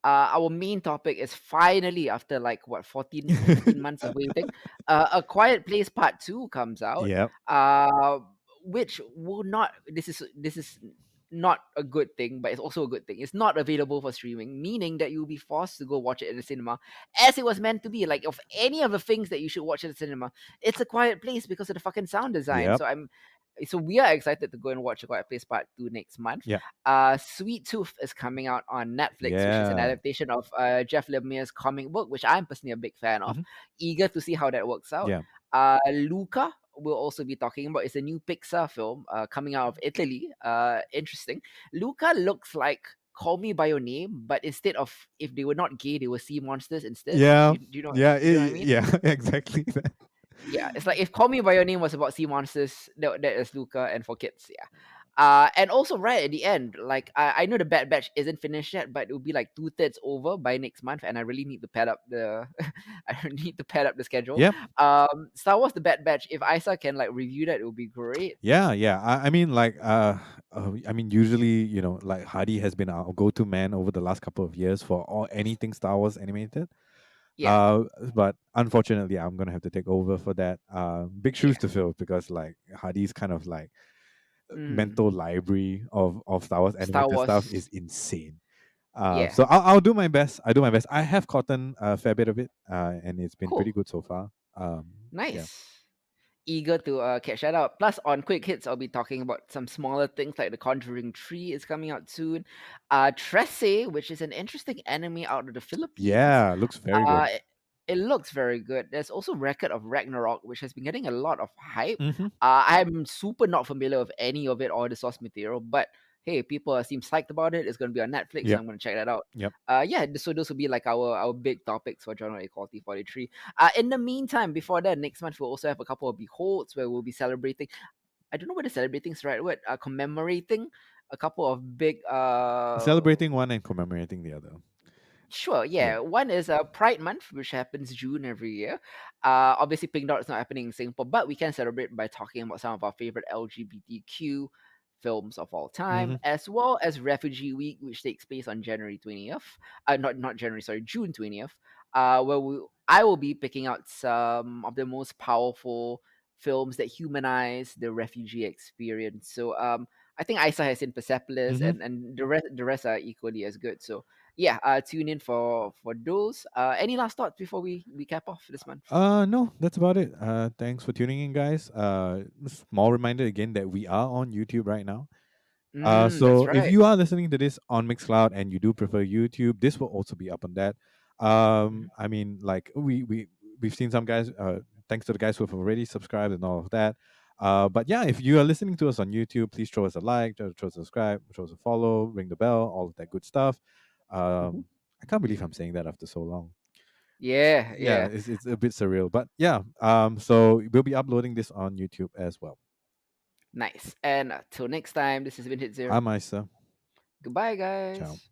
our main topic is finally after like what 14, 15 months of waiting, A Quiet Place Part 2 comes out. Yep. Uh, which will not. This is not a good thing, but it's also a good thing. It's not available for streaming, meaning that you'll be forced to go watch it at the cinema, as it was meant to be. Like of any of the things that you should watch at the cinema, it's A Quiet Place because of the fucking sound design. Yep. So we are excited to go and watch A Quiet Place Part 2 next month. Yeah. Sweet Tooth is coming out on Netflix, which is an Yeah. adaptation of Jeff Lemire's comic book, which I'm personally a big fan of. Hmm. Eager to see how that works out. Yeah. Luca we'll also be talking about. It's a new Pixar film coming out of Italy. Interesting. Luca looks like Call Me by Your Name, but instead of if they were not gay, they were sea monsters instead. Yeah. Do you know? Yeah. Do you know what I mean? Yeah. Exactly that. Yeah, it's like if Call Me by Your Name was about sea monsters, that is Luca, and for kids, yeah. And also right at the end, like I know the Bad Batch isn't finished yet, but it will be like 2/3 over by next month, and I really need to pad up the, I need to pad up the schedule. Yep. Star Wars: The Bad Batch. If Isa can like review that, it would be great. Yeah, yeah. I mean, like, I mean, usually, like Hardy has been our go-to man over the last couple of years for all anything Star Wars animated. Yeah, But unfortunately, I'm gonna have to take over for that. Big shoes yeah. to fill because like Hardy's kind of like Mm. mental library of Star Wars Star animated stuff Wars. is insane. Yeah, So I'll do my best. I do my best. I have gotten a fair bit of it, and it's been pretty cool, good so far. Yeah. nice. eager to catch that out. Plus, on Quick Hits, I'll be talking about some smaller things like The Conjuring 3 is coming out soon. Tresse, which is an interesting anime out of the Philippines. Yeah, looks very good. It, it looks very good. There's also Record of Ragnarok, which has been getting a lot of hype. Mm-hmm. I'm super not familiar with any of it or the source material, but hey, people seem psyched about it. It's going to be on Netflix, so Yep. I'm going to check that out. Yep. Yeah, so those will be like our big topics for Genre Equality 43. In the meantime, before that, next month we'll also have a couple of beholds where we'll be celebrating. I don't know whether celebrating is the right word. Commemorating a couple of big. Celebrating one and commemorating the other. Sure, Yeah. yeah. One is Pride Month, which happens June every year. Obviously, Pink Dot is not happening in Singapore, but we can celebrate by talking about some of our favorite LGBTQ films of all time, Mm-hmm. as well as Refugee Week, which takes place on January 20th. Not January, sorry, June 20th. I will be picking out some of the most powerful films that humanize the refugee experience. So I think Isa has seen Persepolis, Mm-hmm. and the rest are equally as good. So yeah, tune in for those. Any last thoughts before we cap off this month? No, that's about it. Thanks for tuning in, guys. Small reminder again that we are on YouTube right now. That's So if right. you are listening to this on Mixcloud and you do prefer YouTube, this will also be up on that. Mhm. I mean, like we've seen some guys. Thanks to the guys who have already subscribed and all of that. But yeah, if you are listening to us on YouTube, please throw us a like, throw us a subscribe, throw us a follow, ring the bell, all of that good stuff. Mhm. I can't believe I'm saying that after so long. Yeah, Yeah, yeah. it's a bit surreal, but yeah. So we'll be uploading this on YouTube as well. Nice. And till next time, this has been Hidzir. I'm Isa. Goodbye, Ciao. guys.